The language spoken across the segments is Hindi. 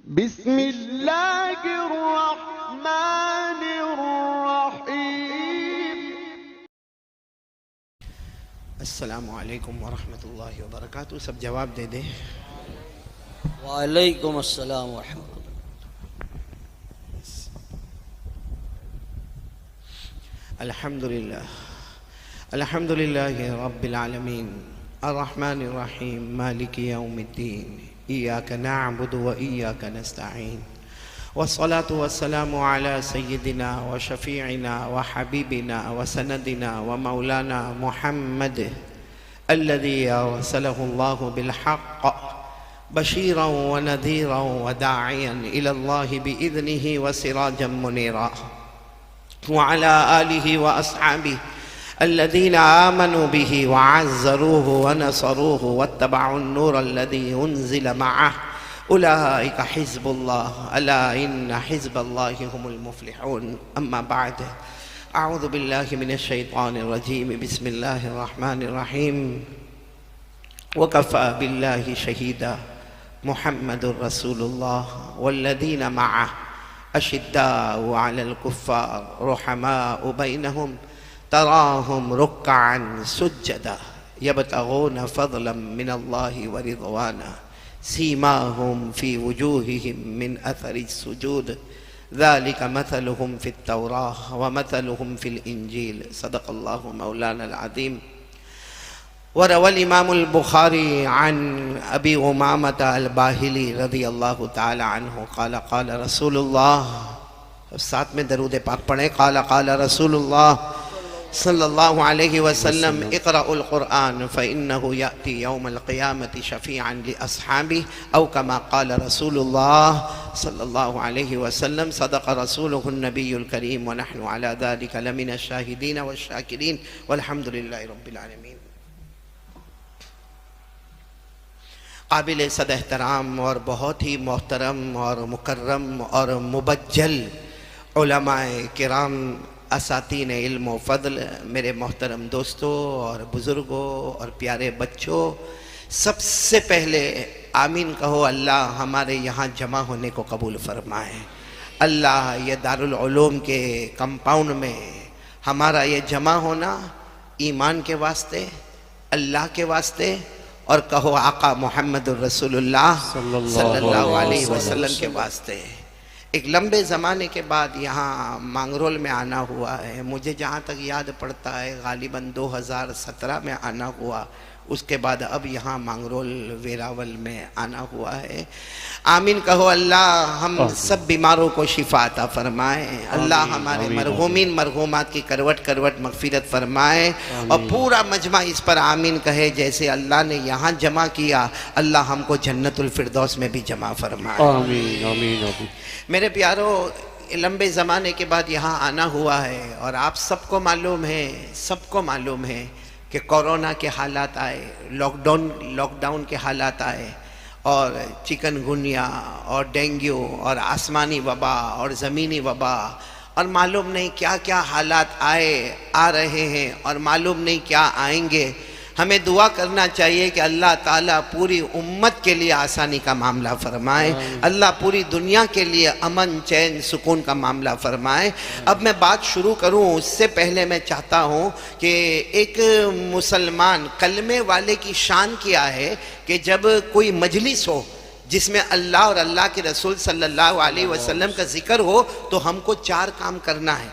बिस्मिल्लाहिर्रहमानिर्रहीम। अस्सलामु अलैकुम वरहमतुल्लाहि वबरकातुहू। सब जवाब दे दे। वालेकुम अस्सलाम वरहमतुल्लाह। अल्हम्दुलिल्लाह अल्हम्दुलिल्लाहि रब्बिल आलमीन अर्रहमानिर रहीम मालिकि यौमिद्दीन इय्याका नअबुदु व इय्याका नस्तईन वस्सलातु वस्सलामु अला सय्यिदिना व शफीइना व हबीबिना व सनदिना व मौलाना मुहम्मद अल्लज़ी अरसलहु अल्लाहु बिल हक़्क़ बशीरन व नज़ीरन व दाइयन इलल्लाहि बिइज़निहि व सिराजन मुनीरा व अला आलिहि व अस्हाबिहि अल्लज़ीना आमनू बिहि व अज़्ज़रूहु व नसरूहु वत्तबअुन नूर अल्लज़ी उन्ज़िल मअहु उलाइका हिज़्बुल्लाह अला इन्न हिज़्बल्लाहि हुमुल मुफ़्लिहून। अम्मा बअद अऊज़ु बिल्लाहि मिनश शैतानिर रजीम बिस्मिल्लाहिर रहमानिर रहीम वकफ़ा बिल्लाहि शहीदा मुहम्मदुर रसूलुल्लाह वल्लज़ीना मअहु अशिद्दाउ अलल कुफ़्फ़ार रुहमाउ बैनहुम तराहुम रुक्कअन सुज्जदा यब्तगून फ़ज़लन मिनल्लाहि व रिज़वाना सीमाहुम फ़ी वुजूहिहिम मिन अथरि सुजूद ज़ालिका मथलुहुम फ़ित तौराह व मथलुहुम फ़िल इंजील सदक़ल्लाहु मौलानल अज़ीम। वरवल इमामुल बुखारी अन अबी उमामत अल बाहिली रज़ियल्लाहु ताला अन्हु क़ाला क़ाला रसूलुल्लाह, साथ में दरूद पाक पढ़ें। क़ाला क़ाला रसूलुल्लाह सल्लल्लाहु अलैहि वसल्लम इक़राउल क़ुरआन फ़इन्नहु याती यौमल क़ियामति शफ़ीअन लि अस्हाबिही औ कमा क़ाला रसूलुल्लाह सल्लल्लाहु अलैहि वसल्लम सदक़ रसूलुहुन नबियुल करीम व नहनु अला ज़ालिका लमिनश शाहिदीन वश शाकिरीन वल्हम्दुलिल्लाहि रब्बिल आलमीन। काबिल सद एहतराम और बहुत ही मोहतरम और मुकर्रम और मुबज्जल उलमाए किराम असातीन इल्म व फ़ज़ल, मेरे मोहतरम दोस्तों और बुज़ुर्गों और प्यारे बच्चों, सबसे पहले आमीन कहो। अल्लाह हमारे यहाँ जमा होने को कबूल फ़रमाए। अल्लाह ये दारुल उलूम के कंपाउंड में हमारा ये जमा होना ईमान के वास्ते, अल्लाह के वास्ते और कहो आका मोहम्मदुर रसूलुल्लाह सल्लल्लाहु अलैहि वसल्लम के वास्ते। एक लंबे ज़माने के बाद यहाँ मांगरोल में आना हुआ है। मुझे जहाँ तक याद पड़ता है गालिबन 2017 में आना हुआ, उसके बाद अब यहाँ मांगरोल वेरावल में आना हुआ है। आमीन कहो। अल्लाह हम सब बीमारों को शिफा अता फरमाए। अल्लाह हमारे मरहूमीन मरहूमात की करवट करवट मग़फ़िरत फरमाए और पूरा मजमा इस पर आमीन कहे। जैसे अल्लाह ने यहाँ जमा किया, अल्लाह हमको जन्नतुल फिरदौस में भी जमा फरमाए। आमीन आमीन आमीन। मेरे प्यारों, लंबे ज़माने के बाद यहाँ आना हुआ है और आप सबको मालूम है कि कोरोना के हालात आए, लॉकडाउन के हालात आए और चिकनगुनिया और डेंगू और आसमानी वबा और ज़मीनी वबा और मालूम नहीं क्या क्या हालात आ रहे हैं और मालूम नहीं क्या आएंगे। हमें दुआ करना चाहिए कि अल्लाह ताला पूरी उम्मत के लिए आसानी का मामला फरमाए। अल्लाह पूरी दुनिया के लिए अमन चैन सुकून का मामला फरमाए। अब मैं बात शुरू करूं उससे पहले मैं चाहता हूं कि एक मुसलमान कलमे वाले की शान क्या है कि जब कोई मजलिस हो जिसमें अल्लाह और अल्लाह के रसूल सल्लल्लाहु अलैहि वसल्लम का जिक्र हो तो हमको 4 काम करना है।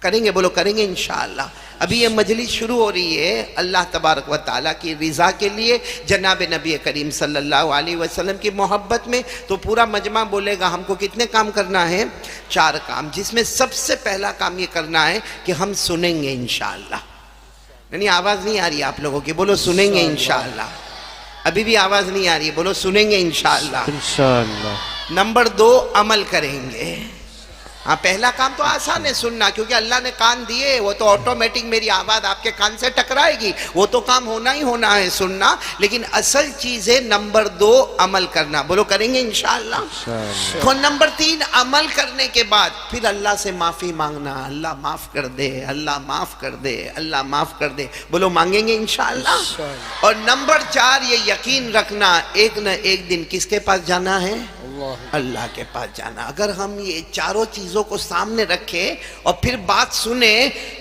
करेंगे? बोलो करेंगे इंशाअल्लाह। अभी ये मजलिस शुरू हो रही है अल्लाह तबारक व ताला की रिज़ा के लिए, जनाब नबी करीम सल्लल्लाहु अलैहि वसल्लम की मोहब्बत में। तो पूरा मजमा बोलेगा हमको कितने काम करना है? 4 काम, जिसमें सबसे पहला काम ये करना है कि हम सुनेंगे इंशाअल्लाह। नहीं, आवाज़ नहीं आ रही आप लोगों की, बोलो सुनेंगे इंशाअल्लाह। अभी भी आवाज़ नहीं आ रही, बोलो सुनेंगे इंशाअल्लाह। नंबर 2, अमल करेंगे। हाँ, पहला काम तो आसान है सुनना, क्योंकि अल्लाह ने कान दिए, वो तो ऑटोमेटिक मेरी आवाज़ आपके कान से टकराएगी, वो तो काम होना ही होना है सुनना। लेकिन असल चीज़ है नंबर 2 अमल करना। बोलो करेंगे इंशाअल्लाह। तो नंबर 3 अमल करने के बाद फिर अल्लाह से माफ़ी मांगना, अल्लाह माफ़ कर दे, अल्लाह माफ़ कर दे, अल्लाह माफ़ कर दे। बोलो मांगेंगे इंशाअल्लाह। और नंबर 4 ये यकीन रखना एक न एक दिन किसके पास जाना है? अल्लाह के पास जाना। अगर हम ये चारों चीजों को सामने रखें और फिर बात सुने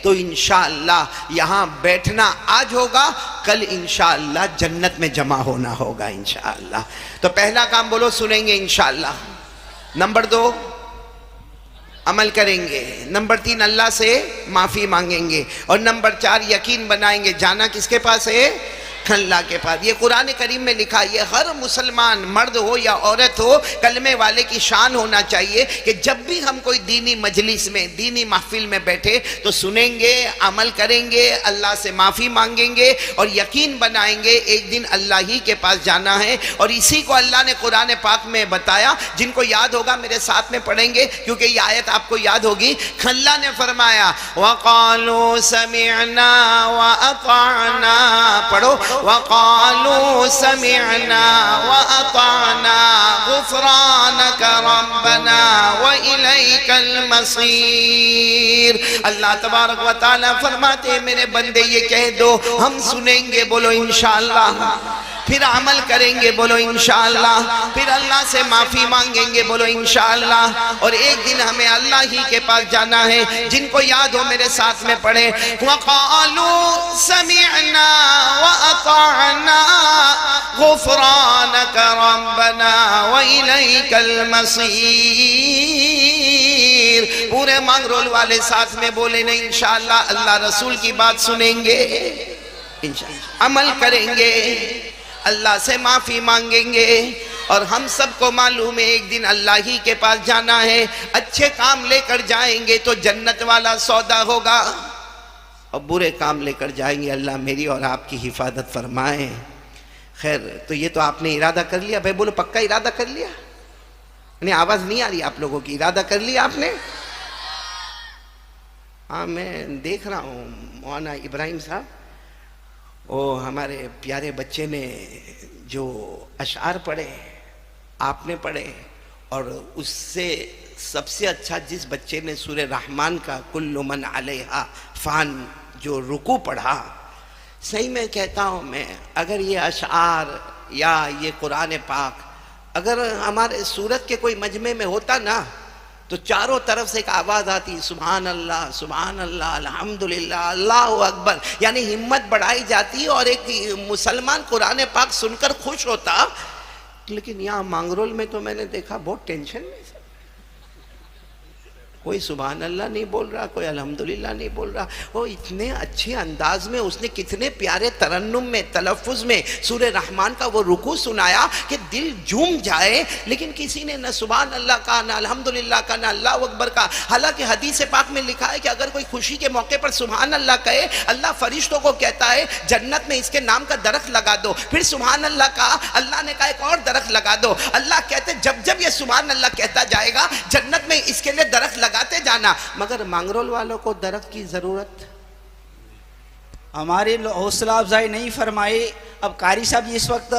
तो इंशाअल्लाह यहाँ बैठना आज होगा, कल इंशाअल्लाह जन्नत में जमा होना होगा इंशाअल्लाह। तो पहला काम बोलो सुनेंगे इंशाअल्लाह, नंबर 2 अमल करेंगे, नंबर 3 अल्लाह से माफी मांगेंगे और नंबर 4 यकीन बनाएंगे जाना किसके पास है, अल्लाह के पास। ये कुरान करीम में लिखा, ये हर मुसलमान मर्द हो या औरत हो कलमे वाले की शान होना चाहिए कि जब भी हम कोई दीनी मजलिस में दीनी महफिल में बैठे तो सुनेंगे, अमल करेंगे, अल्लाह से माफ़ी मांगेंगे और यकीन बनाएंगे एक दिन अल्लाह ही के पास जाना है। और इसी को अल्लाह ने कुरान पाक में बताया, जिनको याद होगा मेरे साथ में पढ़ेंगे क्योंकि ये आयत आपको याद होगी। अल्लाह ने फरमाया वक़ालू समिअना व अताअना, पढ़ो वक़ालू समिअना व अताअना गुफ़रानक रब्बना व इलैकल मसीर। अल्लाह तबारक व तआला फरमाते मेरे बंदे ये कह दो हम सुनेंगे, बोलो इंशाअल्लाह, फिर अमल करेंगे, बोलो इंशाअल्लाह, फिर अल्लाह से माफ़ी मांगेंगे, बोलो इंशाअल्लाह, और एक दिन हमें अल्लाह ही के पास जाना है। जिनको याद हो मेरे साथ में पढ़े वक़ालू समिअना व अताअना गुफ़रानक रब्बना व इलैकल मसीर। पूरे मांगरोल वाले साथ में बोले नहीं इंशाअल्लाह, अल्लाह रसूल की बात सुनेंगे, इंशाअल्लाह अमल करेंगे, अल्लाह से माफ़ी मांगेंगे। और हम सबको मालूम है एक दिन अल्लाह ही के पास जाना है। अच्छे काम लेकर जाएंगे तो जन्नत वाला सौदा होगा और बुरे काम लेकर जाएंगे अल्लाह मेरी और आपकी हिफाजत फरमाए। खैर, तो ये तो आपने इरादा कर लिया भाई, बोलो पक्का इरादा कर लिया? नहीं, आवाज़ नहीं आ रही आप लोगों की, इरादा कर लिया आपने? हाँ, मैं देख रहा हूँ मौलाना इब्राहिम साहब, वो हमारे प्यारे बच्चे ने जो अशार पढ़े आपने पढ़े, और उससे सबसे अच्छा जिस बच्चे ने सूरे रहमान का कुल्लु मन अलैहा फ़ान जो रुकू पढ़ा, सही में कहता हूँ मैं, अगर ये अशार या ये कुरान पाक अगर हमारे सूरत के कोई मजमे में होता ना तो चारों तरफ से एक आवाज़ आती सुभान अल्लाह सुभान अल्लाह अल्हम्दुलिल्लाह अल्लाहु अकबर, यानी हिम्मत बढ़ाई जाती और एक मुसलमान कुरान पाक सुनकर खुश होता। लेकिन यहाँ मांगरोल में तो मैंने देखा बहुत टेंशन में, कोई सुभान अल्लाह नहीं बोल रहा, कोई अल्हम्दुलिल्लाह नहीं बोल रहा। वो इतने अच्छे अंदाज में उसने कितने प्यारे तरन्नुम में तलफ़ुज़ में सूरे रहमान का वो रुकू सुनाया कि दिल झूम जाए, लेकिन किसी ने न सुभान अल्लाह का, न अल्हम्दुलिल्लाह का, न अल्लाह अकबर का। हालांकि हदीस पाक में लिखा है कि अगर कोई खुशी के मौके पर सुभान अल्लाह कहे, अल्लाह फरिश्तों को कहता है जन्नत में इसके नाम का दरख्त लगा दो। फिर सुभान अल्लाह का, अल्लाह ने कहा एक और दरख्त लगा दो। अल्लाह कहते जब जब ये सुभान अल्लाह कहता जाएगा जन्नत में इसके लिए दरख्त लगाते जाना। मगर मांगरोल वालों को दरख्त की जरूरत, हमारी हौसला अफजाई नहीं फरमाई। अब कारी साहब इस वक्त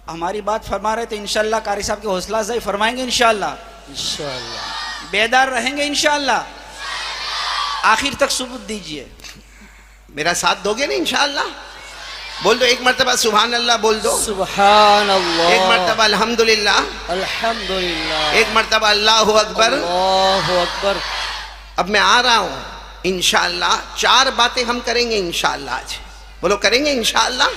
हमारी बात फरमा रहे तो इंशाल्लाह कारी साहब की हौसला अफजाई फरमाएंगे इंशाल्लाह, बेदार रहेंगे इंशाल्लाह। आखिर तक सबूत दीजिए, मेरा साथ दोगे ना इंशाल्लाह? बोल दो एक मर्तबा सुभान अल्लाह बोल दो, सुभान अल्लाह, एक मर्तबा अल्हम्दुलिल्लाह, अल्हम्दुलिल्लाह, एक मर्तबा अल्लाहु अकबर, अल्लाहु अकबर। अब मैं आ रहा हूँ इंशाअल्लाह। 4 बातें हम करेंगे इंशाअल्लाह आज, बोलो करेंगे इंशाअल्लाह।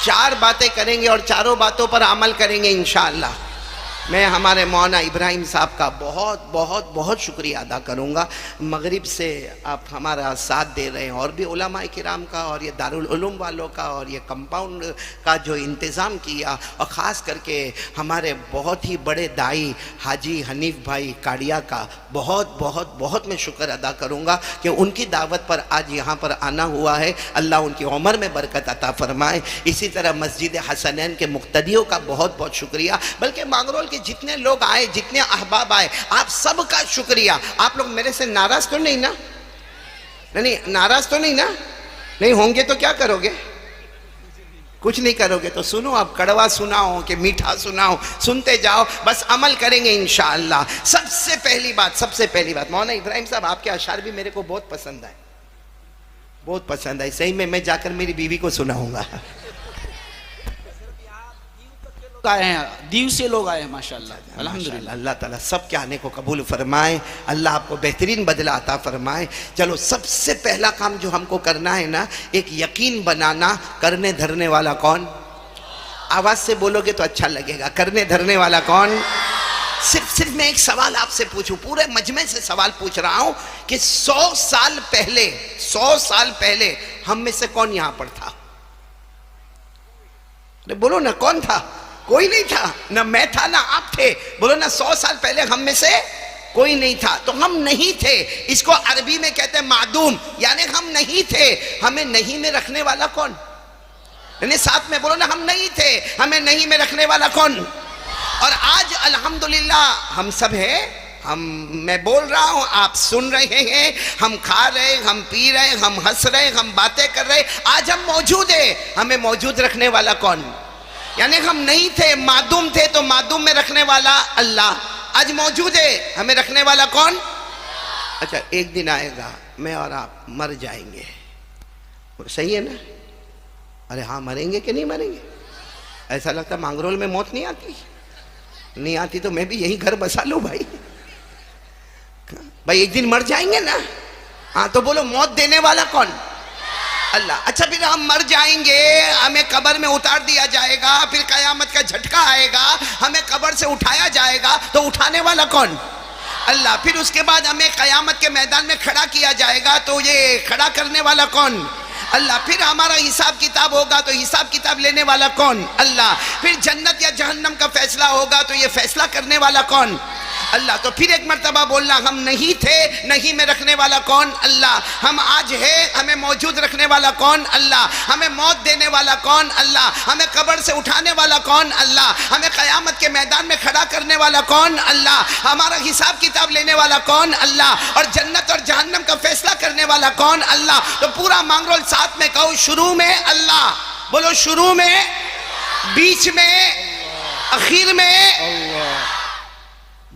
4 बातें करेंगे और चारों बातों पर अमल करेंगे इंशाअल्लाह। मैं हमारे मौलाना इब्राहिम साहब का बहुत बहुत बहुत शुक्रिया अदा करूँगा। मगरिब से आप हमारा साथ दे रहे हैं, और भी उलमा किराम का और ये दारुल उलूम वालों का और ये कंपाउंड का जो इंतज़ाम किया, और ख़ास करके हमारे बहुत ही बड़े दाई हाजी हनीफ भाई काड़िया का बहुत बहुत बहुत मैं शुक्र अदा करूँगा कि उनकी दावत पर आज यहाँ पर आना हुआ है। अल्लाह उनकी उम्र में बरकत अता फरमाए। इसी तरह मस्जिद हसनैन के मुक्तदियों का बहुत बहुत शुक्रिया, बल्कि मांगरोल के जितने लोग आए, जितने अहबाब आए, आप सबका शुक्रिया। आप लोग मेरे से नाराज तो नहीं ना? नहीं, नाराज तो नहीं ना? नहीं होंगे तो क्या करोगे? कुछ नहीं करोगे तो सुनो, अब कड़वा सुनाओ कि मीठा सुनाओ, सुनते जाओ, बस अमल करेंगे इंशाअल्लाह। सबसे पहली बात मौलाना इब्राहिम साहब आपके अशार भी मेरे को बहुत पसंद आए, बहुत पसंद आए। सही में मैं जाकर मेरी बीवी को सुनाऊंगा। आए हैं, दीव से लोग आए हैं माशाल्लाह, अल्हम्दुलिल्लाह। अल्लाह ताला सब के आने को कबूल फरमाए, अल्लाह आपको बेहतरीन बदला अता फरमाए। चलो सबसे पहला काम जो हमको करना है ना, एक यकीन बनाना, करने धरने वाला कौन? आवाज से बोलोगे तो अच्छा लगेगा। करने धरने वाला कौन? सिर्फ मैं एक सवाल आपसे पूछूं, पूरे मजमे से सवाल पूछ रहा हूं कि 100 साल पहले हम में से कौन यहां पर था? अरे बोलो ना, कौन था? कोई नहीं था, ना मैं था ना आप थे। बोलो ना, 100 साल पहले हम में से कोई नहीं था। तो हम नहीं थे, इसको अरबी में कहते हैं मादूम, यानी हम नहीं थे। हमें नहीं में रखने वाला कौन? यानी साथ में बोलो ना, हम नहीं थे, हमें नहीं में रखने वाला कौन? और आज अल्हम्दुलिल्लाह हम सब हैं, मैं बोल रहा हूं, आप सुन रहे हैं, हम खा रहे, हम पी रहे, हम हंस रहे, हम बातें कर रहे, आज हम मौजूद हैं। हमें मौजूद रखने वाला कौन? यानी हम नहीं थे, मादूम थे, तो मादूम में रखने वाला अल्लाह। आज मौजूद है, हमें रखने वाला कौन? अच्छा, एक दिन आएगा मैं और आप मर जाएंगे, सही है ना? अरे हाँ, मरेंगे कि नहीं मरेंगे? ऐसा लगता मांगरोल में मौत नहीं आती? नहीं आती तो मैं भी यही घर बसा लूं भाई। भाई एक दिन मर जाएंगे ना? हाँ, तो बोलो मौत देने वाला कौन? अल्लाह। अच्छा, फिर हम मर जाएंगे, हमें कब्र में उतार दिया जाएगा, फिर कयामत का झटका आएगा, हमें कब्र से उठाया जाएगा, तो उठाने वाला कौन? अल्लाह। फिर उसके बाद हमें कयामत के मैदान में खड़ा किया जाएगा, तो ये खड़ा करने वाला कौन? अल्लाह। फिर हमारा हिसाब किताब होगा, तो हिसाब किताब लेने वाला कौन? अल्लाह। फिर जन्नत या जहन्नम का फैसला होगा, तो ये फैसला करने वाला कौन? अल्लाह। तो फिर एक मर्तबा बोलना, हम नहीं थे, नहीं में रखने वाला कौन? अल्लाह। हम आज है, हमें मौजूद रखने वाला कौन? अल्लाह। हमें मौत देने वाला कौन? अल्लाह। हमें कब्र से उठाने वाला कौन? अल्लाह। हमें कयामत के मैदान में खड़ा करने वाला कौन? अल्लाह। हमारा हिसाब किताब लेने वाला कौन? अल्लाह। और जन्नत और जहन्नम का फैसला करने वाला कौन? अल्लाह। तो पूरा मांगरोल साथ में कहो, शुरू में अल्लाह। बोलो, शुरू में, बीच में, आखिर में अल्लाह।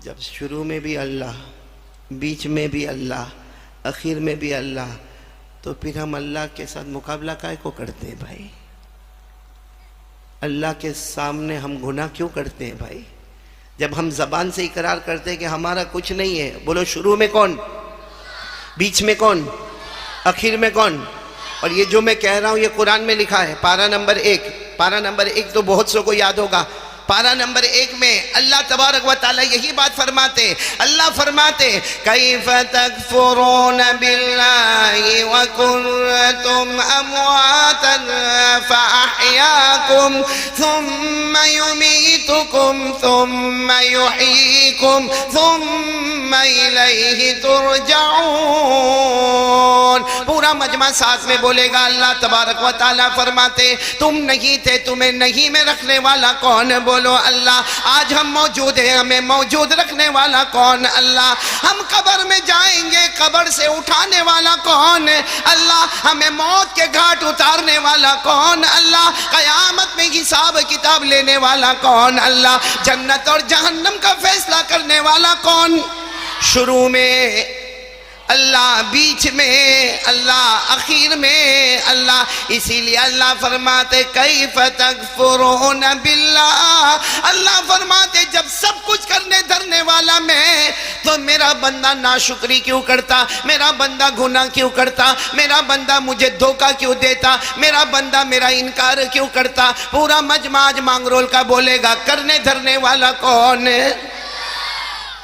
जब शुरू में भी अल्लाह, बीच में भी अल्लाह, आखिर में भी अल्लाह, तो फिर हम अल्लाह के साथ मुकाबला काहे को करते हैं भाई? अल्लाह के सामने हम गुनाह क्यों करते हैं भाई? जब हम जबान से इकरार करते हैं कि हमारा कुछ नहीं है। बोलो, शुरू में कौन? बीच में कौन? आखिर में कौन? और ये जो मैं कह रहा हूं, ये कुरान में लिखा है, पारा नंबर 1। पारा नंबर 1 तो बहुत सौ को याद होगा। पारा नंबर 1 में अल्लाह तबारक व तआला यही बात फरमाते, अल्लाह फरमाते, कैफ तकफुरून बिल्लाहि व कुंतुम अमवातन फअहयाकुम थुम्मा युमीतुकुम थुम्मा युहयीकुम थुम्मा इलैहि तुरजाऊन। पूरा मजमा साथ में बोलेगा। अल्लाह तबारक व तआला फरमाते, तुम नहीं थे, तुम्हें नहीं में रखने वाला कौन? बोलो अल्लाह। आज हम मौजूद हैं, हमें मौजूद रखने वाला कौन? अल्लाह। हम कब्र में जाएंगे, कब्र से उठाने वाला कौन? अल्लाह। हमें मौत के घाट उतारने वाला कौन? अल्लाह। कयामत में हिसाब किताब लेने वाला कौन? अल्लाह। जन्नत और जहन्नम का फैसला करने वाला कौन? शुरू में अल्लाह, बीच में अल्लाह, आखिर में अल्लाह। इसीलिए अल्लाह फरमाते, कैफ तकफुरून बिल्लाह। अल्लाह फरमाते, जब सब कुछ करने धरने वाला मैं, तो मेरा बंदा नाशुक्री क्यों करता? मेरा बंदा गुनाह क्यों करता? मेरा बंदा मुझे धोखा क्यों देता? मेरा बंदा मेरा इनकार क्यों करता? पूरा मजमा आज मांगरोल का बोलेगा, करने धरने वाला कौन है?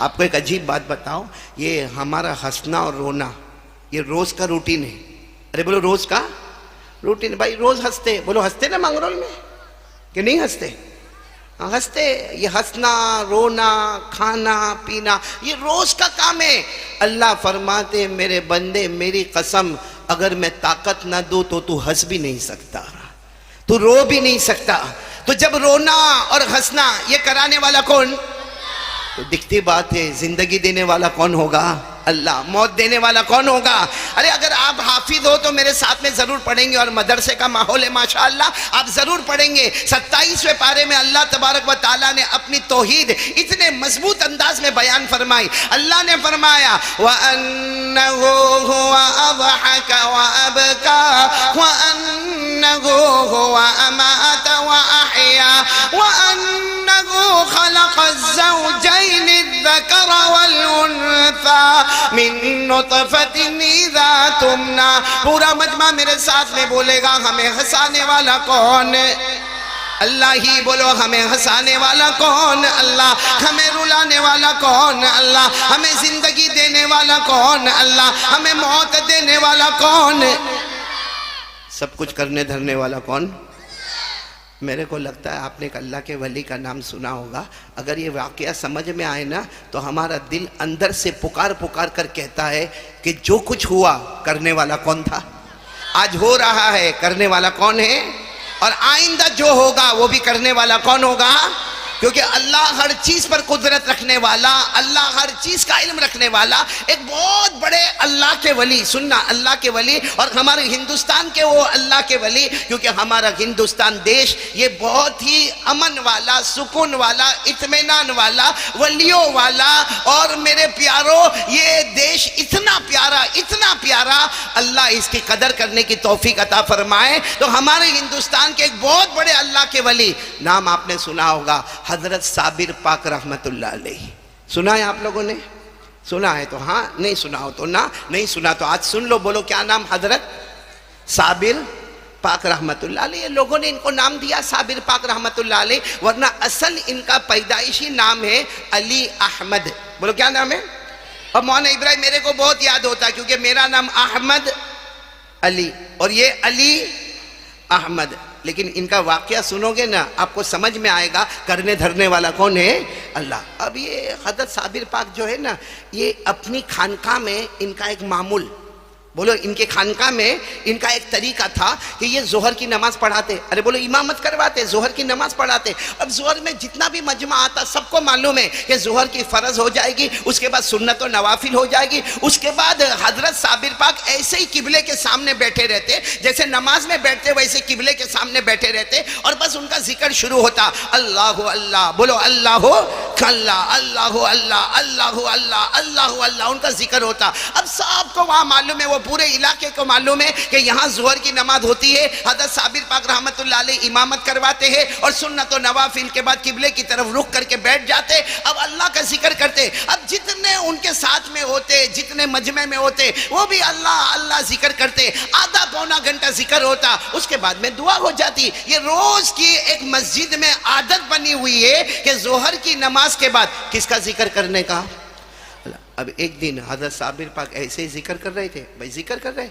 आपको एक अजीब बात बताऊं, ये हमारा हंसना और रोना, ये रोज का रूटीन है। अरे बोलो, रोज का रूटीन। भाई रोज हंसते, बोलो हंसते ना मांगरोल में, कि नहीं हंसते? हाँ हंसते। ये हंसना, रोना, खाना पीना, ये रोज का काम है। अल्लाह फरमाते, मेरे बंदे, मेरी कसम, अगर मैं ताकत ना दूं तो तू हंस भी नहीं सकता, तू रो भी नहीं सकता। तो जब रोना और हंसना ये कराने वाला कौन? तो दिखती बात है, जिंदगी देने वाला कौन होगा? अल्लाह। मौत देने वाला कौन होगा? अरे अगर आप हाफिज हो तो मेरे साथ में जरूर पढ़ेंगे, और मदरसे का माहौल है माशाअल्लाह, आप जरूर पढ़ेंगे। 27वें पारे में अल्लाह तबारक व तआला ने अपनी तौहीद इतने मजबूत अंदाज में बयान फरमाई। अल्लाह ने फरमाया व अन्नहु हुवा अज़हक व अबका व अन्नहु हुवा अमात व अहया व अन्नहु खलक़ज़-ज़ौजैन अज़-ज़कर वल-उन्सा मिन नुतफ़तिन इज़ा तुमना। पूरा मजमा मेरे साथ में बोलेगा, हमें हंसाने वाला कौन? अल्लाह ही। बोलो, हमें हंसाने वाला कौन? अल्लाह। हमें रुलाने वाला कौन? अल्लाह। हमें जिंदगी देने वाला कौन? अल्लाह। हमें मौत देने वाला कौन? सब कुछ करने धरने वाला कौन? मेरे को लगता है आपने एक अल्लाह के वली का नाम सुना होगा। अगर ये वाकया समझ में आए ना तो हमारा दिल अंदर से पुकार पुकार कर कहता है कि जो कुछ हुआ करने वाला कौन था, आज हो रहा है करने वाला कौन है, और आइंदा जो होगा वो भी करने वाला कौन होगा? क्योंकि अल्लाह हर चीज पर कुदरत रखने वाला, अल्लाह हर चीज का इल्म रखने वाला एक बहुत बड़े अल्लाह के वली, सुनना, अल्लाह के वली, और हमारे हिंदुस्तान के वो अल्लाह के वली, क्योंकि हमारा हिंदुस्तान देश ये बहुत ही अमन वाला, सुकून वाला, इत्मीनान वाला, वलियों वाला, और मेरे प्यारों ये देश इतना प्यारा, अल्लाह इसकी कदर करने की तौफीक अता फरमाए। तो हमारे हिंदुस्तान के एक बहुत बड़े अल्लाह के वली, नाम आपने सुना होगा, हजरत साबिर पाक रहमतुल्लाह अलैहि। सुना है आप लोगों ने? सुना है तो हाँ, नहीं सुना हो तो ना, नहीं सुना तो आज सुन लो। बोलो, क्या नाम? हजरत साबिर पाक रहमतुल्लाह अलैहि। लोगों ने इनको नाम दिया साबिर पाक रहमतुल्लाह अलैहि, वरना असल इनका पैदाइशी नाम है अली अहमद। बोलो, क्या नाम है? और मौलाना इब्राहिम मेरे को बहुत याद होता है क्योंकि मेरा नाम अहमद अली और ये अली अहमद, लेकिन इनका वाकया सुनोगे ना आपको समझ में आएगा करने धरने वाला कौन है? अल्लाह। अब ये हजरत साबिर पाक जो है ना, ये अपनी खानका में इनका एक मामूल, बोलो इनके खानका में इनका एक तरीका था कि ये जोहर की नमाज पढ़ाते, अरे बोलो इमामत करवाते, जोहर की नमाज पढ़ाते। अब जोहर में जितना भी मजमा आता सबको मालूम है कि जोहर की फर्ज हो जाएगी, उसके बाद सुन्नत और नवाफिल हो जाएगी, उसके बाद हजरत साबिर पाक ऐसे ही किबले के सामने बैठे रहते, जैसे नमाज में बैठते वैसे किबले के सामने बैठे रहते, और बस उनका जिक्र शुरू होता, अल्लाह अल्लाह, बोलो अल्लाह अल्लाह, अल्लाह अल्लाह, अल्लाह अल्लाह, अल्लाह अल्लाह, उनका जिक्र होता। अब सबको वहां मालूम है, वो पूरे इलाके को मालूम है कि यहाँ जोहर की नमाज होती है, हजरत साबिर पाक रहमतुल्लाह अलैहि इमामत करवाते हैं, और सुन्नत और नवाफिल के बाद किबले की तरफ रुख करके बैठ जाते, अब अल्लाह का जिक्र करते। अब जितने उनके साथ में होते, जितने मजमे में होते, वो भी अल्लाह अल्लाह जिक्र करते, आधा पौना घंटा जिक्र होता, उसके बाद में दुआ हो जाती। ये रोज की एक मस्जिद में आदत बनी हुई है कि जोहर की नमाज के बाद किसका जिक्र करने का? अब एक दिन हजरत साबिर पाक ऐसे ही जिक्र कर रहे थे, भाई जिक्र कर रहे,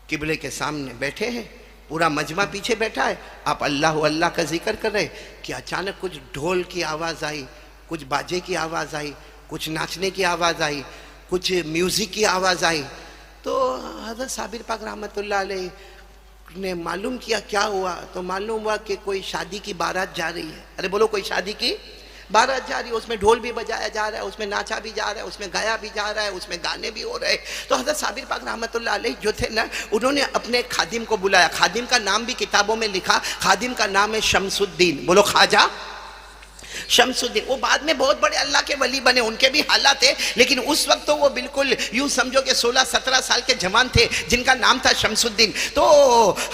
किबले के सामने बैठे हैं, पूरा मजमा पीछे बैठा है, आप अल्लाह अल्लाह का जिक्र कर रहे कि अचानक कुछ ढोल की आवाज़ आई, कुछ बाजे की आवाज़ आई, कुछ नाचने की आवाज़ आई, कुछ म्यूज़िक की आवाज़ आई। तो हजरत साबिर पाक रहमतुल्लाह अलैहि ने मालूम किया क्या हुआ, तो मालूम हुआ कि कोई शादी की बारात जा रही है। अरे बोलो, कोई शादी की बारात जा रही है, उसमें ढोल भी बजाया जा रहा है, उसमें नाचा भी जा रहा है, उसमें गाया भी जा रहा है, उसमें गाने भी हो रहे हैं। तो हजरत साबिर पाक रहमतुल्लाह अलैहि जो थे ना, उन्होंने अपने खादिम को बुलाया, खादिम का नाम भी किताबों में लिखा, खादिम का नाम है शमसुद्दीन, बोलो ख्वाजा शमसुद्दीन। वो बाद में बहुत बड़े अल्लाह के वली बने, उनके भी हालात थे, लेकिन उस वक्त तो वो बिल्कुल यूं समझो कि 16-17 साल के जवान थे जिनका नाम था शमसुद्दीन। तो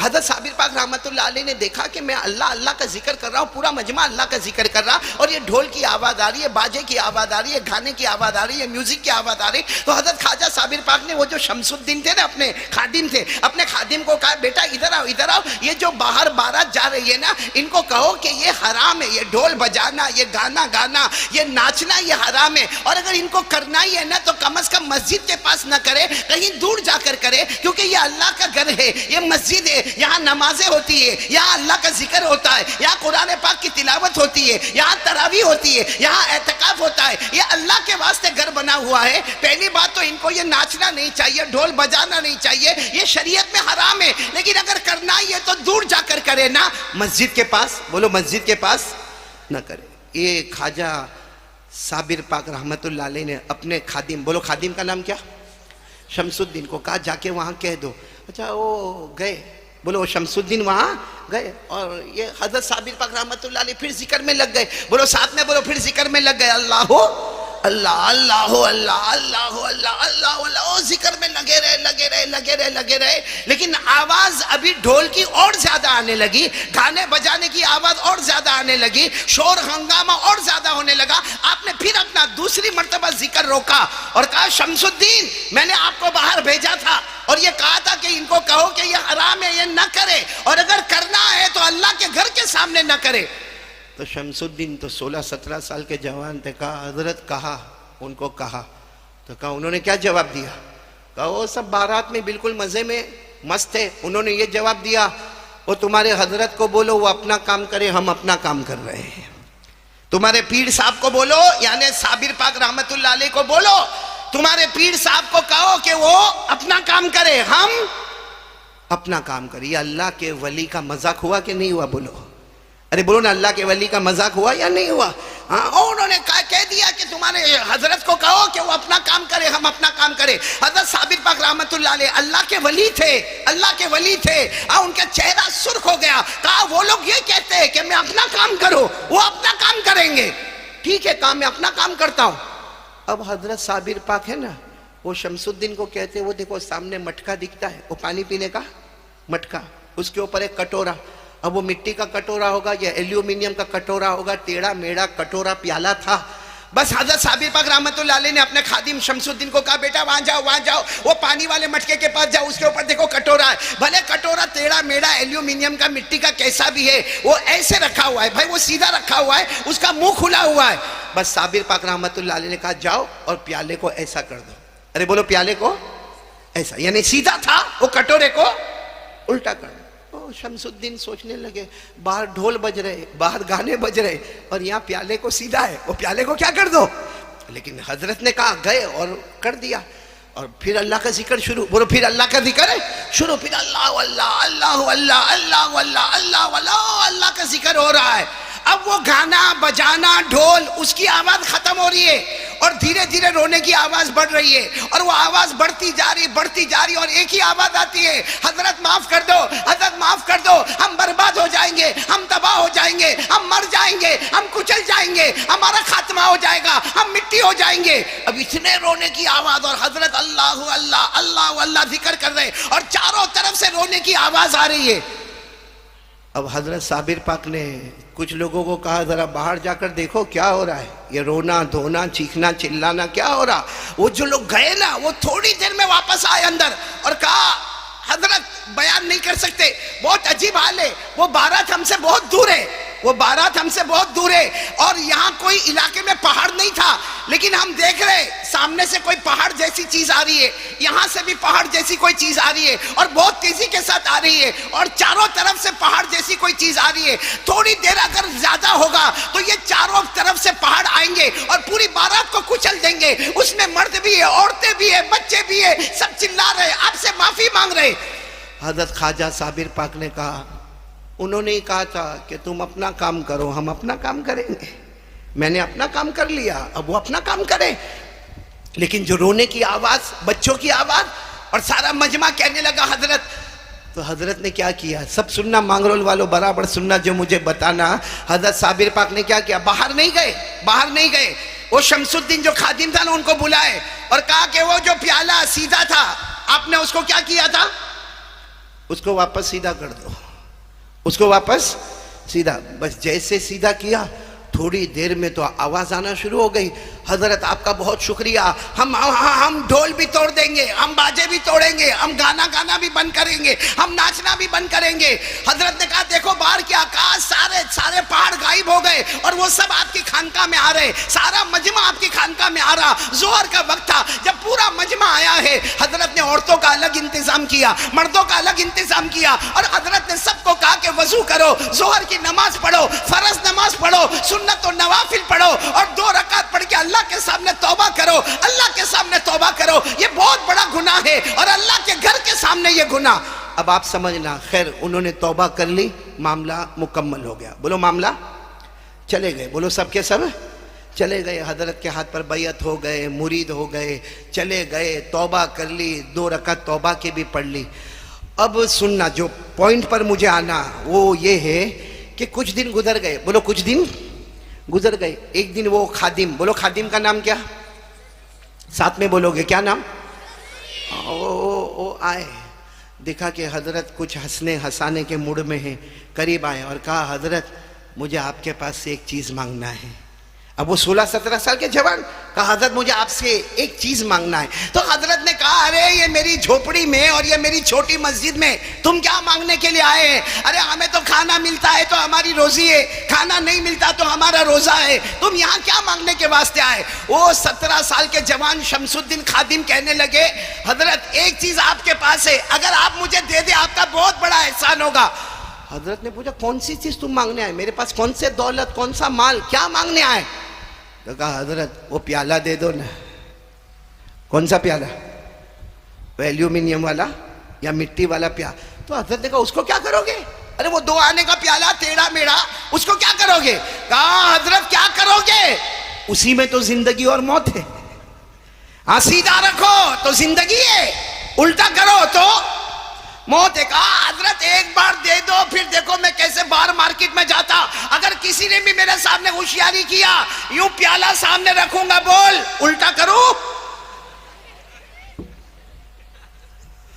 हजरत साबिर पाक रहमतुल्लाह अलैहि ने देखा कि मैं अल्लाह अल्लाह का जिक्र कर रहा हूँ, पूरा मजमा अल्लाह का जिक्र कर रहा, और ये ढोल की आवाज़ आ रही है, बाजे की आवाज़ आ रही है, गाने की आवाज़ आ रही है, म्यूजिक की आवाज़ आ रही। तो हजरत ख्वाजा साबिर पाक ने वो जो शमसुद्दीन थे ना, अपने खादिम थे, अपने खादिम को कहा, बेटा इधर आओ, इधर आओ, ये जो बाहर बारात जा रही है ना, इनको कहो कि ये हराम है, ये ढोल बजाना, ये गाना गाना, ये नाचना, ये हराम है, और अगर इनको करना ही है ना तो कम से कम मस्जिद के पास ना करे, कहीं दूर जाकर करे, क्योंकि ये अल्लाह का घर है, ये मस्जिद है, यहाँ नमाजें होती है, यहाँ अल्लाह का जिक्र होता है, यहाँ कुरान पाक की तिलावत होती है, यहाँ तरावी होती है, यहाँ एतकाफ होता है, ये अल्लाह के वास्ते घर बना हुआ है। पहली बात तो इनको ये नाचना नहीं चाहिए, ढोल बजाना नहीं चाहिए, ये शरीयत में हराम है, लेकिन अगर करना ही है तो दूर जाकर करे ना, मस्जिद के पास, बोलो मस्जिद के पास ना करे। ये ख्वाजा साबिर पाक रहमतुल्लाह अलैहि ने अपने खादिम, बोलो खादिम का नाम क्या? शमसुद्दीन को कहा जाके वहाँ कह दो। अच्छा, वो गए, बोलो शमसुद्दीन वहाँ गए, और ये हजरत साबिर पाक रहमतुल्लाह अलैहि फिर जिक्र में लग गए, बोलो साथ में बोलो, फिर जिक्र में लग गए, अल्लाह अल्लाह अल्लाह अल्लाह अल्लाह अल्लाह अल्लाह अल्लाह, जिक्र में लगे रहे लगे रहे लगे रहे लगे रहे, लेकिन आवाज अभी ढोल की और ज्यादा आने लगी, गाने बजाने की आवाज और ज्यादा आने लगी, शोर हंगामा और ज्यादा होने लगा। आपने फिर अपना दूसरी मर्तबा जिक्र रोका और कहा शमसुद्दीन, मैंने आपको बाहर भेजा था और ये कहा था कि इनको कहो कि ये हराम है, ये न करे, और अगर करना है तो अल्लाह के घर के सामने न करे। तो शमसुद्दीन तो 16-17 साल के जवान थे। कहा हजरत, कहा उनको कहा तो कहा, उन्होंने क्या जवाब दिया? कहा वो सब बारात में बिल्कुल मजे में मस्त थे। उन्होंने ये जवाब दिया, वो तुम्हारे हजरत को बोलो वो अपना काम करे, हम अपना काम कर रहे हैं। तुम्हारे पीर साहब को बोलो, यानी साबिर पाक रहमतुल्लाह अलैह को बोलो, तुम्हारे पीर साहब को कहो कि वो अपना काम करे, हम अपना काम करें। ये अल्लाह के वली का मजाक हुआ कि नहीं हुआ? बोलो, अरे बोलो ना, अल्लाह के वली का मजाक हुआ या नहीं हुआ? हाँ, उन्होंने कह दिया कि तुम्हारे हजरत को कहो कि वो अपना काम करे, हम अपना काम करें। हजरत साबिर पाक रहमतुल्लाह अलैह अल्लाह के वली थे, अल्लाह के वली थे। उनका चेहरा सुर्ख हो गया। कहा वो लोग ये कहते हैं कि मैं अपना काम करूं, वो अपना काम करेंगे। ठीक है, काम मैं अपना काम करता हूं। अब हजरत साबिर पाक है ना, वो शमसुद्दीन को कहते, वो देखो सामने मटका दिखता है, वो पानी पीने का मटका, उसके ऊपर एक कटोरा। अब वो मिट्टी का कटोरा होगा या एल्यूमिनियम का कटोरा होगा, टेढ़ा मेढ़ा कटोरा प्याला था। बस हजरत साबिर पाक रहमतुल्लाह अलैह ने अपने खादिम शमसुद्दीन को कहा, बेटा वहां जाओ, वो पानी वाले मटके के पास जाओ, उसके ऊपर देखो कटोरा है। भले कटोरा टेढ़ा मेढ़ा एल्यूमिनियम का मिट्टी का कैसा भी है, वो ऐसे रखा हुआ है भाई, वो सीधा रखा हुआ है, उसका मुंह खुला हुआ है। बस साबिर पाक रहमतुल्लाह अलैह ने कहा, जाओ और प्याले को ऐसा कर दो। अरे बोलो, प्याले को ऐसा, यानी सीधा था, वो कटोरे को उल्टा कर दो। शमसुद्दीन सोचने लगे, बाहर ढोल बज रहे, बाहर गाने बज रहे, और यहाँ प्याले को सीधा है, वो प्याले को क्या कर दो? लेकिन हजरत ने कहा, गए और कर दिया। और फिर अल्लाह का जिक्र शुरू। बोलो, फिर अल्लाह का जिक्र है शुरू। फिर अल्लाह अल्लाह अल्लाह अल्लाह अल्लाह अल्लाह अल्लाह अल्लाह अल्लाह का जिक्र हो रहा है। अब वो गाना बजाना ढोल, उसकी आवाज खत्म हो रही है और धीरे धीरे रोने की आवाज बढ़ रही है, और वो आवाज बढ़ती जा रही, और एक ही आवाज आती है, हजरत माफ कर दो, हजरत माफ कर दो, हम बर्बाद हो जाएंगे, हम तबाह हो जाएंगे, हम मर जाएंगे, हम कुचल जाएंगे, हमारा खात्मा हो जाएगा, हम मिट्टी हो जाएंगे। अब इतने रोने की आवाज, और हजरत अल्लाह अल्लाह अल्लाह अल्लाह जिक्र कर रहे, और चारों तरफ से रोने की आवाज आ रही है। अब हजरत साबिर पाक ने कुछ लोगों को कहा, जरा बाहर जाकर देखो क्या हो रहा है, ये रोना धोना चीखना चिल्लाना क्या हो रहा। वो जो लोग गए ना, वो थोड़ी देर में वापस आए अंदर और कहा, हजरत बयान नहीं कर सकते, बहुत अजीब हाल है, वो बारात हमसे बहुत दूर है, वो बारात हमसे बहुत दूर है, और यहाँ कोई इलाके में पहाड़ नहीं था, लेकिन हम देख रहे सामने से कोई पहाड़ जैसी चीज आ रही है, यहाँ से भी पहाड़ जैसी कोई चीज आ रही है, और बहुत तेजी के साथ आ रही है, और चारों तरफ से पहाड़ जैसी कोई चीज आ रही है। थोड़ी देर अगर ज्यादा होगा तो ये चारों तरफ से पहाड़ आएंगे और पूरी बारात को कुचल देंगे। उसमें मर्द भी है, औरतें भी है, बच्चे भी है, सब चिल्ला रहे, आपसे माफी मांग रहे। हजरत ख्वाजा साबिर पाक ने कहा, उन्होंने ही कहा था कि तुम अपना काम करो, हम अपना काम करेंगे। मैंने अपना काम कर लिया, अब वो अपना काम करे। लेकिन जो रोने की आवाज, बच्चों की आवाज, और सारा मजमा कहने लगा हजरत। तो हजरत ने क्या किया, सब सुनना मांगरोल वालों, बराबर सुनना जो मुझे बताना। हजरत साबिर पाक ने क्या किया, बाहर नहीं गए, बाहर नहीं गए। वो शमसुद्दीन जो खादिम था ना, उनको बुलाए और कहा कि वो जो प्याला सीधा था, आपने उसको क्या किया था, उसको वापस सीधा कर दो, उसको वापस सीधा। बस जैसे सीधा किया, थोड़ी देर में तो आवाज आना शुरू हो गई, हजरत आपका बहुत शुक्रिया, हम ढोल भी तोड़ देंगे, हम बाजे भी तोड़ेंगे, हम गाना भी बंद करेंगे, हम नाचना भी बंद करेंगे। हजरत ने कहा, देखो बाहर के आकाश, सारे पहाड़ गायब हो गए, और वो सब आपकी खानका में आ रहे, सारा मजमा आपकी खानका में आ रहा। जोहर का वक्त था, जब पूरा मजमा आया है, हजरत ने औरतों का अलग इंतजाम किया, मर्दों का अलग इंतजाम किया, और हजरत ने सबको कहा कि वजू करो, जोहर की नमाज पढ़ो, फर्ज नमाज पढ़ो, सुन्नत और नवाफिल पढ़ो, और 2 रकात पढ़ के अल्लाह के सामने तौबा करो, अल्लाह के सामने तौबा करो। ये बहुत बड़ा गुनाह है, और अल्लाह के घर के सामने ये गुनाह। अब आप समझना, खैर उन्होंने तौबा कर ली, मामला मुकम्मल हो गया। बोलो, मामला चले गए, बोलो सबके सब चले गए। हजरत के हाथ पर बैयत हो गए, मुरीद हो गए, चले गए, तौबा कर ली, 2 रकात तौबा की भी पढ़ ली। अब सुनना, जो पॉइंट पर मुझे आना वो ये है कि कुछ दिन गुजर गए। बोलो, कुछ दिन गुजर गए। एक दिन वो खादिम, बोलो खादिम का नाम क्या, साथ में बोलोगे क्या नाम, वो आए, देखा कि हजरत कुछ हंसने हंसाने के मूड में हैं, करीब आए और कहा हजरत मुझे आपके पास से एक चीज़ मांगना है। अब वो 16-17 साल के जवान कहा हजरत मुझे आपसे एक चीज़ मांगना है। तो हजरत ने कहा अरे ये मेरी झोपड़ी में और ये मेरी छोटी मस्जिद में तुम क्या मांगने के लिए आए हैं? अरे हमें तो खाना मिलता है तो हमारी रोजी है, खाना नहीं मिलता तो हमारा रोजा है, तुम यहाँ क्या मांगने के वास्ते आए? वो 17 साल के जवान शमसुद्दीन खादिम कहने लगे हजरत एक चीज़ आपके पास है, अगर आप मुझे दे दे आपका बहुत बड़ा एहसान होगा। हजरत ने पूछा कौन सी चीज़ तुम मांगने आए, मेरे पास कौन से दौलत कौन सा माल, क्या मांगने आए? तो कहा हजरत वो प्याला दे दो ना। कौन सा प्याला, वो एल्यूमिनियम वाला या मिट्टी वाला प्याला? तो हजरत ने कहा उसको क्या करोगे? अरे वो 2 आने का प्याला टेढ़ा मेढ़ा, उसको क्या करोगे? कहा हजरत क्या करोगे, उसी में तो जिंदगी और मौत है। हाँ सीधा रखो तो जिंदगी है, उल्टा करो तो मौत है। कहा हजरत एक बार दे दो फिर देखो मैं कैसे बाहर मार्केट में जाता, अगर किसी ने भी मेरे सामने होशियारी किया यूं प्याला सामने रखूंगा, बोल उल्टा करूं।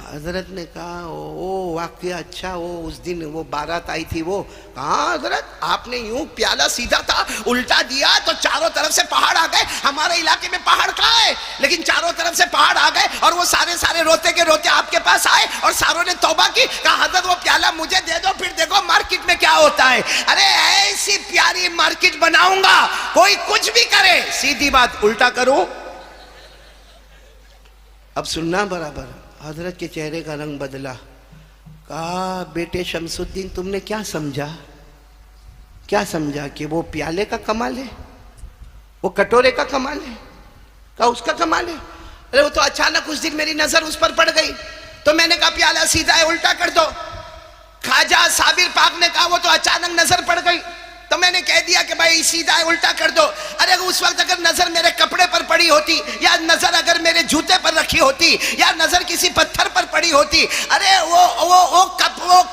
हजरत ने कहा ओ वाकया अच्छा, वो उस दिन वो बारात आई थी वो। कहा हजरत आपने यूं प्याला सीधा था उल्टा दिया तो चारों तरफ से पहाड़ आ गए, हमारे इलाके में पहाड़ कहाँ है, लेकिन चारों तरफ से पहाड़ आ गए और वो सारे रोते के रोते आपके पास आए और सारों ने तौबा की। कहा हजरत वो प्याला मुझे दे दो फिर देखो मार्केट में क्या होता है। अरे ऐसी प्यारी मार्केट बनाऊंगा कोई कुछ भी करे, सीधी बात उल्टा करूं। अब सुनना बराबर, हजरत के चेहरे का रंग बदला। कहा बेटे शमसुद्दीन तुमने क्या समझा, क्या समझा कि वो प्याले का कमाल है, वो कटोरे का कमाल है? कहा उसका कमाल है। अरे वो तो अचानक उस दिन मेरी नजर उस पर पड़ गई तो मैंने कहा प्याला सीधा है उल्टा कर दो। ख्वाजा साबिर पाक ने कहा वो तो अचानक नजर पड़ गई तो मैंने कह दिया कि भाई सीधा है उल्टा कर दो। अरे उस वक्त अगर नजर मेरे कपड़े पर पड़ी होती या नजर अगर मेरे जूते पर रखी होती या नजर किसी पत्थर पर पड़ी होती, अरे वो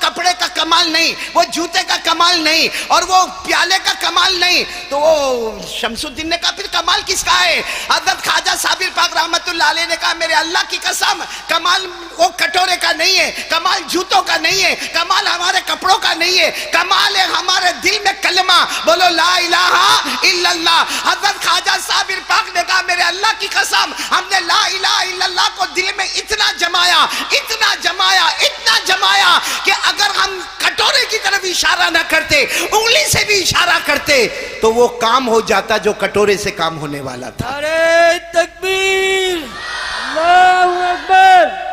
कपड़े का कमाल नहीं, वो जूते का कमाल नहीं और वो प्याले का कमाल नहीं, तो वो शमसुद्दीन ने कहा फिर कमाल किसका है? हजरत ख्वाजा साबिर पाक रहमतुल्लाह अलैह ने कहा मेरे अल्लाह की कसम कमाल वो कटोरे का नहीं है, कमाल जूतों का नहीं है, कमाल हमारे कपड़ों का नहीं है, कमाल है हमारे दिल में कलमा, बोलो ला इलाहा इल्लल्लाह। हजरत ख्वाजा साबिर पाक ने कहा मेरे अल्लाह की कसम हमने ला इलाहा इल्लल्लाह को दिल में इतना जमाया, इतना जमाया, इतना जमाया कि अगर हम कटोरे की तरफ इशारा ना करते, उंगली से भी इशारा करते तो वो काम हो जाता जो कटोरे से काम होने वाला था। अरे तकबीर, अल्लाहू अकबर।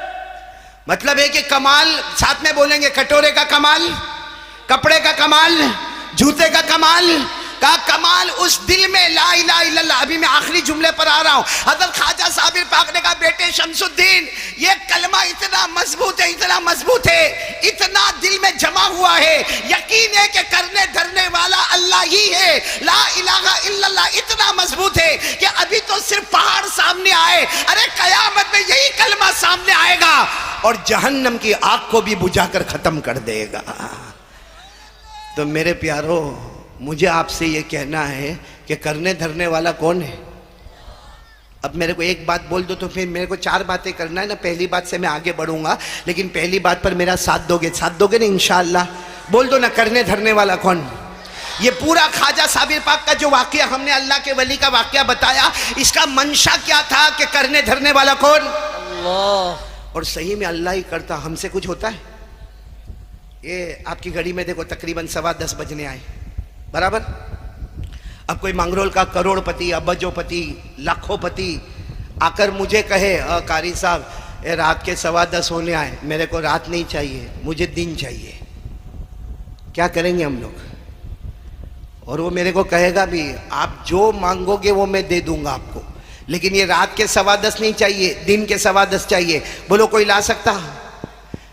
मतलब है कि कमाल साथ में बोलेंगे, कटोरे का कमाल, कपड़े का कमाल, जूते का कमाल का कमाल उस दिल में ला इलाहा इल्लल्लाह। अभी मैं आखिरी जुमले पर आ रहा हूं। हजरत ख्वाजा साबिर पाक ने कहा बेटे शमसुद्दीन ये कलमा इतना मजबूत है, इतना मजबूत है, इतना दिल में जमा हुआ है, यकीन है कि करने धरने वाला अल्लाह ही है। ला इलाहा इल्लल्लाह इतना मजबूत है कि अभी तो सिर्फ पहाड़ सामने आए, अरे कयामत में यही कलमा सामने आएगा और जहन्नम की आग को भी बुझाकर खत्म कर देगा। तो मेरे प्यारो मुझे आपसे ये कहना है कि करने धरने वाला कौन है? अब मेरे को एक बात बोल दो तो फिर मेरे को 4 बातें करना है ना। पहली बात से मैं आगे बढ़ूंगा लेकिन पहली बात पर मेरा साथ दोगे ना इंशाअल्लाह? बोल दो ना, करने धरने वाला कौन? ये पूरा ख्वाजा साबिर पाक का जो वाकया हमने अल्लाह के वली का वाकया बताया, इसका मंशा क्या था कि करने धरने वाला कौन? अल्लाह। और सही में अल्लाह ही करता, हमसे कुछ होता है? ये आपकी घड़ी में देखो तकरीबन 10:15 बजने आए बराबर। अब कोई मंगरोल का करोड़पति, अबजोपति, लाखोंपति आकर मुझे कहे कारी साहब ये रात के 10:15 होने आए, मेरे को रात नहीं चाहिए, मुझे दिन चाहिए, क्या करेंगे हम लोग? और वो मेरे को कहेगा भी आप जो मांगोगे वो मैं दे दूंगा आपको, लेकिन ये रात के 10:15 नहीं चाहिए, दिन के 10:15 चाहिए। बोलो कोई ला सकता?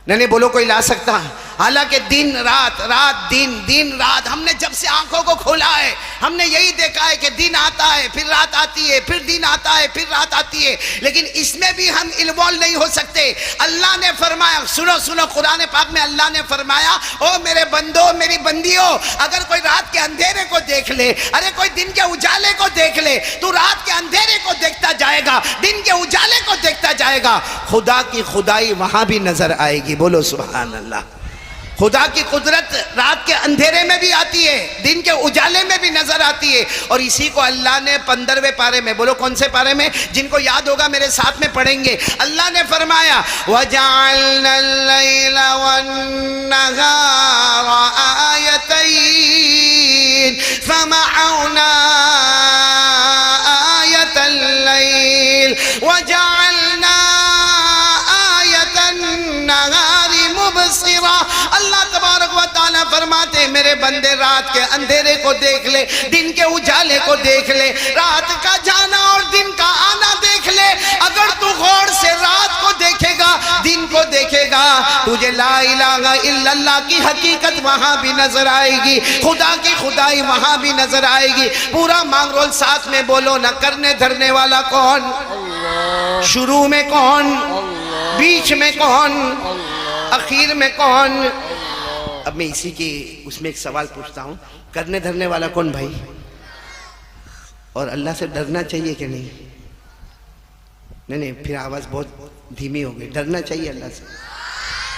नहीं बोलो कोई ला सकता? हालांकि दिन रात, रात दिन, दिन रात, हमने जब से आंखों को खोला है हमने यही देखा है कि दिन आता है फिर रात आती है, फिर दिन आता है फिर रात आती है, लेकिन इसमें भी हम इन्वॉल्व नहीं हो सकते। अल्लाह ने फरमाया, सुनो सुनो, कुरान पाक में अल्लाह ने फरमाया, ओ मेरे बंदो मेरी बंदियों, अगर कोई रात के अंधेरे को देख ले, अरे कोई दिन के उजाले को देख ले, तू रात के अंधेरे को देखता जाएगा, दिन के उजाले को देखता जाएगा, खुदा की खुदाई वहां भी नजर आएगी। बोलो सुभान अल्लाह। खुदा की कुदरत रात के अंधेरे में भी आती है, दिन के उजाले में भी नजर आती है। और इसी को अल्लाह ने 15वें पारे में, बोलो कौन से पारे में, जिनको याद होगा मेरे साथ में पढ़ेंगे, अल्लाह ने फरमाया वजअलना लैला वन्नहारा आयतैन फमहौना आयतल लैल वजअलना आयतन नहारी मुबसिरा। अल्लाह तबारक व तआला फरमाते मेरे बंदे रात के अंधेरे को देख ले, दिन के उजाले को देख ले, रात का जाना और दिन का आना देख ले। अगर तू गौर से रात को देखेगा, दिन को देखेगा, तुझे ला इलाहा इल्लल्लाह की हकीकत वहां भी नजर आएगी, खुदा की खुदाई वहां भी नजर आएगी। पूरा मांगरोल साथ में बोलो ना। करने धरने वाला कौन? शुरू में कौन? बीच में कौन? आखिर में कौन? अब मैं इसी के उसमें एक सवाल पूछता हूं, करने धरने वाला कौन भाई? और अल्लाह से डरना चाहिए कि नहीं? नहीं, फिर आवाज बहुत धीमी हो गई। डरना चाहिए अल्लाह से?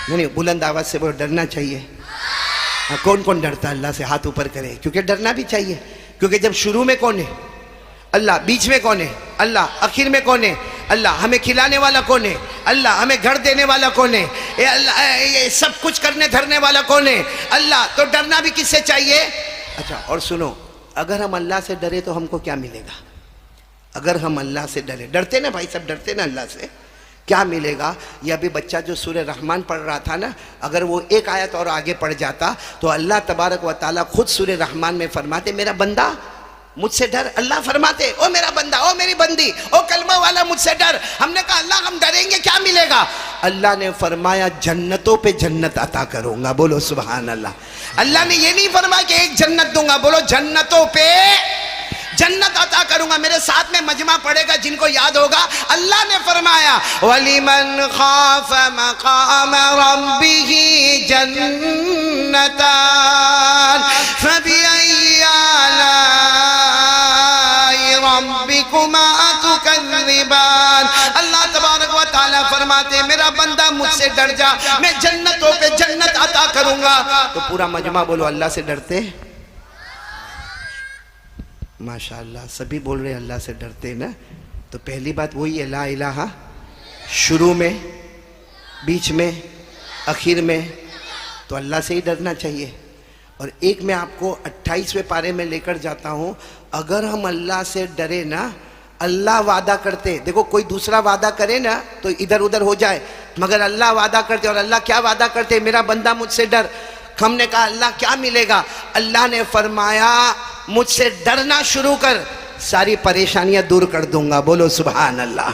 नहीं, बुलंद आवाज से बोलो, डरना चाहिए। हाँ, कौन कौन डरता है अल्लाह से? हाथ ऊपर करे, क्योंकि डरना भी चाहिए। क्योंकि जब शुरू में कौन है? अल्लाह। बीच में कौन है? अल्लाह। आखिर में कौन है? अल्लाह। हमें खिलाने वाला कौन है? अल्लाह। हमें घर देने वाला कौन है? ये अल्लाह। ये सब कुछ करने धरने वाला कौन है? अल्लाह। तो डरना भी किससे चाहिए? अच्छा, और सुनो, अगर हम अल्लाह से डरे तो हमको क्या मिलेगा? अगर हम अल्लाह से डरे, डरते ना भाई, सब डरते ना अल्लाह से, क्या मिलेगा? ये अभी बच्चा जो सूरह रहमान पढ़ रहा था ना, अगर वो एक आयत और आगे पढ़ जाता तो अल्लाह तबारक व तआला खुद सूरह रहमान में फरमाते मेरा बंदा मुझसे डर। अल्लाह फरमाते ओ मेरा बंदा, ओ मेरी बंदी, ओ कलमा वाला मुझसे डर। हमने कहा अल्लाह हम डरेंगे, क्या मिलेगा? अल्लाह ने फरमाया जन्नतों पे जन्नत अता करूंगा। बोलो सुभान अल्लाह। अल्लाह ने ये नहीं फरमाया कि एक जन्नत दूंगा, बोलो जन्नतों पे जन्नत अता करूंगा। मेरे साथ में मजमा पड़ेगा जिनको याद होगा, अल्लाह ने फरमाया वलिमन खाफ मकाम रब्बिही जन्नतान फबिअय्यि आलाई रब्बिकुमा तुकज़्ज़िबान। अल्लाह तबारक व तआला फरमाते मेरा बंदा मुझसे डर जा, मैं जन्नतों पे जन्नत अता करूंगा। तो पूरा मजमा बोलो अल्लाह से डरते? माशाअल्लाह, सभी बोल रहे अल्लाह से डरते ना। तो पहली बात वही है, ला इलाहा, शुरू में, बीच में, आखिर में, तो अल्लाह से ही डरना चाहिए। और एक मैं आपको 28वें पारे में लेकर जाता हूँ। अगर हम अल्लाह से डरे ना, अल्लाह वादा करते, देखो कोई दूसरा वादा करे ना तो इधर उधर हो जाए, मगर अल्लाह वादा करते। और अल्लाह क्या वादा करते? मेरा बंदा मुझसे डर। हमने कहा अल्लाह क्या मिलेगा? अल्लाह ने फरमाया मुझसे डरना शुरू कर, सारी परेशानियां दूर कर दूंगा। बोलो सुभान अल्लाह।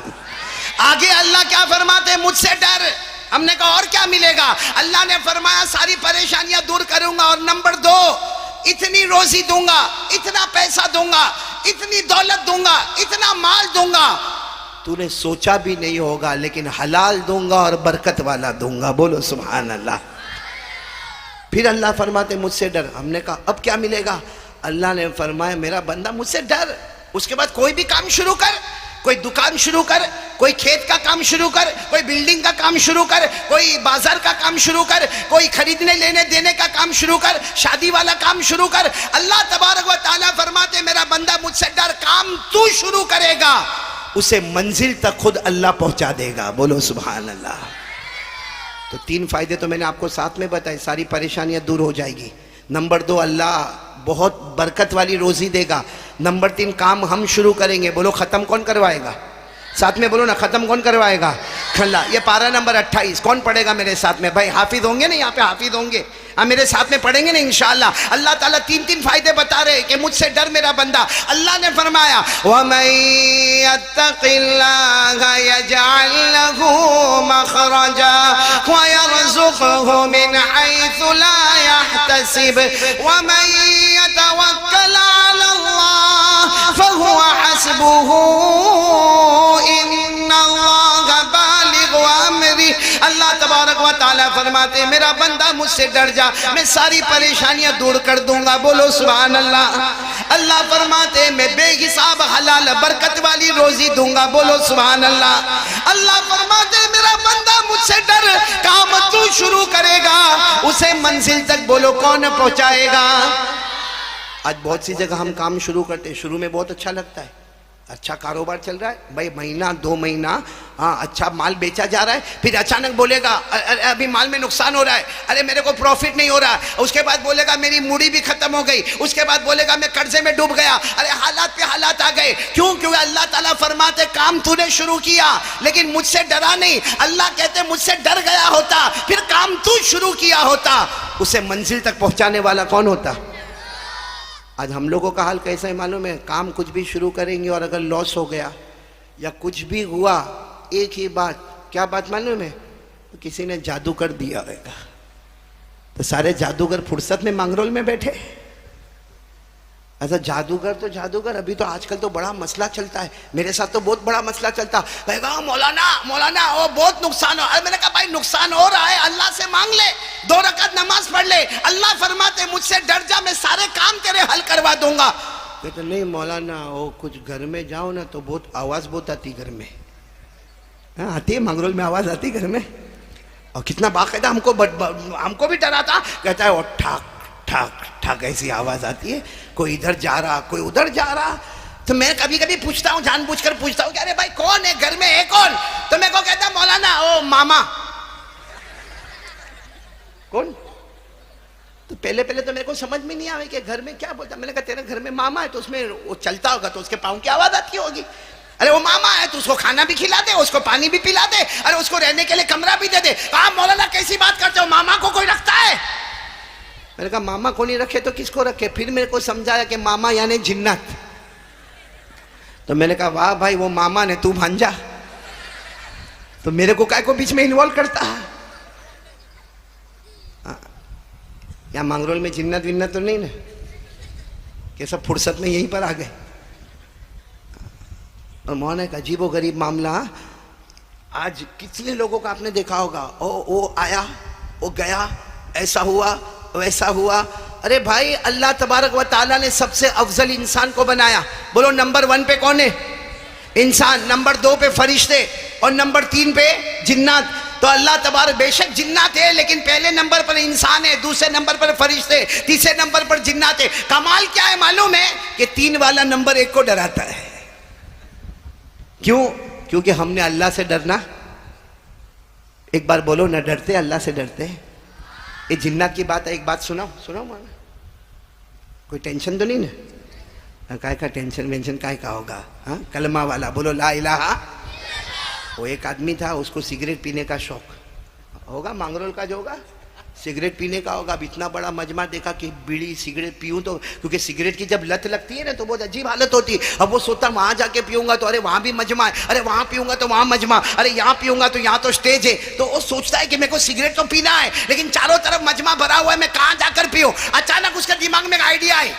आगे अल्लाह क्या फरमाते? मुझसे डर। हमने कहा और क्या मिलेगा? अल्लाह ने फरमाया सारी परेशानियां दूर करूंगा, और नंबर 2 इतनी रोजी दूंगा, इतना पैसा दूंगा, इतनी दौलत दूंगा, इतना माल दूंगा, तूने सोचा भी नहीं होगा, लेकिन हलाल दूंगा और बरकत वाला दूंगा। बोलो सुभान अल्लाह। फिर अल्लाह फरमाते मुझसे डर। हमने कहा अब क्या मिलेगा? अल्लाह ने फरमाया मेरा बंदा मुझसे डर। उसके बाद कोई भी काम शुरू कर, कोई दुकान शुरू कर, कोई खेत का काम शुरू कर, कोई बिल्डिंग का काम शुरू कर, कोई बाजार का काम शुरू कर, कोई खरीदने लेने देने का काम शुरू कर, शादी वाला काम शुरू कर। अल्लाह तबारक व तआला फरमाते मेरा बंदा मुझसे डर, काम तू शुरू करेगा, उसे मंजिल तक खुद अल्लाह पहुंचा देगा। बोलो सुभान अल्लाह। तो 3 फायदे तो मैंने आपको साथ में बताए, सारी परेशानियां दूर हो जाएगी। नंबर 2 अल्लाह बहुत बरकत वाली रोजी देगा। नंबर 3 काम हम शुरू करेंगे। बोलो खत्म कौन करवाएगा? साथ में बोलो ना, खत्म कौन करवाएगा? अल्लाह। ये पारा नंबर 28 कौन पढ़ेगा मेरे साथ में? भाई हाफिज होंगे ना, यहाँ पे हाफिज होंगे? हाँ मेरे साथ में पढ़ेंगे ना इंशाअल्लाह। अल्लाह ताला तीन तीन फायदे बता रहे कि मुझसे डर मेरा बंदा। अल्लाह ने फरमाया वमन यत्तक़िल्लाह यजअल लहू मखरजा व यरज़ुक़हु मिन हैथु ला यहतसिब वमन यतवक्कल अलल्लाह फहुवा हस्बुहु इन्नल्लाह बालिग़ु अमरी। अल्लाह तबारक व तआला फरमाते हैं मेरा बंदा मुझसे डर जा, मैं सारी परेशानियां दूर कर दूंगा। बोलो सुभान अल्लाह। अल्लाह फरमाते हैं मैं बेहिसाब हलाल बरकत वाली रोजी दूंगा। बोलो सुभान अल्लाह। अल्लाह फरमाते हैं मेरा बंदा मुझसे डर, काम तू शुरू करेगा उसे मंजिल तक बोलो कौन पहुंचाएगा। आज बहुत सी जगह हम काम शुरू करते हैं, शुरू में बहुत अच्छा लगता है, अच्छा कारोबार चल रहा है भाई, महीना 2 महीना हाँ अच्छा माल बेचा जा रहा है, फिर अचानक बोलेगा अभी माल में नुकसान हो रहा है, अरे मेरे को प्रॉफिट नहीं हो रहा, उसके बाद बोलेगा मेरी मूड़ी भी खत्म हो गई, उसके बाद बोलेगा मैं कर्जे में डूब गया। अरे हालात पे हालात आ गए, क्यों? क्योंकि अल्लाह ताला फरमाते काम तूने शुरू किया लेकिन मुझसे डरा नहीं। अल्लाह कहते मुझसे डर गया होता फिर काम तू शुरू किया होता, उसे मंजिल तक पहुंचाने वाला कौन होता। आज हम लोगों का हाल कैसा है मालूम है, काम कुछ भी शुरू करेंगे और अगर लॉस हो गया या कुछ भी हुआ, एक ही बात, क्या बात मालूम है, तो किसी ने जादू कर दिया होगा। तो सारे जादूगर फुर्सत में मांगरोल में बैठे। ऐसा जादूगर तो जादूगर, अभी तो आजकल तो बड़ा मसला चलता है, मेरे साथ तो बहुत बड़ा मसला चलता है। मौलाना मौलाना वो बहुत नुकसान हो। अरे मैंने कहा भाई नुकसान हो रहा है अल्लाह से मांग ले, 2 रकात नमाज पढ़ ले। अल्लाह फरमाते मुझसे डर जा, मैं सारे काम तेरे हल करवा दूंगा। कहते नहीं मौलाना वो कुछ घर में जाओ ना तो बहुत आवाज बहुत आती घर में। हाँ आती है, मंगरोल में आवाज आती घर में। और कितना बाकायदा हमको भी डरा था। कहता है वो ठाक ठाक ठाक ऐसी आवाज आती है, कोई इधर जा रहा कोई उधर जा रहा। तो मैं कभी कभी पूछता हूँ, जानबूझकर पूछता हूँ कि अरे भाई कौन है घर में, है कौन? तो मेरे को कहता मौलाना ओ मामा। कौन? तो पहले तो मेरे को समझ में नहीं आया कि घर में क्या बोलता। मैंने कहा तेरे घर में मामा है तो उसमें वो चलता होगा तो उसके पाँव की आवाज आती होगी। अरे वो मामा है तो उसको खाना भी खिला दे, उसको पानी भी पिला दे, अरे उसको रहने के लिए कमरा भी दे दे। कहा मौलाना कैसी बात करते हो, मामा को कोई रखता है? मैंने कहा मामा को नहीं रखे तो किसको रखे? फिर मेरे को समझाया कि मामा यानी जिन्नत। तो मैंने कहा वाह भाई वो मामा ने, तू भांजा, तो मेरे को काय को बीच में इन्वॉल्व करता है। यहाँ मांगरोल में जिन्नत विन्नत तो नहीं ना, कि सब फुर्सत में यहीं पर आ गए। और मौन एक अजीबो गरीब मामला। आज कितने लोगों का आपने देखा होगा, वो आया वो गया, ऐसा हुआ वैसा हुआ। अरे भाई अल्लाह तबारक व ताला ने सबसे अफजल इंसान को बनाया। बोलो नंबर 1 पे कौन है? इंसान। नंबर 2 पे फरिश्ते और नंबर 3 पे जिन्नात। तो अल्लाह तबारक बेशक जिन्नात है लेकिन पहले नंबर पर इंसान है, दूसरे नंबर पर फरिश्ते, तीसरे नंबर पर जिन्नात है। कमाल क्या है मालूम है कि 3 वाला नंबर 1 को डराता है। क्यों? क्योंकि हमने अल्लाह से डरना। एक बार बोलो ना, डरते अल्लाह से डरते। ये जिन्नात की बात है, एक बात सुनाओ माना, कोई टेंशन तो नहीं ना? काय का टेंशन वेंशन काय का होगा? हाँ कलमा वाला बोलो ला इलाहा। वो एक आदमी था, उसको सिगरेट पीने का शौक होगा, मांगरोल का जो होगा सिगरेट पीने का होगा। अब इतना बड़ा मजमा देखा कि बीड़ी सिगरेट पीऊँ तो, क्योंकि सिगरेट की जब लत लगती है ना तो बहुत अजीब हालत होती है। अब वो सोचता वहाँ जाके पीऊँगा तो अरे वहाँ भी मजमा है, अरे वहाँ पीऊँगा तो वहाँ मजमा, अरे यहाँ पीऊँगा तो यहाँ तो स्टेज है। तो वो सोचता है कि मेरे को सिगरेट तो पीना है लेकिन चारों तरफ मजमा भरा हुआ है, मैं कहाँ जाकर पीऊँ। अचानक उसके दिमाग में एक आइडिया है।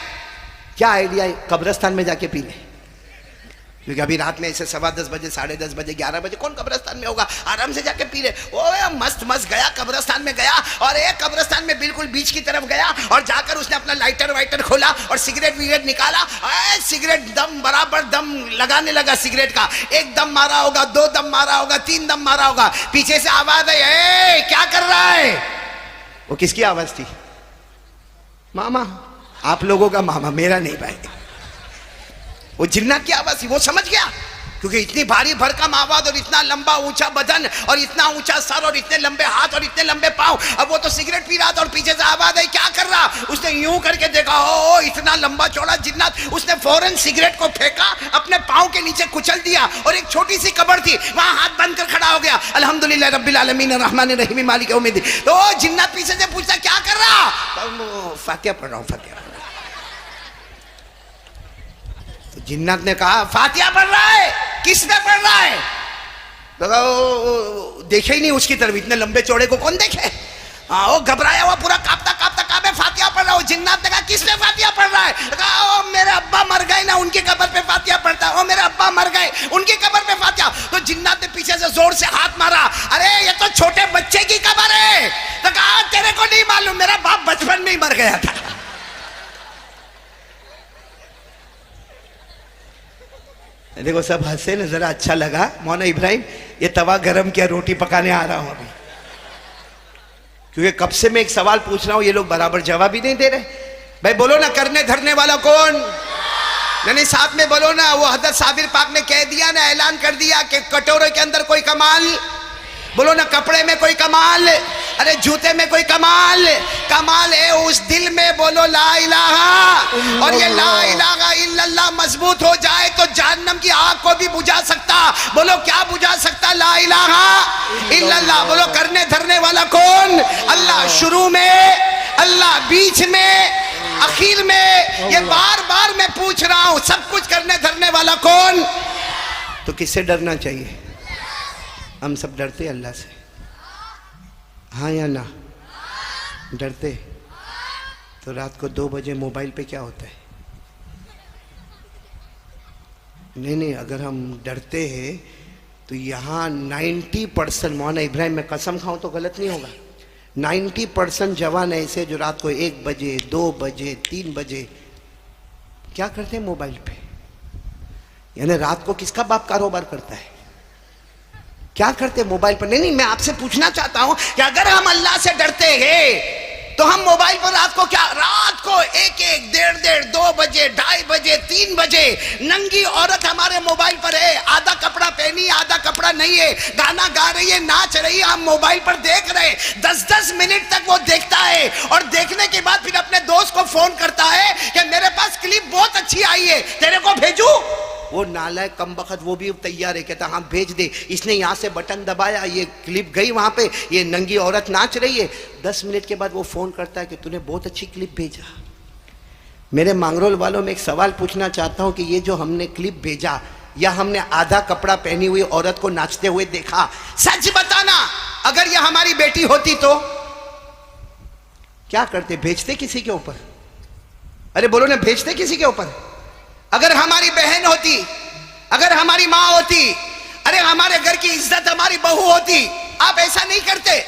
क्या आइडिया है? कब्रिस्तान में जाके पी ले। क्योंकि अभी रात में ऐसे 10:15 बजे, 10:30 बजे, 11 बजे कौन कब्रिस्तान में होगा, आराम से जाके पी ले। ओ मस्त गया कब्रिस्तान में गया और एक कब्रिस्तान में बिल्कुल बीच की तरफ गया और जाकर उसने अपना लाइटर वाइटर खोला और सिगरेट विगरेट निकाला। सिगरेट दम बराबर दम लगाने लगा सिगरेट का। 1 दम मारा होगा, 2 दम मारा होगा, 3 दम मारा होगा। पीछे से आवाज आई, ए क्या कर रहा है? वो किसकी आवाज थी? मामा। आप लोगों का मामा, मेरा नहीं भाई। वो जिन्नात की आवाज थी। वो समझ गया क्योंकि इतनी भारी भरकम आवाज और इतना लंबा ऊंचा बदन और इतना ऊंचा सर और इतने लंबे हाथ और इतने लंबे पांव। अब वो तो सिगरेट पी रहा था और पीछे से आवाज आई, क्या कर रहा? उसने यूं करके देखा, ओ इतना लंबा चौड़ा जिन्नात। उसने फौरन सिगरेट को फेंका, अपने पांव के नीचे कुचल दिया और एक छोटी सी कब्र थी वहां हाथ बंद कर खड़ा हो गया। अल्हम्दुलिल्लाह रब्बिल आलमीन अर्रहमानिर रहीम मालिक यौमिद्दीन। तो जिन्नात पीछे से पूछता, क्या कर रहा? तो फातिहा पढ़ रहा हूं, फातिहा। तो जिन्नात ने कहा, फातिहा पढ़ रहा है? किस पे पढ़ रहा है? तो देखे ही नहीं उसकी तरफ, इतने लंबे चौड़े को कौन देखे? हाँ, वो घबराया हुआ पूरा कांपता कांपता कहा, मैं फातिहा पढ़ रहा हूँ। जिन्नात ने कहा, किस पे फातिहा पढ़ रहा है? कहा, ओ मेरे अब्बा मर गए ना, उनकी कब्र पे फातिहा पढ़ता है। ओ मेरे अब्बा मर गए, उनकी कब्र पे फातिहा। तो जिन्नात ने पीछे से जोर से हाथ मारा, अरे ये तो छोटे बच्चे की कब्र है। तो कहा, तेरे को नहीं मालूम, मेरा बाप बचपन में ही मर गया था। देखो सब हंसे ना, जरा अच्छा लगा। मौलाना इब्राहिम, ये तवा गरम किया, रोटी पकाने आ रहा हूं अभी, क्योंकि कब से मैं एक सवाल पूछ रहा हूं, ये लोग बराबर जवाब ही नहीं दे रहे। भाई बोलो ना, करने धरने वाला कौन? नहीं, साथ में बोलो ना। वो हजरत साबिर पाक ने कह दिया ना, ऐलान कर दिया कि कटोरे के अंदर कोई कमाल, बोलो ना, कपड़े में कोई कमाल, अरे जूते में कोई कमाल, कमाल है उस दिल में। बोलो ला इलाहा। और ये ला इलाहा इल्लल्लाह मजबूत हो जाए तो जहन्नम की आग को भी बुझा सकता। बोलो क्या बुझा सकता? ला इलाहा इल्लल्लाह। बोलो करने धरने वाला कौन? अल्लाह। शुरू में अल्लाह, बीच में, आखिर में। ये बार बार मैं पूछ रहा हूं, सब कुछ करने धरने वाला कौन? तो किससे डरना चाहिए? हम सब डरते अल्लाह से, हाँ या ना? डरते। तो रात को 2 बजे मोबाइल पे क्या होता है? नहीं, अगर हम डरते हैं तो यहाँ 90%, मौलाना इब्राहिम मैं कसम खाऊं तो गलत नहीं होगा, 90% जवान ऐसे जो रात को 1 बजे 2 बजे 3 बजे क्या करते हैं? मोबाइल पे। यानी रात को किसका बाप कारोबार करता है? क्या करते मोबाइल पर? नहीं, मैं आपसे पूछना चाहता हूं कि अगर हम अल्लाह से डरते हैं तो हम मोबाइल पर रात को क्या, रात को 1-1, 1:30, 2 बजे, 2:30 बजे, 3 बजे नंगी औरत हमारे मोबाइल पर है, आधा कपड़ा पहनी, आधा कपड़ा नहीं है, गाना गा रही है, नाच रही है, हम मोबाइल पर देख रहे हैं। 10-10 मिनट तक वो देखता है और देखने के बाद फिर अपने दोस्त को फोन करता है कि मेरे पास क्लिप बहुत अच्छी आई है, तेरे को भेजू? वो नालायक कमबख्त वो भी तैयार है, कहता हाँ भेज दे। इसने यहाँ से बटन दबाया, ये क्लिप गई वहाँ पे, ये नंगी औरत नाच रही है। 10 मिनट के बाद वो फोन करता है कि तूने बहुत अच्छी क्लिप भेजा। मेरे मांगरोल वालों में एक सवाल पूछना चाहता हूँ कि ये जो हमने क्लिप भेजा या हमने आधा कपड़ा पहनी हुई औरत को नाचते हुए देखा, सच बताना अगर ये हमारी बेटी होती तो क्या करते? भेजते किसी के ऊपर? अरे बोलो ना, भेजते किसी के ऊपर? अगर हमारी बहन होती, अगर हमारी माँ होती, अरे हमारे घर की इज्जत हमारी बहू होती, आप ऐसा नहीं करते।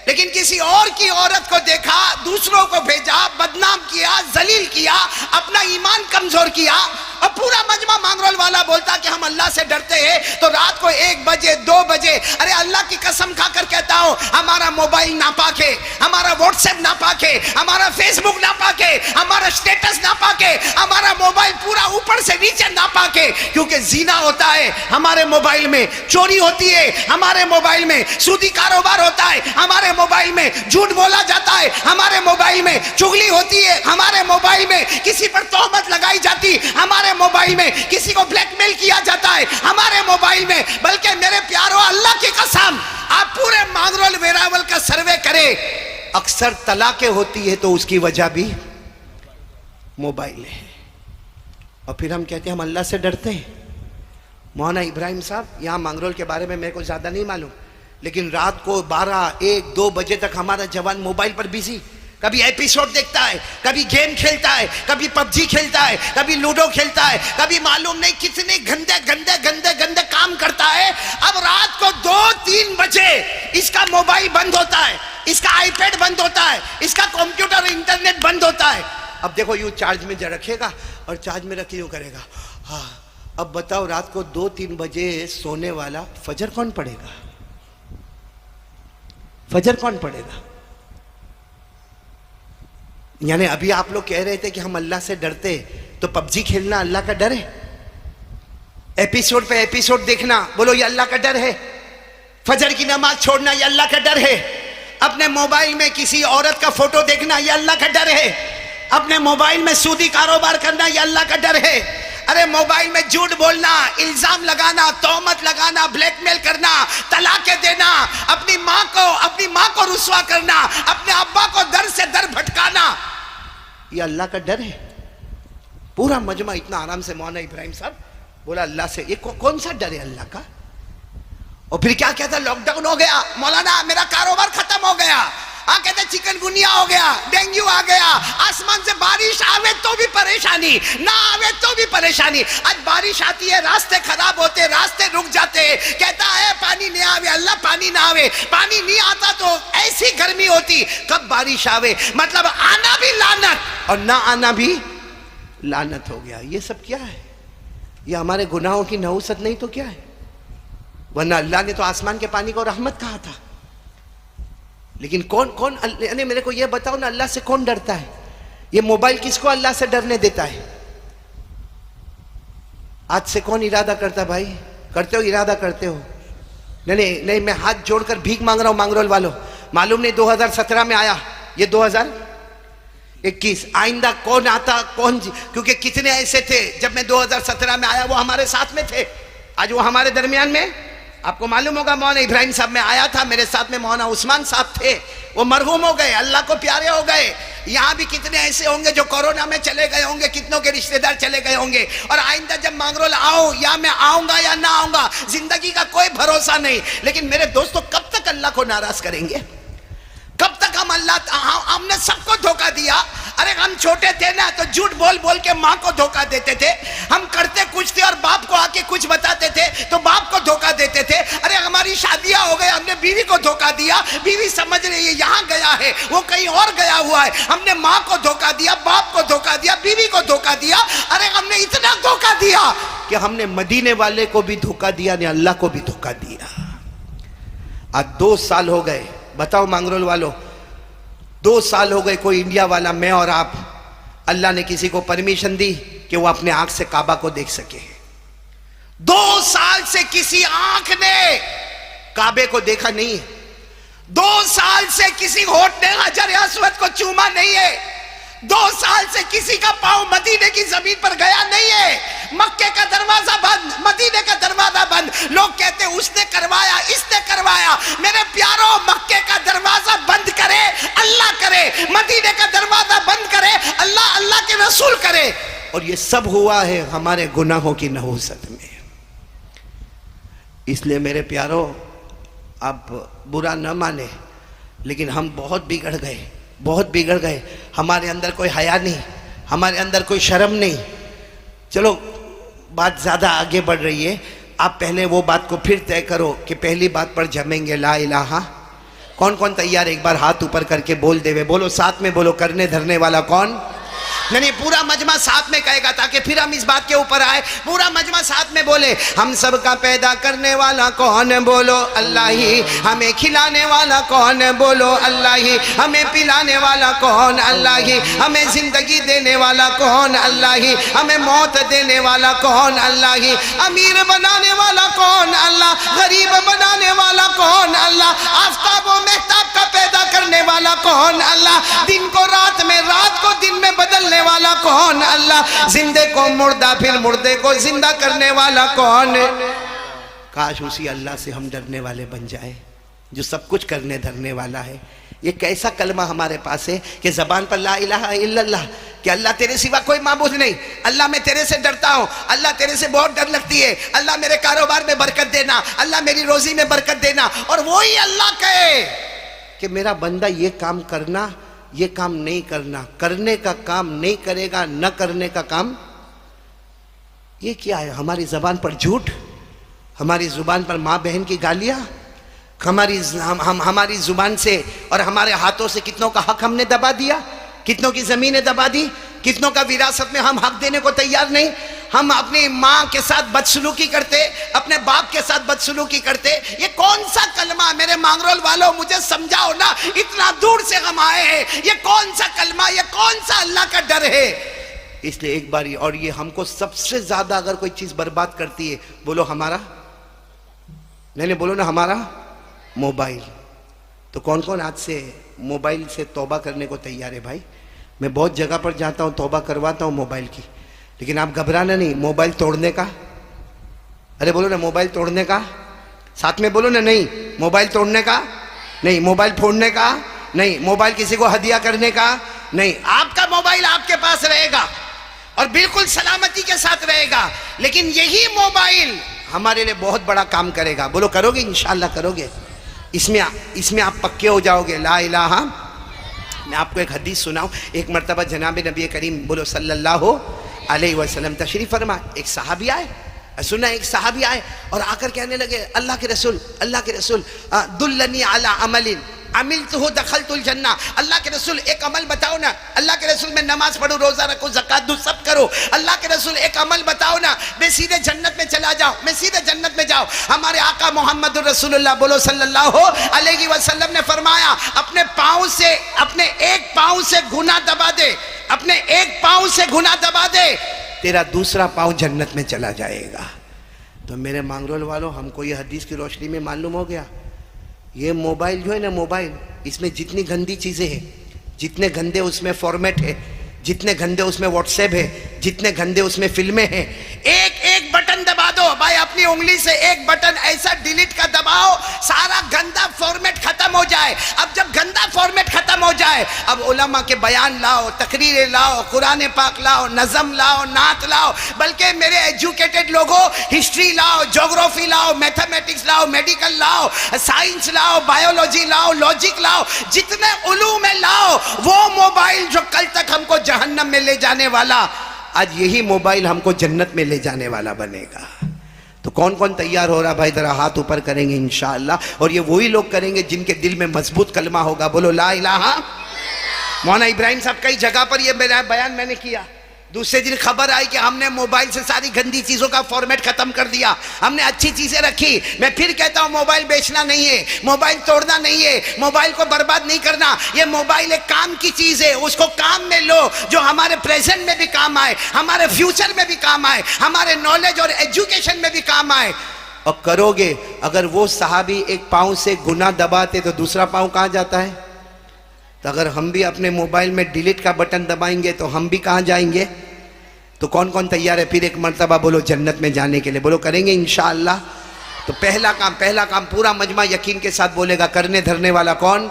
लेकिन किसी और की औरत को देखा, दूसरों को भेजा, बदनाम किया, जलील किया, अपना ईमान कमजोर किया, और पूरा मजमा मांगरोल वाला बोलता कि हम अल्लाह से डरते हैं। तो रात को 1 बजे 2 बजे, अरे अल्लाह की कसम खाकर कहता हूं, हमारा मोबाइल नापाक है, हमारा व्हाट्सएप नापाक है, हमारा फेसबुक नापाक है, हमारा स्टेटस नापाक है, हमारा मोबाइल पूरा ऊपर से नीचे नापाक है। क्योंकि जीना होता है हमारे मोबाइल में, चोरी होती है हमारे मोबाइल में, सूदी कारोबार होता है हमारे मोबाइल में, झूठ बोला जाता है हमारे मोबाइल में, चुगली होती है हमारे मोबाइल में, किसी पर तोहमत लगाई जाती हमारे मोबाइल में, किसी को ब्लैकमेल किया जाता है हमारे मोबाइल में। बल्कि मेरे प्यारो, अल्लाह की कसम, आप पूरे मांगरोल वेरावल का सर्वे करें, अक्सर तलाकें होती है तो उसकी वजह भी मोबाइल है। और फिर हम कहते हैं हम अल्लाह से डरते हैं। मौलाना इब्राहिम साहब, यहाँ मांगरोल के बारे में मेरे को ज्यादा नहीं मालूम, लेकिन रात को 12, 1, 2 बजे तक हमारा जवान मोबाइल पर बिजी, कभी एपिसोड देखता है, कभी गेम खेलता है, कभी पबजी खेलता है, कभी लूडो खेलता है, कभी मालूम नहीं कितने गंदे गंदे गंदे गंदे काम करता है। अब रात को 2-3 बजे इसका मोबाइल बंद होता है, इसका आईपैड बंद होता है, इसका कंप्यूटर इंटरनेट बंद होता है। अब देखो यूं चार्ज में रखेगा और चार्ज में रख यूं करेगा। हाँ, अब बताओ रात को 2-3 बजे सोने वाला फजर कौन पढ़ेगा? फजर कौन पढ़ेगा? यानी अभी आप लोग कह रहे थे कि हम अल्लाह से डरते, तो पबजी खेलना अल्लाह का डर है? एपिसोड पे एपिसोड देखना, बोलो ये अल्लाह का डर है। फजर की नमाज छोड़ना, ये अल्लाह का डर है। अपने मोबाइल में किसी औरत का फोटो देखना, ये अल्लाह का डर है। अपने मोबाइल में सूदी कारोबार करना, ये अल्लाह का डर है। अरे मोबाइल में झूठ बोलना, इल्जाम लगाना, तोहमत लगाना, ब्लैकमेल करना, तलाकें देना, अपनी माँ को रुसवा करना, अपने अब्बा को दर से दर भटकाना, ये अल्लाह का डर है। पूरा मजमा इतना आराम से मौलाना इब्राहिम साहब बोला अल्लाह से, ये कौन सा डर है अल्लाह का। और फिर क्या कहता, लॉकडाउन हो गया मौलाना, मेरा कारोबार खत्म हो गया। कहते चिकनगुनिया हो गया, डेंगू आ गया, आसमान से बारिश आवे तो भी परेशानी, ना आवे तो भी परेशानी। आज बारिश आती है, रास्ते खराब होते, रास्ते रुक जाते, कहता है पानी नहीं आवे, अल्लाह पानी ना आवे। पानी नहीं आता तो ऐसी गर्मी होती, कब बारिश आवे, मतलब आना भी लानत और ना आना भी लानत हो गया। ये सब क्या है? ये हमारे गुनाहों की नहुसत नहीं तो क्या है? वरना अल्लाह ने तो आसमान के पानी को रहमत कहा था। लेकिन कौन यानी मेरे को ये बताओ ना, अल्लाह से कौन डरता है? ये मोबाइल किसको अल्लाह से डरने देता है? आज से कौन इरादा करता? भाई करते हो, इरादा करते हो? नहीं, मैं हाथ जोड़कर भीख मांग रहा हूं मांगरोल वालों। मालूम नहीं 2017 में आया, ये 2021 आइंदा कौन आता, क्योंकि कितने ऐसे थे जब मैं 2017 में आया वो हमारे साथ में थे, आज वो हमारे दरमियान में। आपको मालूम होगा मौलाना इब्राहिम साहब में आया था, मेरे साथ में मौलाना उस्मान साहब थे, वो मरहूम हो गए, अल्लाह को प्यारे हो गए। यहाँ भी कितने ऐसे होंगे जो कोरोना में चले गए होंगे, कितनों के रिश्तेदार चले गए होंगे। और आइंदा जब मांगरोल आओ, या मैं आऊंगा या ना आऊंगा, जिंदगी का कोई भरोसा नहीं। लेकिन मेरे दोस्तों, कब तक अल्लाह को नाराज करेंगे? कब तक हमने सबको धोखा दिया। अरे हम छोटे थे ना तो झूठ बोल बोल के माँ को धोखा देते थे। हम करते कुछ थे और बाप को आके कुछ बताते थे तो बाप को धोखा देते थे। अरे हमारी शादियां हो गई, हमने बीवी को धोखा दिया, बीवी समझ रही है यहाँ गया है, वो कहीं और गया हुआ है। हमने माँ को धोखा दिया, बाप को धोखा दिया, बीवी को धोखा दिया। अरे हमने इतना धोखा दिया कि हमने मदीने वाले को भी धोखा दिया, ने अल्लाह को भी धोखा दिया। आज 2 साल हो गए, बताओ मांगरोल वालों, 2 साल हो गए कोई इंडिया वाला, मैं और आप, अल्लाह ने किसी को परमिशन दी कि वो अपने आंख से काबा को देख सके। 2 साल से किसी आंख ने काबे को देखा नहीं है। 2 साल से किसी होठ ने हजर अस्वद को चूमा नहीं है। 2 साल से किसी का पांव मदीने की जमीन पर गया नहीं है। मक्के का दरवाजा बंद, मदीने का दरवाजा बंद। लोग कहते उसने करवाया, इसने करवाया। मेरे प्यारों, मक्के का दरवाजा बंद करे अल्लाह करे, मदीने का दरवाजा बंद करे अल्लाह, अल्लाह के रसूल करे। और ये सब हुआ है हमारे गुनाहों की नहुसत में। इसलिए मेरे प्यारों, आप बुरा न माने, लेकिन हम बहुत बिगड़ गए, बहुत बिगड़ गए। हमारे अंदर कोई हया नहीं, हमारे अंदर कोई शर्म नहीं। चलो बात ज़्यादा आगे बढ़ रही है, आप पहले वो बात को फिर तय करो कि पहली बात पर जमेंगे ला इलाहा। कौन कौन तैयार? एक बार हाथ ऊपर करके बोल देवे, बोलो साथ में बोलो, करने धरने वाला कौन? नहीं, पूरा मजमा साथ में कहेगा ताकि फिर हम इस बात के ऊपर आए। पूरा मजमा साथ में बोले, हम सबका पैदा करने वाला कौन? बोलो अल्लाह ही। हमें खिलाने वाला कौन? बोलो अल्लाह ही। हमें पिलाने वाला कौन? अल्लाह ही। हमें जिंदगी देने वाला कौन? अल्लाह ही। हमें मौत देने वाला कौन? अल्लाह ही। अमीर बनाने वाला कौन? अल्लाह। गरीब बनाने वाला कौन? अल्लाह। आफताब व मेहताब का पैदा करने वाला कौन? अल्लाह। दिन को रात में, रात को दिन में बदलने वाला कौन? अल्लाह। जिंदे को मुर्दा, फिर मुर्दे को जिंदा करने वाला कौन? काश उसी अल्लाह से हम डरने वाले बन जाए जो सब कुछ करने धरने वाला है। ये कैसा कलमा हमारे पास है कि जबान पर ला इलाहा इल्लल्लाह, कि अल्लाह तेरे सिवा कोई माबूद नहीं। अल्लाह मैं तेरे से डरता हूँ, अल्लाह तेरे से बहुत डर लगती है। अल्लाह मेरे कारोबार में बरकत देना, अल्लाह मेरी रोजी में बरकत देना। और वही अल्लाह कहे कि मेरा बंदा ये काम करना, ये काम नहीं करना, करने का काम नहीं करेगा, न करने का काम। ये क्या है? हमारी जबान पर झूठ, हमारी जुबान पर माँ बहन की गालियाँ, हमारी जुबान से और हमारे हाथों से कितनों का हक हमने दबा दिया, कितनों की जमीनें दबा दी, कितनों का विरासत में हम हक देने को तैयार नहीं। हम अपनी माँ के साथ बदसलूकी करते, अपने बाप के साथ बदसलूकी करते। ये कौन सा कलमा? मेरे मांगरोल वालों, मुझे समझाओ ना, इतना दूर से हम आए हैं। ये कौन सा कलमा, ये कौन सा अल्लाह का डर है? इसलिए एक बारी, और ये हमको सबसे ज्यादा अगर कोई चीज बर्बाद करती है, बोलो हमारा, नहीं बोलो ना, हमारा मोबाइल। तो कौन कौन आज से मोबाइल से तौबा करने को तैयार है भाई? मैं बहुत जगह पर जाता हूँ, तौबा करवाता हूँ मोबाइल की, लेकिन आप घबराना नहीं। मोबाइल तोड़ने का, अरे बोलो ना मोबाइल तोड़ने का, साथ में बोलो ना, नहीं मोबाइल तोड़ने का नहीं, मोबाइल फोड़ने का नहीं, मोबाइल किसी को हदिया करने का नहीं। आपका मोबाइल आपके पास रहेगा और बिल्कुल सलामती के साथ रहेगा, लेकिन यही मोबाइल हमारे लिए बहुत बड़ा काम करेगा। बोलो करोगे? इंशाअल्लाह करोगे। इसमें आप पक्के हो जाओगे। ला इलाहा। मैं आपको एक हदीस सुनाऊं। एक मर्तबा जनाब नबी करीम बोलो सल्लल्लाहु अलैहि वसल्लम तशरीफ फरमा, एक सहाबी आए, सुना, एक सहाबी आए और आकर कहने लगे, अल्लाह के रसूल दुल्लनी अला अमलिन अमिलतुहु दखलतुल जन्ना। अल्लाह के रसूल एक अमल बताओ ना। अल्लाह के रसूल मैं नमाज पढ़ूं, रोजा रखूं, ज़कात दूं, सब करो। अल्लाह के रसूल एक अमल बताओ ना, मैं सीधे जन्नत में चला जाऊं, मैं सीधे जन्नत में जाऊं। हमारे आका मोहम्मद रसूलुल्लाह बोलो सल्लल्लाहु अलैहि वसल्लम ने फरमाया, अपने पाँव से, अपने एक पाँव से गुनाह दबा दे, अपने एक पाँव से गुनाह दबा दे, तेरा दूसरा पाँव जन्नत में चला जाएगा। तो मेरे मांगरोल वालों, हमको ये हदीस की रोशनी में मालूम हो गया, ये मोबाइल जो है ना, मोबाइल, इसमें जितनी गंदी चीज़ें हैं, जितने गंदे उसमें फॉर्मेट है, जितने गंदे उसमें व्हाट्सएप है, जितने गंदे उसमें फिल्में हैं, एक एक बटन दबा दो भाई, अपनी उंगली से एक बटन ऐसा डिलीट का दबाओ, सारा गंदा फॉर्मेट खत्म हो जाए। अब जब गंदा फॉर्मेट खत्म हो जाए, अब उलमा के बयान लाओ, तकरीरें लाओ, कुरान पाक लाओ, नज़म लाओ, नात लाओ, बल्कि मेरे एजुकेटेड लोगों हिस्ट्री लाओ, ज्योग्राफी लाओ, मैथमेटिक्स लाओ, मेडिकल लाओ, साइंस लाओ, बायोलॉजी लाओ, लॉजिक लाओ, जितने उलूम में लाओ। वो मोबाइल जो कल तक हमको जहन्नम में ले जाने वाला, आज यही मोबाइल हमको जन्नत में ले जाने वाला बनेगा। तो कौन कौन तैयार हो रहा भाई? जरा हाथ ऊपर करेंगे इंशाअल्लाह। और ये वही लोग करेंगे जिनके दिल में मजबूत कलमा होगा। बोलो ला इलाहा। मौलाना इब्राहिम साहब कई जगह पर ये मेरा बयान मैंने किया। दूसरे दिन खबर आई कि हमने मोबाइल से सारी गंदी चीज़ों का फॉर्मेट ख़त्म कर दिया, हमने अच्छी चीज़ें रखी। मैं फिर कहता हूँ, मोबाइल बेचना नहीं है, मोबाइल तोड़ना नहीं है, मोबाइल को बर्बाद नहीं करना। ये मोबाइल एक काम की चीज़ है, उसको काम में लो जो हमारे प्रेजेंट में भी काम आए, हमारे फ्यूचर में भी काम आए, हमारे नॉलेज और एजुकेशन में भी काम आए। और करोगे। अगर वो सहाबी एक पाँव से गुनाह दबाते तो दूसरा पाँव कहाँ जाता है? तो अगर हम भी अपने मोबाइल में डिलीट का बटन दबाएंगे तो हम भी कहाँ जाएंगे? तो कौन कौन तैयार है फिर एक मर्तबा बोलो जन्नत में जाने के लिए? बोलो करेंगे इंशाअल्लाह। तो पहला काम पूरा मजमा यकीन के साथ बोलेगा, करने धरने वाला कौन?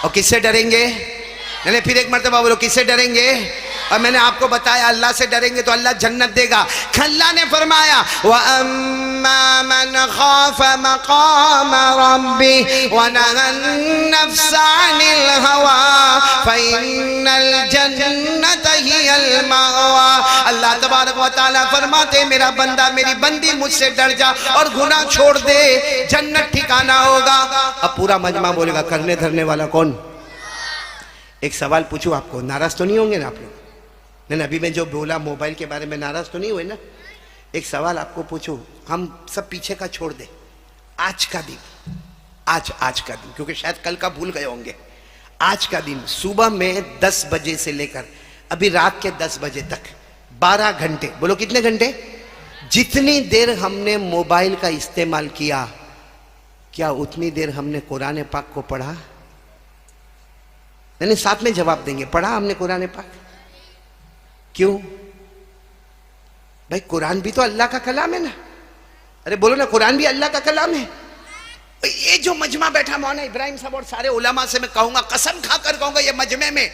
और किससे डरेंगे? नहीं, फिर एक मर्तबा बोलो, किससे डरेंगे? और मैंने आपको बताया, अल्लाह से डरेंगे तो अल्लाह जन्नत देगा। अल्लाह ने फरमाया, व अम्मा मन खाफ मकाम रब्बी व नहन नफ्स अनिल हवा फइन्नल जन्नत हियल मअवा। अल्लाह तबारक व तआला फरमाते, मेरा बंदा, मेरी बंदी मुझसे डर जा और गुनाह छोड़ दे, जन्नत ठिकाना होगा। अब पूरा मजमा बोलेगा, करने धरने वाला कौन? एक सवाल पूछूं आपको, नाराज तो नहीं होंगे ना आप लोग? नहीं, अभी मैं जो बोला मोबाइल के बारे में नाराज तो नहीं हुए ना? एक सवाल आपको पूछूं, हम सब पीछे का छोड़ दे, आज का दिन, आज का दिन, क्योंकि शायद कल का भूल गए होंगे। आज का दिन सुबह में 10 बजे से लेकर अभी रात के 10 बजे तक 12 घंटे, बोलो कितने घंटे? जितनी देर हमने मोबाइल का इस्तेमाल किया, क्या उतनी देर हमने कुरान पाक को पढ़ा? नहीं, साथ में जवाब देंगे, पढ़ा हमने कुरान पाक? क्यों भाई? कुरान भी तो अल्लाह का कलाम है ना। अरे बोलो ना, कुरान भी अल्लाह का कलाम है। ये जो मजमा बैठा मौलाना इब्राहिम साहब और सारे उलमा से मैं कहूंगा, कसम खाकर कहूंगा, ये मजमे में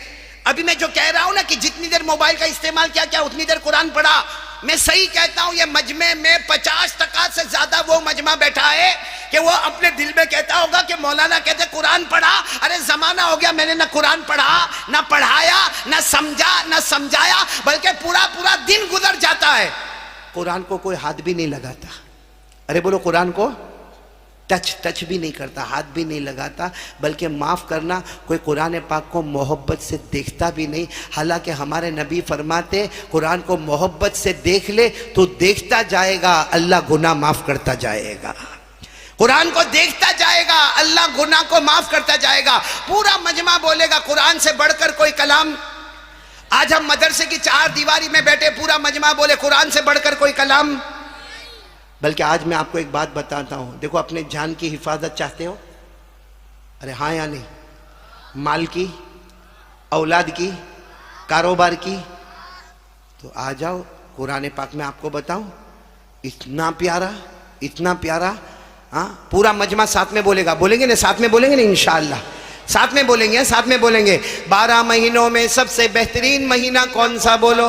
अभी मैं जो कह रहा हूं ना कि जितनी देर मोबाइल का इस्तेमाल किया, क्या उतनी देर कुरान पढ़ा? मैं सही कहता हूं, ये मजमे में 50% से ज्यादा वो मजमा बैठा है कि वो अपने दिल में कहता होगा कि मौलाना कहते कुरान पढ़ा। अरे जमाना हो गया, मैंने ना कुरान पढ़ा, ना पढ़ाया, ना समझा, ना समझाया, बल्कि पूरा दिन गुजर जाता है, कुरान को कोई हाथ भी नहीं लगाता। अरे बोलो, कुरान को टच भी नहीं करता, हाथ भी नहीं लगाता, बल्कि माफ़ करना, कोई कुरान पाक को मोहब्बत से देखता भी नहीं। हालांकि हमारे नबी फरमाते, कुरान को मोहब्बत से देख ले तो देखता जाएगा, अल्लाह गुनाह माफ़ करता जाएगा। कुरान को देखता जाएगा, अल्लाह गुनाह को माफ़ करता जाएगा। पूरा मजमा बोलेगा, कुरान से बढ़कर कोई कलाम। आज हम मदरसे की चार दीवारी में बैठे पूरा मजमा बोले कुरान से बढ़कर कोई कलाम। बल्कि आज मैं आपको एक बात बताता हूं, देखो अपने जान की हिफाजत चाहते हो, अरे हाँ या नहीं, माल की, औलाद की, कारोबार की, तो आ जाओ कुरान पाक में आपको बताऊं, इतना प्यारा, हाँ पूरा मजमा साथ में बोलेगा, बोलेंगे ना, साथ में बोलेंगे ना इंशाअल्लाह, साथ में बोलेंगे 12 महीनों में सबसे बेहतरीन महीना कौन सा, बोलो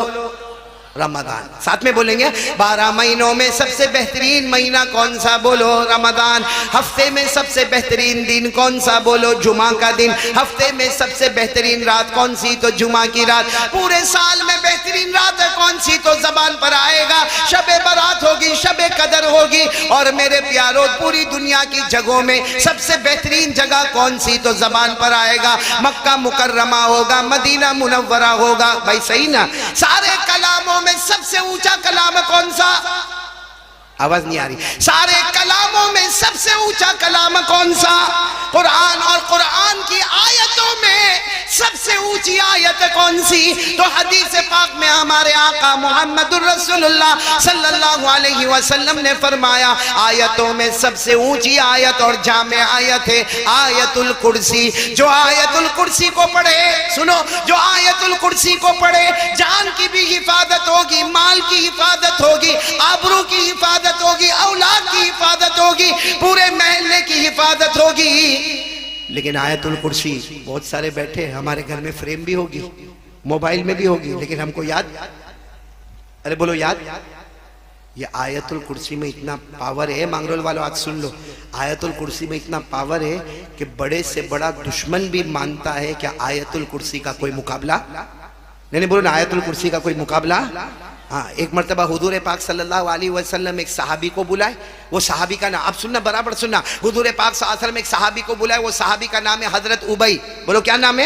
रमजान। साथ में बोलेंगे 12 महीनों में सबसे बेहतरीन महीना कौन सा, बोलो रमजान। हफ्ते में सबसे बेहतरीन दिन कौन सा, बोलो जुमा का दिन। हफ्ते में सबसे बेहतरीन रात कौन सी, तो जुमा की रात। पूरे साल में बेहतरीन रात है कौन सी, तो जबान पर आएगा शबे बारात होगी, शबे कदर होगी। और मेरे प्यारों पूरी दुनिया की जगहों में सबसे बेहतरीन जगह कौन सी, तो जबान पर आएगा मक्का मुकर्रमा होगा, मदीना मुनव्वरा होगा। भाई सही ना, सारे कलामों में सबसे ऊंचा कलाम कौन सा, आवाज नहीं आ रही, सारे कलामों में सबसे ऊंचा कलाम कौन सा, कुरान। और कुरान की आयतों में सबसे ऊंची आयत कौन सी, तो हदीस पाक में हमारे आका मुहम्मदुर रसूलुल्लाह सल्लल्लाहु अलैहि वसल्लम ने फरमाया, आयतों में सबसे ऊंची आयत और जामे आयत है आयतुल कुर्सी। जो आयतुल कुर्सी को पढ़े, सुनो, जो आयतुल कुर्सी को पढ़े, जान की भी हिफाजत होगी, माल की हिफाजत होगी, आबरू की हिफाजत होगी, औलाद की हिफाजत होगी, पूरे महल्ले की हिफाजत होगी। लेकिन आयतुल कुर्सी बहुत सारे बैठे, हमारे घर में फ्रेम भी होगी, मोबाइल में भी होगी, लेकिन हमको याद, अरे बोलो याद, ये आयतुल कुर्सी में इतना पावर है, मांगरोल वालों आज सुन लो, आयतुल कुर्सी में इतना पावर है कि बड़े से बड़ा दुश्मन भी मानता है कि आयतुल कुर्सी का कोई मुकाबला नहीं, बोलो ना, आयतुल कुर्सी का कोई मुकाबला। हाँ, एक मर्तबा हुजूर पाक सल्लल्लाहु अलैहि वसल्लम एक सहाबी को बुलाए, वो सहाबी का नाम, आप सुनना, बराबर सुनना, हुजूर पाक सल्लल्लाहु अलैहि वसल्लम एक सहाबी को बुलाए, वो सहाबी का नाम है हजरत उबई। बोलो क्या नाम है,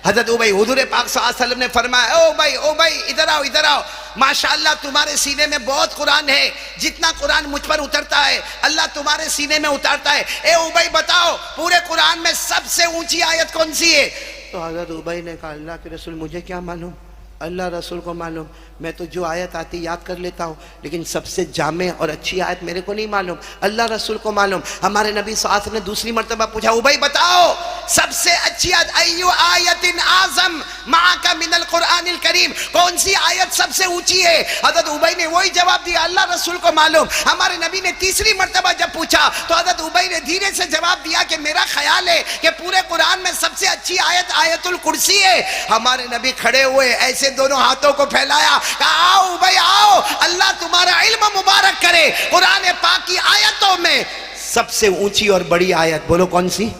हजरत उबई। हुजूर पाक सल्लल्लाहु अलैहि वसल्लम ने फरमाया, ओ भाई इधर आओ, माशाअल्लाह तुम्हारे सीने में बहुत कुरान है, जितना कुरान मुझ पर उतरता है अल्लाह तुम्हारे सीने में उतारता है। ए उबई बताओ पूरे कुरान में सबसे ऊंची आयत कौन सी है। तो हजरत उबई ने कहा, अल्लाह के रसूल मुझे क्या मालूम, अल्लाह रसूल को मालूम, मैं तो जो आयत आती याद कर लेता हूँ, लेकिन सबसे जामे और अच्छी आयत मेरे को नहीं मालूम, अल्लाह रसूल को मालूम। हमारे नबी साथ ने दूसरी मर्तबा पूछा, उबई बताओ सबसे अच्छी आयत, अय्यु आयतिन आज़म माका मिनल कुरानिल करीम, कौन सी आयत सबसे ऊंची है। हजरत उबई ने वही जवाब दिया, अल्लाह रसूल को मालूम। हमारे नबी ने तीसरी मर्तबा जब पूछा तो हजरत उबई ने धीरे से जवाब दिया कि मेरा ख्याल है कि पूरे कुरान में सबसे अच्छी आयत आयतुल कुर्सी है। हमारे नबी खड़े हुए, ऐसे दोनों हाथों को फैलाया, कहा आओ भाई आओ, अल्लाह तुम्हारा इल्म मुबारक करे। कुरान पाक की आयतों में सबसे ऊंची और बड़ी आयत बोलो कौन सी।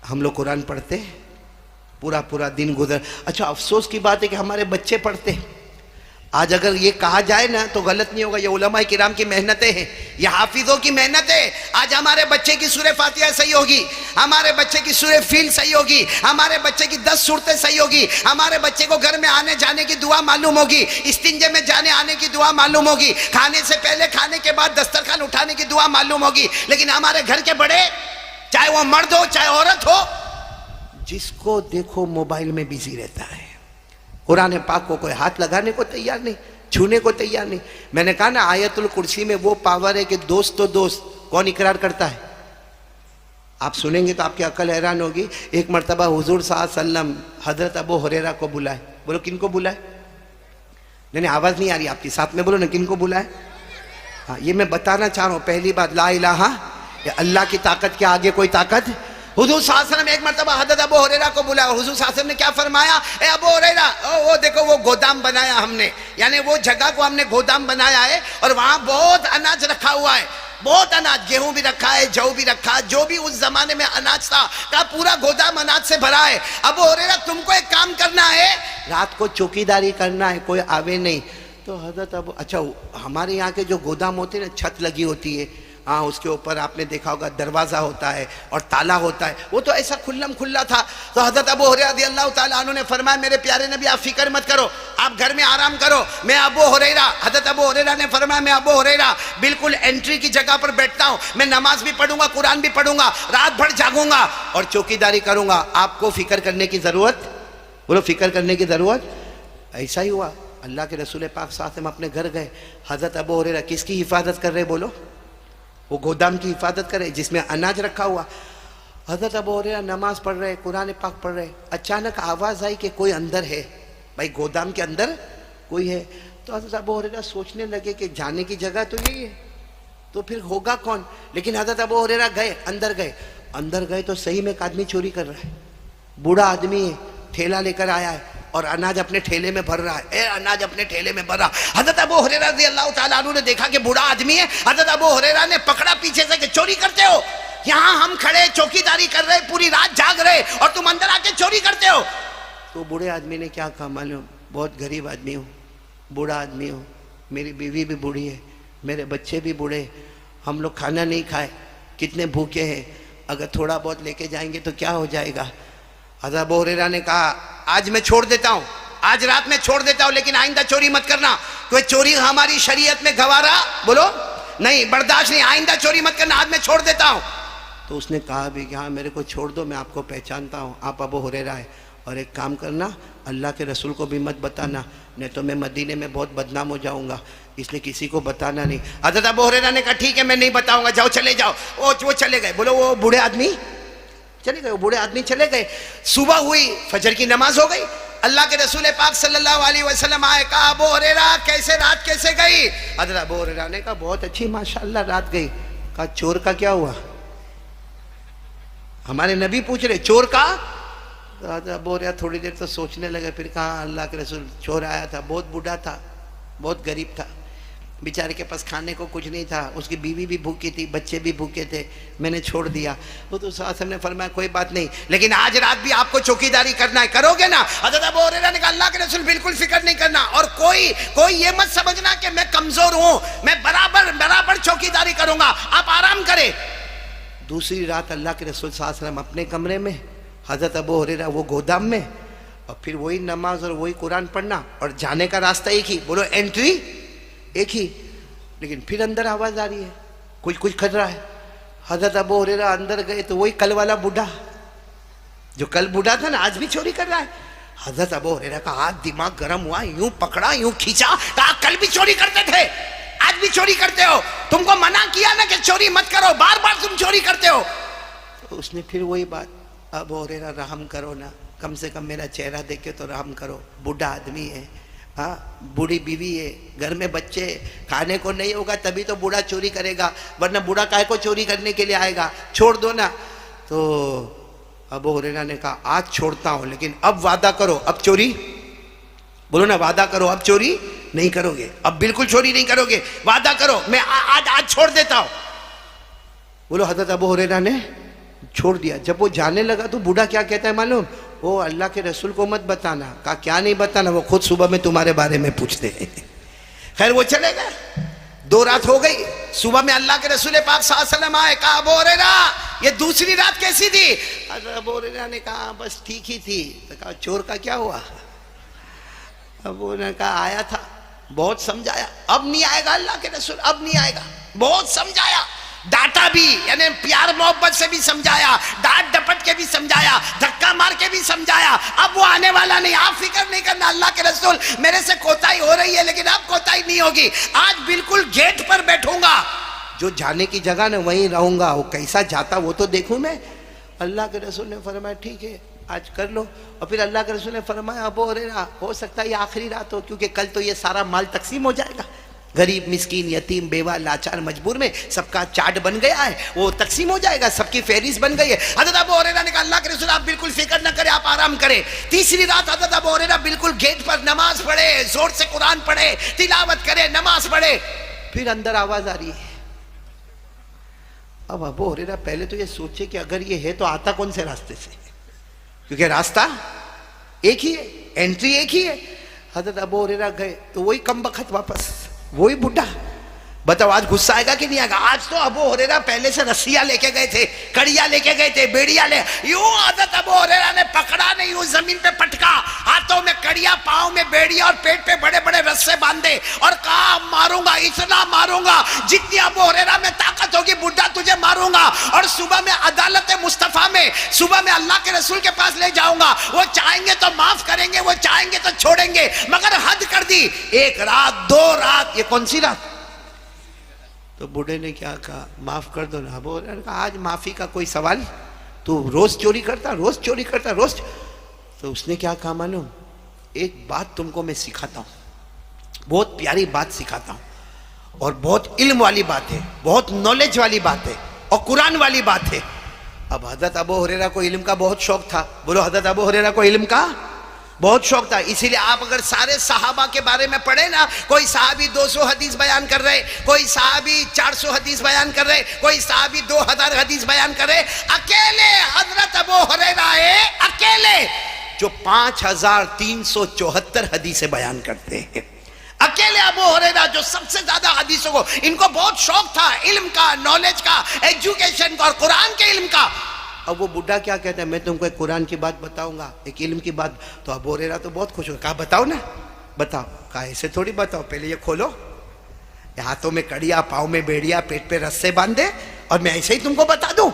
हम लोग कुरान पढ़ते पूरा दिन गुजर, अच्छा अफसोस की बात है कि हमारे बच्चे पढ़ते। आज अगर ये कहा जाए ना तो गलत नहीं होगा, ये उलमाए किराम की मेहनतें हैं, ये हाफिजों की मेहनत है। आज हमारे बच्चे की सूरह फातिहा सही होगी, हमारे बच्चे की सूरह फील सही होगी, हमारे बच्चे की 10 सूरतें सही होगी, हमारे बच्चे को घर में आने जाने की दुआ मालूम होगी, इस्तिंजे में जाने आने की दुआ मालूम होगी, खाने से पहले खाने के बाद दस्तरखान उठाने की दुआ मालूम होगी। लेकिन हमारे घर के बड़े, चाहे वो मर्द हो चाहे औरत हो, जिसको देखो मोबाइल में बिजी रहता है, कुरान पाक को कोई हाथ लगाने को तैयार नहीं, छूने को तैयार नहीं। मैंने कहा ना आयतुल कुर्सी में वो पावर है कि दोस्त तो दोस्त, कौन इकरार करता है। आप सुनेंगे तो आपकी अकल हैरान होगी। एक मर्तबा हुजूर सल्लल्लाहु अलैहि वसल्लम हजरत अबू हुरैरा को बुलाए, बोलो किन को बुलाए, नहीं आवाज नहीं आ रही आपकी, साथ में बोलो ना किन को बुलाए। हाँ, ये मैं बताना चाह रहा हूँ, पहली बात ला इलाहा, अल्लाह की ताकत के आगे कोई ताकत। हुजूर सल्लल्लाहु अलैहि वसल्लम एक मर्तबा हज़रत अबू हुरैरा को बुलाया, हुजूर सल्लल्लाहु अलैहि वसल्लम ने क्या फरमाया, ए अबू हुरैरा, वो देखो वो गोदाम बनाया हमने, यानी वो जगह को हमने गोदाम बनाया है और वहां बहुत अनाज रखा हुआ है, बहुत अनाज, गेहूं भी रखा है, जौ भी रखा है, जो भी उस जमाने में अनाज था का पूरा गोदाम अनाज से भरा है। अबू हुरैरा तुमको एक काम करना है, रात को चौकीदारी करना है, कोई आवे नहीं। तो हजरत अबू, अच्छा हमारे यहाँ के जो गोदाम होते हैं ना, छत लगी होती है, हाँ उसके ऊपर आपने देखा होगा दरवाज़ा होता है और ताला होता है, वो तो ऐसा खुल्लम खुल्ला था। तो हज़रत अबू हुरैरा रज़ियल्लाहु ताला अन्हु ने फरमाया, मेरे प्यारे नबी आप फिक्र मत करो, आप घर में आराम करो, मैं अबू हुरैरा, हज़रत अबू हुरैरा ने फरमाया मैं अबू हुरैरा बिल्कुल एंट्री की जगह पर बैठता हूँ, मैं नमाज भी पढ़ूंगा, कुरान भी पढ़ूंगा, रात भर जागूंगा और चौकीदारी करूंगा, आपको फिक्र करने की ज़रूरत बोलो फिक्र करने की ज़रूरत। ऐसा ही हुआ, अल्लाह के रसूल पाक साथ में अपने घर गए। हज़रत अबू हुरैरा किसकी हिफाजत कर रहे बोलो? वो गोदाम की हिफाजत कर रहे जिसमें अनाज रखा हुआ। हज़रत अबू हुरैरा नमाज पढ़ रहे, कुरान पाक पढ़ रहे। अचानक आवाज़ आई कि कोई अंदर है, भाई गोदाम के अंदर कोई है। तो हज़रत अबू हुरैरा सोचने लगे कि जाने की जगह तो यही है, तो फिर होगा कौन। लेकिन हज़रत अबू हुरैरा गए, अंदर गए तो सही में एक आदमी चोरी कर रहा है। बूढ़ा आदमी है, ठेला लेकर आया है और अनाज अपने ठेले में भर रहा है। अनाज अपने ठेले में भर रहा। हज़रत अबू हुरैरा रज़ियल्लाहु ताला अन्हु ने देखा कि बूढ़ा आदमी है। हज़रत अबू हुरैरा ने पकड़ा पीछे से कि चोरी करते हो, यहाँ हम खड़े चौकीदारी कर रहे, पूरी रात जाग रहे और तुम अंदर आके चोरी करते हो। तो बूढ़े आदमी ने क्या कहा मालूम? बहुत गरीब आदमी हूँ, बूढ़ा आदमी हूँ, मेरी बीवी भी बूढ़ी है, मेरे बच्चे भी बूढ़े, हम लोग खाना नहीं खाए, कितने भूखे हैं, अगर थोड़ा बहुत लेके जाएंगे तो क्या हो जाएगा। हज़रत अबू हुरैरा ने कहा आज मैं छोड़ देता हूँ, आज रात में छोड़ देता हूँ, लेकिन आइंदा चोरी मत करना, कोई चोरी हमारी शरीयत में गवारा बोलो नहीं, बर्दाश्त नहीं, आइंदा चोरी मत करना, आज मैं छोड़ देता हूँ। तो उसने कहा भी कि हाँ मेरे को छोड़ दो, मैं आपको पहचानता हूँ, आप अबू हुरैरा है, और एक काम करना अल्लाह के रसूल को भी मत बताना, नहीं तो मैं मदीने में बहुत बदनाम हो जाऊँगा, इसलिए किसी को बताना नहीं। हज़रत अबू हुरैरा ने कहा ठीक है मैं नहीं बताऊँगा, जाओ चले जाओ। वो चले गए। बोलो वो बूढ़े आदमी चले गए, वो बूढ़े आदमी चले गए। सुबह हुई, फजर की नमाज हो गई, अल्लाह के रसूल पाक सल्लल्लाहु अलैहि वसल्लम आए। कहा अबू हुरैरा कैसे रात कैसे गई? हज़रत अबू हुरैरा ने कहा बहुत अच्छी माशाअल्लाह रात गई। कहा चोर का क्या हुआ? हमारे नबी पूछ रहे चोर का। अबू हुरैरा थोड़ी देर तो सोचने लगे, फिर कहा अल्लाह के रसूल चोर आया था, बहुत बूढ़ा था, बहुत गरीब था, बेचारे के पास खाने को कुछ नहीं था, उसकी बीवी भी भूखी थी, बच्चे भी भूखे थे, मैंने छोड़ दिया। वो तो साहब ने फरमाया कोई बात नहीं, लेकिन आज रात भी आपको चौकीदारी करना है, करोगे ना? हज़रत अबू हुरैरा ने कहा अल्लाह के रसूल बिल्कुल फिक्र नहीं करना, और कोई ये मत समझना कि मैं कमजोर हूं, मैं बराबर चौकीदारी करूंगा, आप आराम करें। दूसरी रात अल्लाह के रसूल सल्लल्लाहु अलैहि वसल्लम अपने कमरे में, हज़रत अबू हुरैरा वो गोदाम में, और फिर वही नमाज और वही कुरान पढ़ना, और जाने का रास्ता एक ही, बोलो एंट्री एक ही। लेकिन फिर अंदर आवाज आ रही है, कुछ कर रहा है। हज़रत अबू हुरैरा अंदर गए तो वही कल वाला बूढ़ा, जो कल बूढ़ा था ना, आज भी चोरी कर रहा है। हज़रत अबू हुरैरा का हाथ दिमाग गर्म हुआ, यूं पकड़ा यूं खींचा, कहा कल भी चोरी करते थे, आज भी चोरी करते हो, तुमको मना किया ना कि चोरी मत करो, बार बार तुम चोरी करते हो। तो उसने फिर वही बात, अबू हुरैरा रहम करो ना, कम से कम मेरा चेहरा देख के तो रहम करो, बूढ़ा आदमी है, हाँ बूढ़ी बीवी है, घर में बच्चे, खाने को नहीं होगा तभी तो बूढ़ा चोरी करेगा, वरना बूढ़ा काहे को चोरी करने के लिए आएगा, छोड़ दो ना। तो अबू हुरैरा ने कहा आज छोड़ता हूँ, लेकिन अब वादा करो, अब चोरी बोलो ना, वादा करो अब चोरी नहीं करोगे, अब बिल्कुल चोरी नहीं करोगे, वादा करो, मैं आज छोड़ देता हूँ। बोलो हज़रत अबू हुरैरा ने छोड़ दिया। जब वो जाने लगा तो बूढ़ा क्या कहता है मालूम? वो अल्लाह के रसूल को मत बताना। कहा क्या नहीं बताना? वो खुद सुबह में तुम्हारे बारे में पूछते हैं। खैर वो चले गए, 2 रात हो गई, सुबह में अल्लाह के रसूल पाक सल्लल्लाहु अलैहि वसल्लम आए। कहा अबू हुरैरा ये दूसरी रात कैसी थी? अबू हुरैरा ने कहा बस ठीक ही थी। तो कहा चोर का क्या हुआ? अबू ने कहा आया था, बहुत समझाया, अब नहीं आएगा अल्लाह के रसूल, अब नहीं आएगा, बहुत समझाया, डांटा भी, यानी प्यार मोहब्बत से भी समझाया, डांट डपट के भी समझाया, धक्का मार के भी समझाया, अब वो आने वाला नहीं, आप फिक्र नहीं करना अल्लाह के रसूल, मेरे से कोताही हो रही है लेकिन अब कोताही नहीं होगी, आज बिल्कुल गेट पर बैठूंगा, जो जाने की जगह ना वहीं रहूंगा, वो कैसा जाता वो तो देखूं मैं। अल्लाह के रसूल ने फरमाया ठीक है आज कर लो। और फिर अल्लाह के रसूल ने फरमाया अबू हुरैरा हो सकता है ये आखिरी रात हो, क्योंकि कल तो ये सारा माल तकसीम हो जाएगा, गरीब मिस्कीन यतीम बेवा लाचार मजबूर में सबका चार्ट बन गया है, वो तकसीम हो जाएगा, सबकी फहरिस्त बन गई है। हज़रत अबू हुरैरा ने कहा अल्लाह के रसूल आप बिल्कुल फिक्र न करें, आप आराम करें। तीसरी रात हज़रत अबू हुरैरा बिल्कुल गेट पर नमाज पढ़े, जोर से कुरान पढ़े, तिलावत करे, नमाज पढ़े। फिर अंदर आवाज आ रही है। अब अबू हुरैरा पहले तो ये सोचे कि अगर ये है तो आता कौन से रास्ते से, क्योंकि रास्ता एक ही है, एंट्री एक ही है। हज़रत अबू हुरैरा गए तो वही कम बखत वापस, वही बुढ़ा। बताओ आज गुस्सा आएगा कि नहीं आएगा? आज तो अबू हुरैरा पहले से रस्सियां लेके गए थे, कड़िया लेके गए थे, बेड़िया ले, यूं हज़रत अबू हुरैरा ने पकड़ा नहीं, यूं जमीन पे पटका, हाथों में कड़िया, पाँव में बेड़िया और पेट पे बड़े बड़े रस्से बांधे और कहा मारूंगा, इतना मारूंगा जितनी अबू हुरैरा में ताकत होगी, बुढ़ा तुझे मुझे मारूंगा और सुबह में अदालत मुस्तफा में, सुबह में अल्लाह के रसूल के पास ले जाऊंगा। वो चाहेंगे तो माफ करेंगे, वो चाहेंगे तो छोड़ेंगे, मगर हद कर दी, 1 रात 2 रात, ये कौन सी रात? तो बूढ़े ने क्या कहा, माफ कर दो ना। वो आज माफी का कोई सवाल, तू रोज चोरी करता, रोज चोरी करता, रोज। तो उसने क्या कहा मालूम, एक बात तुमको मैं सिखाता हूं, बहुत प्यारी बात सिखाता हूं और बहुत इल्म वाली बात है, बहुत नॉलेज वाली बात है और कुरान वाली बात है। अब हजरत अबू हुरैरा को इल्म का बहुत शौक था। बोलो, हजरत अबू हुरैरा को इल्म का बहुत शौक था। इसीलिए आप अगर सारे सहाबा के बारे में पढ़े ना, कोई सहाबी 200 हदीस बयान कर रहे, कोई सहाबी 400 हदीस बयान कर रहे, कोई सहाबी 2000 हदीस बयान कर रहे, अकेले हजरत अबू हुरैरा है, अकेले जो 5374 हदीसें बयान करते हैं। अकेले अबू हुरैरा जो सबसे ज्यादा हदीसों को, इनको बहुत शौक था इल्म का, नॉलेज का, एजुकेशन का और कुरान के इल्म का। अब वो बुढ़ा क्या कहता है, मैं तुमको एक कुरान की बात बताऊंगा, एक इल्म की बात। तो अबू हुरैरा तो बहुत खुश हो, कहा बताओ ना, बताओ। कहा ऐसे थोड़ी बताओ, पहले ये खोलो, हाथों में कड़िया, पाँव में बेड़िया, पेट पे रस्से बांधे और मैं ऐसे ही तुमको बता दूं।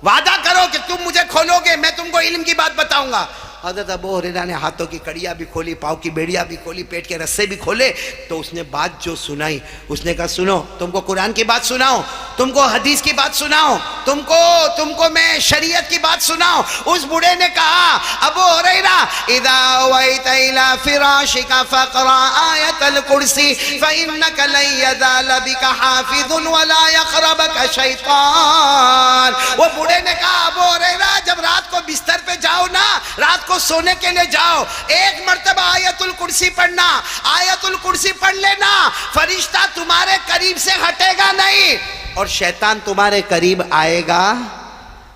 वादा करो कि तुम मुझे खोलोगे, मैं तुमको इल्म की बात बताऊंगा। हज़रत अबू हुरैरा ने हाथों की कड़िया भी खोली, पाँव की बेड़िया भी खोली, पेट के रस्से भी खोले। तो उसने बात जो सुनाई, उसने कहा सुनो, तुमको कुरान की बात सुनाओ, तुमको हदीस की बात सुनाओ, तुमको मैं शरीयत की बात सुनाओ। उस बूढ़े ने कहा, अबू हुरैरा, इदा अवैता इला फिराशिका फक़रा आयतल कुर्सी फ़इन्नका लन यज़ाल बिका हाफ़िज़ुन वला यक़रबका शैतान। वो बूढ़े ने कहा, अबू हुरैरा, जब रात को बिस्तर पे जाओ ना, रात को सोने के लिए जाओ, एक मर्तबा आयतुल कुर्सी पढ़ना, आयतुल कुर्सी पढ़ लेना, फरिश्ता तुम्हारे करीब से हटेगा नहीं और शैतान तुम्हारे करीब आएगा।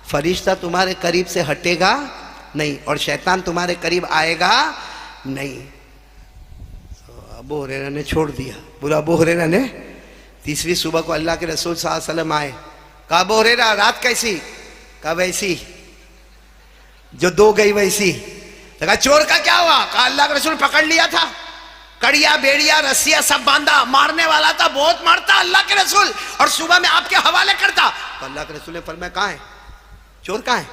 फरिश्ता तुम्हारे करीब से हटेगा नहीं और शैतान तुम्हारे करीब आएगा नहीं। तो अबू हुरैरा ने छोड़ दिया। बोला, अबू हुरैरा ने तीसरी सुबह को अल्लाह के रसूल सल्लल्लाहु अलैहि वसल्लम आए। कहा, अबू हुरैरा, रात कैसी? कहा, वैसी जो 2 गई वैसी। तो कहा, चोर का क्या हुआ? कहा, अल्लाह के रसूल पकड़ लिया था, कड़िया बेड़िया रस्सियां सब बांधा, मारने वाला था, बहुत मारता अल्लाह के रसूल, और सुबह में आपके हवाले करता। तो अल्लाह के रसूल ने फरमाया, कहाँ है चोर, कहाँ है?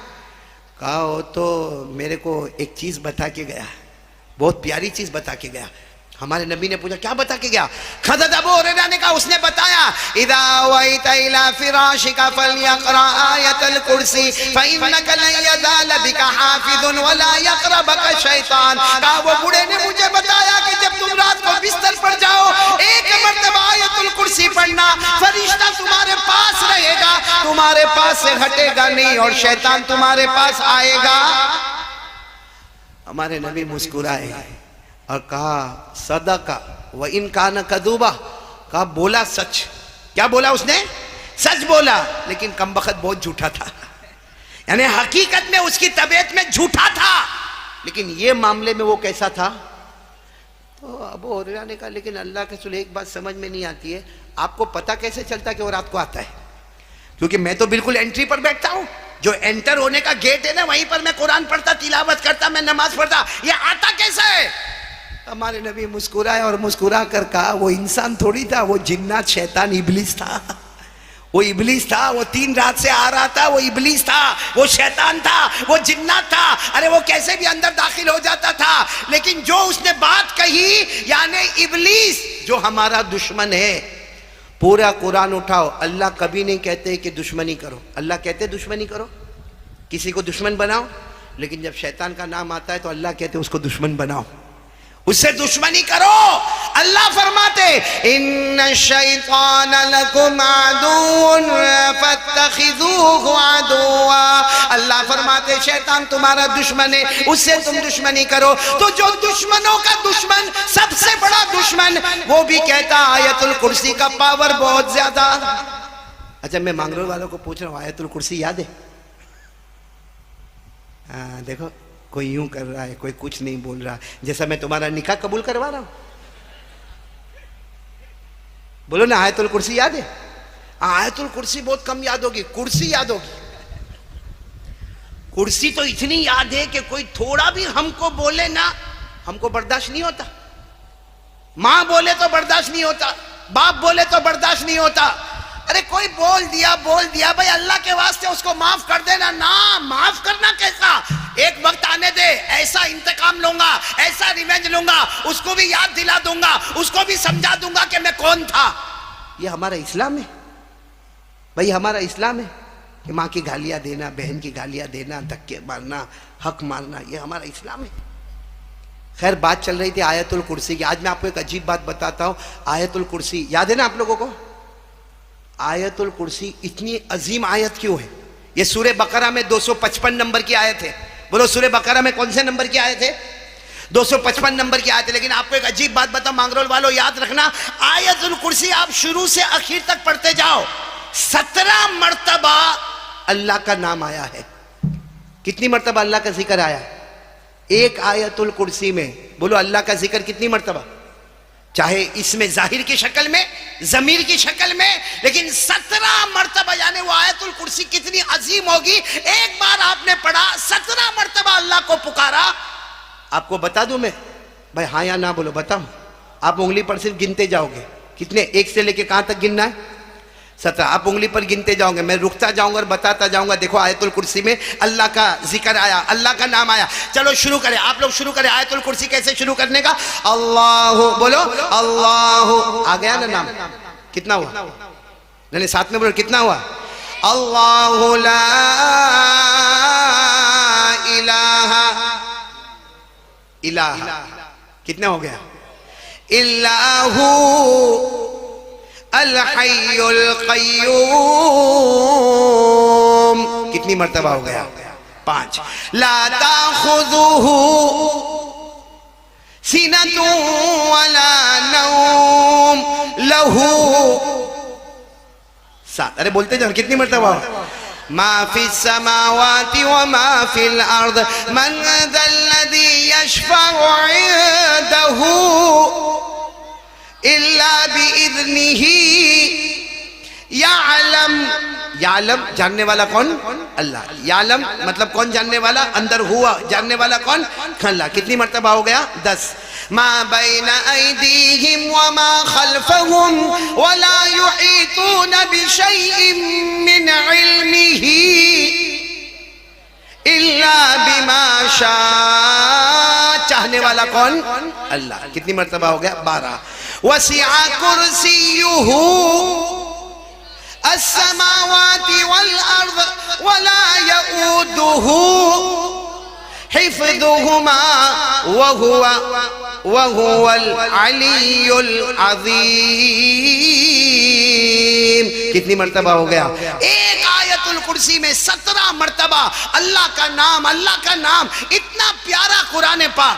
कहा, वो तो मेरे को एक चीज बता के गया, बहुत प्यारी चीज बता के गया। हमारे नबी ने पूछा, क्या बता के गया? हज़रत अबू हुरैरा ने कहा, उसने बताया, इदा अवैता इला फिराशिका फलयक़रा आयतल कुर्सी फ़इन्नका लन यज़ाल बिका हाफ़िज़ुन वला यक़रबका शैतान। कहा, वो बूढ़े ने मुझे बताया कि जब तुम रात को बिस्तर पर जाओ, एक मर्तबा आयतुल कुर्सी पढ़ना, फरिश्ता तुम्हारे पास रहेगा, तुम्हारे पास से हटेगा नहीं और शैतान तुम्हारे पास आएगा। हमारे नबी मुस्कुराए और कहा, सदका व इन कान कदूबा। कहा, बोला सच। क्या बोला उसने? सच बोला, लेकिन कमबख्त बहुत झूठा था। यानी हकीकत में उसकी तबीयत में झूठा था, लेकिन ये मामले में वो कैसा था? तो अबू हुरैरा ने कहा, लेकिन अल्लाह के रसूल, एक बात समझ में नहीं आती है, आपको पता कैसे चलता कि वो रात को आता है? क्योंकि मैं तो बिल्कुल एंट्री पर बैठता हूं, जो एंटर होने का गेट है ना, वहीं पर मैं कुरान पढ़ता, तिलावत करता, मैं नमाज पढ़ता, ये आता कैसा है? हमारे नबी मुस्कुराए और मुस्कुरा कर कहा, वो इंसान थोड़ी था, वो जिन्नात, शैतान, इब्लीस था। वो इब्लीस था, वो 3 रात से आ रहा था, वो इब्लीस था, वो शैतान था, वो जिन्नात था। अरे वो कैसे भी अंदर दाखिल हो जाता था, लेकिन जो उसने बात कही, यानी इब्लीस जो हमारा दुश्मन है। पूरा कुरान उठाओ, अल्लाह कभी नहीं कहते कि दुश्मनी करो। अल्लाह कहते दुश्मनी करो, किसी को दुश्मन बनाओ, लेकिन जब शैतान का नाम आता है तो अल्लाह कहते उसको दुश्मन बनाओ, उससे दुश्मनी करो। अल्लाह फरमाते, इन्न शैतान लकुम अदुव्वुन फत्तखिज़ूहु अदुव्वा। अल्लाह फरमाते, शैतान तुम्हारा दुश्मन है, उससे तुम दुश्मनी करो। तो जो दुश्मनों का दुश्मन, सबसे बड़ा दुश्मन, वो भी कहता आयतुल कुर्सी का पावर बहुत ज्यादा। अच्छा, मैं मांगरोल वालों को पूछ रहा हूँ, आयतुल कुर्सी याद है? हाँ, देखो, कोई यूं कर रहा है, कोई कुछ नहीं बोल रहा। जैसा मैं तुम्हारा निकाह कबूल करवा रहा हूं, बोलो ना, आयतुल कुर्सी याद है? आयतुल कुर्सी बहुत कम याद होगी, कुर्सी याद होगी। कुर्सी तो इतनी याद है कि कोई थोड़ा भी हमको बोले ना, हमको बर्दाश्त नहीं होता। मां बोले तो बर्दाश्त नहीं होता, बाप बोले तो बर्दाश्त नहीं होता, अरे कोई बोल दिया भाई, अल्लाह के वास्ते उसको माफ कर देना ना। माफ करना कैसा, एक वक्त आने दे, ऐसा इंतकाम लूंगा, ऐसा रिवेंज लूंगा, उसको भी याद दिला दूंगा, उसको भी समझा दूंगा कि मैं कौन था। ये हमारा इस्लाम है भाई, हमारा इस्लाम है कि माँ की गालियां देना, बहन की गालियां देना, धक्के मारना, हक मारना, ये हमारा इस्लाम है। खैर, बात चल रही थी आयतुल कुर्सी की। आज मैं आपको एक अजीब बात बताता हूं। आयतुल कुर्सी याद है ना आप लोगों को? आयतुल कुर्सी इतनी अजीम आयत क्यों है? ये सूरह बकरा में 255 नंबर की आयत है। बोलो, सूरह बकरा में कौन से नंबर की आयत है? 255 नंबर की आयत है। लेकिन आपको एक अजीब बात बताओ मांगरोल वालों, याद रखना, आयतुल कुर्सी आप शुरू से आखिर तक पढ़ते जाओ, 17 मर्तबा अल्लाह का नाम आया है। कितनी मर्तबा अल्लाह का जिक्र आया है एक आयतुल कुर्सी में? बोलो, अल्लाह का जिक्र कितनी मर्तबा? चाहे इसमें जाहिर की शक्ल में, जमीर की शक्ल में, लेकिन 17 मर्तबा। यानी वो आयतुल कुर्सी कितनी अजीम होगी। एक बार आपने पढ़ा, 17 मर्तबा अल्लाह को पुकारा। आपको बता दूं मैं भाई, हाँ या ना बोलो, बताओ। आप उंगली पर सिर्फ गिनते जाओगे। कितने? एक से लेके कहां तक गिनना है? 17। आप उंगली पर गिनते जाओगे, मैं रुकता जाऊंगा और बताता जाऊंगा। देखो, आयतुल कुर्सी में अल्लाह का जिक्र आया, अल्लाह का नाम आया। चलो शुरू करें, आप लोग शुरू करें। आयतुल कुर्सी कैसे शुरू करने का? अल्लाह बोलो, अल्लाह। आ गया ना नाम? कितना हुआ? नहीं, साथ में बोलो, कितना हुआ? अल्लाहु ला इलाहा इलाहा। कितना हो गया? इल्लाहु अल हय्युल क़य्यूम। कितनी मर्तबा हो गया? 5। ला ताख़ुज़ुहु सिनतुन वला नौम लहू। 7। अरे बोलते जाओ, कितनी मर्तबा? मा फिस समावाति व मा फिल अर्द मन ज़ल्लज़ी यशफ़अु इंदहु इल्ला बिइज़्निही। यालम, यालम जानने वाला कौन? अल्लाह। यालम मतलब कौन जानने वाला? अंदर हुआ जानने वाला कौन? अल्लाह। कितनी मर्तबा हो गया? 10। मा बैना ऐदीहिम व मा खल्फहुम वला युहीतूना बिशैइन मिन इल्मिही इल्ला बिमा शाअ। चाहने वाला कौन? अल्लाह। कितनी मर्तबा हो गया? 12। वसिअ कुर्सियुहु अस्समावाति वल अर्द वला यऊदुहु हिफ्ज़ुहुमा वहुवल अलियुल अज़ीम। कितनी मर्तबा हो गया? एक आयतुल कुर्सी में 17 मर्तबा अल्लाह का नाम, अल्लाह का नाम। इतना प्यारा कुरान पाक।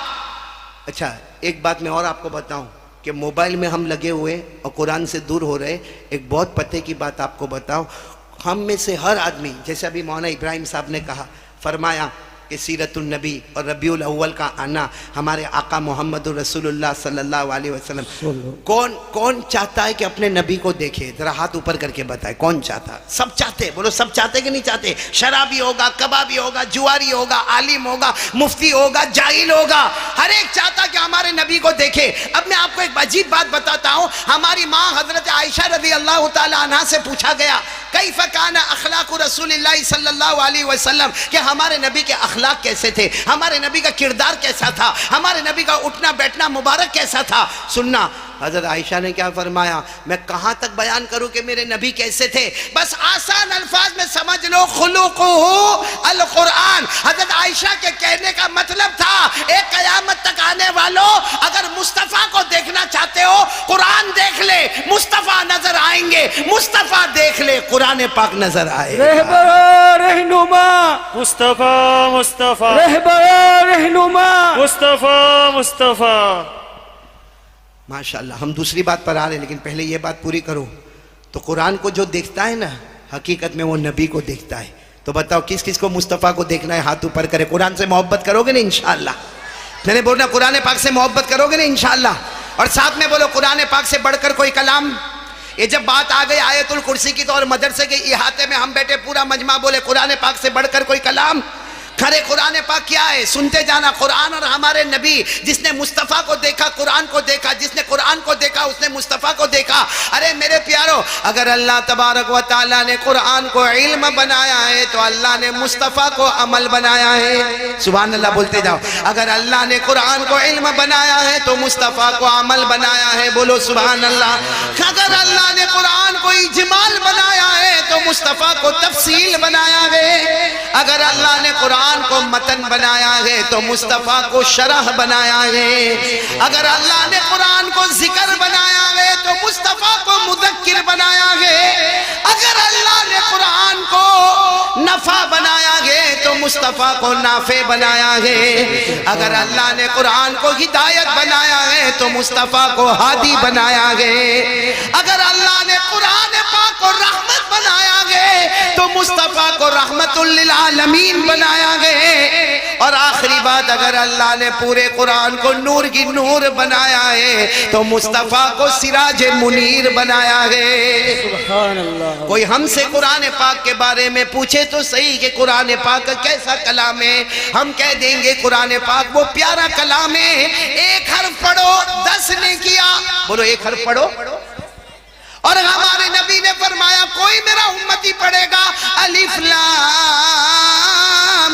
अच्छा, एक बात मैं और आपको बताऊं कि मोबाइल में हम लगे हुए और कुरान से दूर हो रहे। एक बहुत पते की बात आपको बताऊं, हम में से हर आदमी, जैसे अभी मौलाना इब्राहिम साहब ने कहा, फरमाया कि सीरतुन नबी और रबीउल अव्वल का आना हमारे आका मोहम्मद रसूलुल्लाह सल्लल्लाहु अलैहि वसल्लम। कौन कौन चाहता है कि अपने नबी को देखे? जरा हाथ ऊपर करके बताए, कौन चाहता? सब चाहते। बोलो, सब चाहते कि नहीं चाहते? शराबी होगा, कबाबी होगा, जुआरी होगा, आलिम होगा, मुफ्ती होगा, जाहिल होगा, हर एक चाहता कि हमारे नबी को देखे। अब मैं आपको एक अजीब बात बताता हूँ। हमारी माँ हजरत आयशा रज़ी अल्लाह तआला अन्हा से पूछा गया, कैफ़ काना अखलाक़ु रसूलिल्लाह सल्लल्लाहु अलैहि वसल्लम, कि हमारे नबी के अखलाक कैसे थे, हमारे नबी का किरदार कैसा था, हमारे नबी का उठना बैठना मुबारक कैसा था। सुनना, हजरत आयशा ने क्या फरमाया? मैं कहां तक बयान करूं कि मेरे नबी कैसे थे? बस आसान अल्फाज में समझ लो, खुलुकुहु अल कुरान। हजरत आयशा के कहने का मतलब था, एक कयामत तक आने वालों, अगर मुस्तफा को देखना चाहते हो, कुरान देख ले, मुस्तफा नजर आएंगे। मुस्तफा देख ले, कुरान पाक नजर आएगा। रहबर रहनुमा मुस्तफा मुस्तफा रहबर रहनुमा मुस्तफा मुस्तफा। माशाल्लाह। हम दूसरी बात पर आ रहे हैं, लेकिन पहले ये बात पूरी करूं। तो कुरान को जो देखता है ना, हकीकत में वो नबी को देखता है। तो बताओ, किस किस को मुस्तफ़ा को देखना है? हाथ ऊपर करे। कुरान से मोहब्बत करोगे ना इंशाअल्लाह? मैंने बोलना, कुरान पाक से मोहब्बत करोगे ना इंशाअल्लाह? और साथ में बोलो, कुरान पाक से बढ़कर कोई कलाम। ये जब बात आ गई आयतुल कुर्सी की, तो और मदरसे के इहाते में हम बैठे पूरा मजमा बोले, कुरान पाक से बढ़कर कोई कलाम। अरे कुरान पाक क्या है, सुनते जाना। कुरान और हमारे नबी, जिसने मुस्तफ़ा को देखा कुरान को देखा, जिसने कुरान को देखा उसने मुस्तफ़ा को देखा। अरे मेरे प्यारो, अगर अल्लाह तबारक व तआला ने कुरान को इल्म बनाया है तो अल्लाह ने मुस्तफ़ा को अमल बनाया है। सुभान अल्लाह बोलते जाओ। अगर अल्लाह ने कुरान को इल्म बनाया है तो मुस्तफ़ा को अमल बनाया है। बोलो सुभान अल्लाह। अगर अल्लाह ने कुरान को इजमाल बनाया है तो मुस्तफ़ा को तफसील बनाया है। अगर अल्लाह ने कुरान को मतन बनाया है तो मुस्तफ़ा को शरह बनाया है। अगर अल्लाह ने कुरान को जिक्र बनाया है तो मुस्तफ़ा को मुदक्किर बनाया है। अगर अल्लाह ने कुरान को नफा बनाया है तो मुस्तफ़ा को नाफे बनाया है। अगर अल्लाह ने कुरान को हिदायत बनाया है तो मुस्तफ़ा को हादी बनाया है। अगर अल्लाह ने कुरान पाक को रहमत बनाया है तो मुस्तफ़ा को रहमतुल लिल आलमीन बनाया है। और आखिरी बात, अगर अल्लाह ने पूरे कुरान को नूर की नूर बनाया है तो मुस्तफ़ा को सिराज मुनीर बनाया है। सुभान अल्लाह। कोई हमसे कुरान पाक के बारे में पूछे तो सही कि कुरान पाक कैसा कलाम है, हम कह देंगे कुरान पाक वो प्यारा कलाम है। एक हर्फ पढ़ो 10 ने किया। बोलो एक हर्फ पढ़ो। और हमारे नबी ने फरमाया कोई मेरा उम्मती पढ़ेगा अलिफ लाम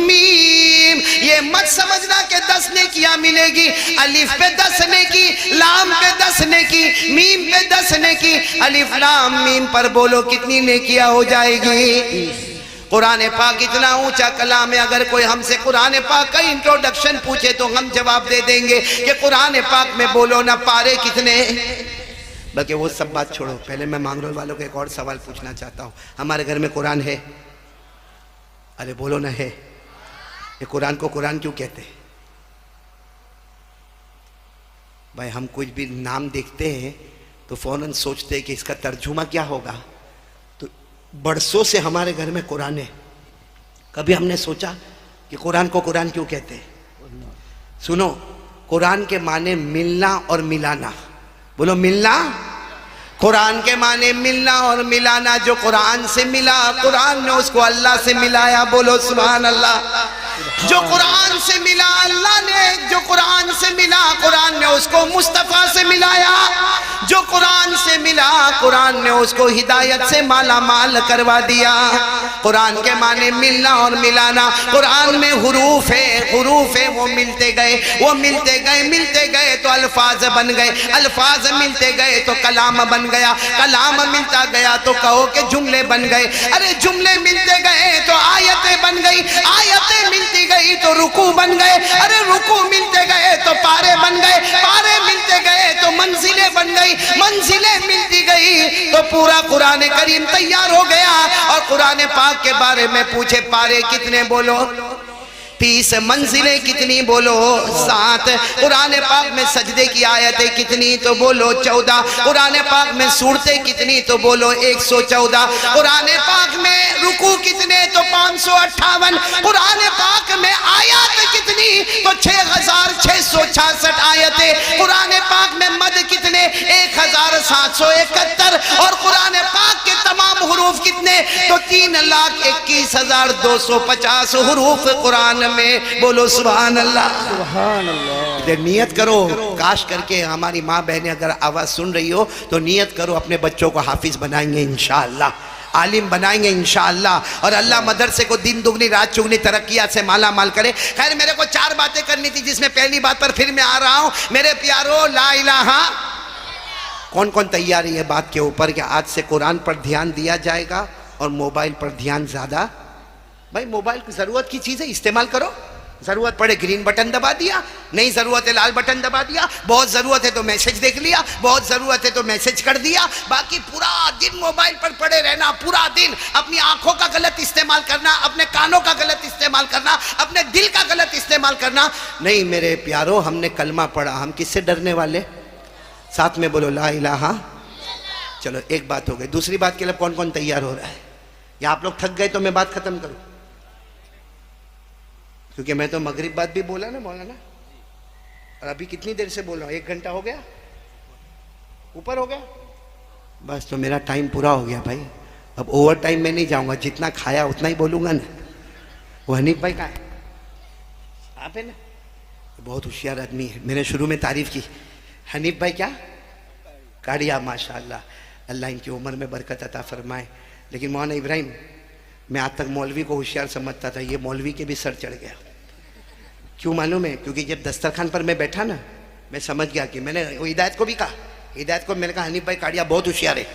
मीम, ये मत समझना कि 10 ने किया मिलेगी। अलिफ पे 10 ने की, लाम पे 10 ने की, मीम पे 10 ने की। अलिफ लाम मीम पर बोलो कितनी ने किया हो जाएगी। कुरान पाक इतना ऊंचा कलाम है। अगर कोई हमसे कुरान पाक का इंट्रोडक्शन पूछे तो हम जवाब दे देंगे कि कुरान पाक में बोलो ना पारे कितने। बल्कि वो सब बात छोड़ो, पहले मैं मांगरोल वालों को एक और सवाल पूछना चाहता हूँ। हमारे घर में कुरान है? अरे बोलो ना है। ये कुरान को कुरान क्यों कहते हैं? भाई हम कुछ भी नाम देखते हैं तो फौरन सोचते हैं कि इसका तर्जुमा क्या होगा। तो बरसों से हमारे घर में कुरान है, कभी हमने सोचा कि कुरान को कुरान क्यों कहते हैं? सुनो, कुरान के माने मिलना और मिलाना। बोलो मिलना। कुरान के माने मिलना और मिलाना। जो कुरान से मिला कुरान ने उसको अल्लाह से मिलाया। बोलो सुभान अल्लाह। जो कुरान से मिला अल्लाह ने, जो कुरान से मिला कुरान ने उसको मुस्तफ़ा से मिलाया। जो कुरान से मिला कुरान ने उसको हिदायत से माला माल करवा दिया। कुरान के माने मिलना और मिलाना। कुरान में हुरूफ है, हुरूफ है, वो मिलते गए, वो मिलते गए, मिलते गए तो अल्फाज बन गए, अल्फाज मिलते गए तो कलाम बन गया, कलाम मिलता गया तो कहो के जुमले बन गए। अरे जुमले मिलते गए तो आयतें बन गई, आयतें मिलती गई तो रुकू बन गए। अरे रुकू मिलते गए तो पारे बन गए, पारे मिलते गए तो मंजिलें बन गई, मंजिलें मिलती गई तो पूरा कुरान करीम तैयार हो गया। और कुरान पाक के बारे में पूछे पारे कितने बोलो 30, मंजिलें कितनी बोलो 7। कुरान पाक में सजदे की आयतें कितनी तो बोलो 14। कुरान पाक में सूरतें कितनी तो बोलो 114। कुरान पाक में रुकू कितने तो 558। कुरान पाक में आयत कितनी तो 6666 आयतें। कुरान पाक में मद कितने 1771। और कुरान पाक के तमाम हुरूफ कितने तो 3,21,250 हुरूफ कुरान में। बोलो सुभान अल्लाह। सुभान अल्लाह। नियत करो, काश करके हमारी माँ बहनें अगर आवाज़ सुन रही हो तो नियत करो अपने बच्चों को हाफिज बनाएंगे इंशाअल्लाह, आलिम बनाएंगे इंशाअल्लाह। और अल्लाह मदरसे को दिन दुगनी रात चुगनी तरक्कियात से माला माल करे। खैर मेरे को 4 बातें करनी थी, जिसमें पहली बात पर फिर मैं आ रहा हूँ। मेरे प्यारो ला इलाहा। कौन कौन तैयार है ये बात के ऊपर कि आज से कुरान पर ध्यान दिया जाएगा और मोबाइल पर ध्यान ज़्यादा? भाई मोबाइल की ज़रूरत की चीज़ है, इस्तेमाल करो। ज़रूरत पड़े ग्रीन बटन दबा दिया, नहीं ज़रूरत है लाल बटन दबा दिया, बहुत ज़रूरत है तो मैसेज देख लिया, बहुत ज़रूरत है तो मैसेज कर दिया। बाकी पूरा दिन मोबाइल पर पड़े रहना, पूरा दिन अपनी आंखों का गलत इस्तेमाल करना, अपने कानों का गलत इस्तेमाल करना, अपने दिल का गलत इस्तेमाल करना नहीं। मेरे प्यारो, हमने कलमा पढ़ा, हम किससे डरने वाले? साथ में बोलो ला इलाहा। चलो एक बात हो गई। दूसरी बात के लिए कौन कौन तैयार हो रहा है? या आप लोग थक गए तो मैं बात खत्म करूं? क्योंकि मैं तो मगरिब बाद भी बोला ना मौलाना, और अभी कितनी देर से बोल रहा हूँ? 1 घंटा हो गया, ऊपर हो गया। बस तो मेरा टाइम पूरा हो गया भाई। अब ओवर टाइम में नहीं जाऊंगा, जितना खाया उतना ही बोलूंगा ना। वो हनीफ भाई कहाँ है? आप है ना, बहुत होशियार आदमी है। मैंने शुरू में तारीफ की, हनीफ भाई क्या काड़िया, माशाअल्लाह, अल्लाह इनकी उम्र में बरकत अता फरमाए। लेकिन मौलाना इब्राहिम, मैं आज तक मौलवी को होशियार समझता था, ये मौलवी के भी सर चढ़ गया। क्यों मालूम है? क्योंकि जब दस्तरखान पर मैं बैठा ना, मैं समझ गया कि मैंने वो हिदायत को भी कहा, हिदायत को मैंने कहा हनीफ भाई काड़िया बहुत होशियार है।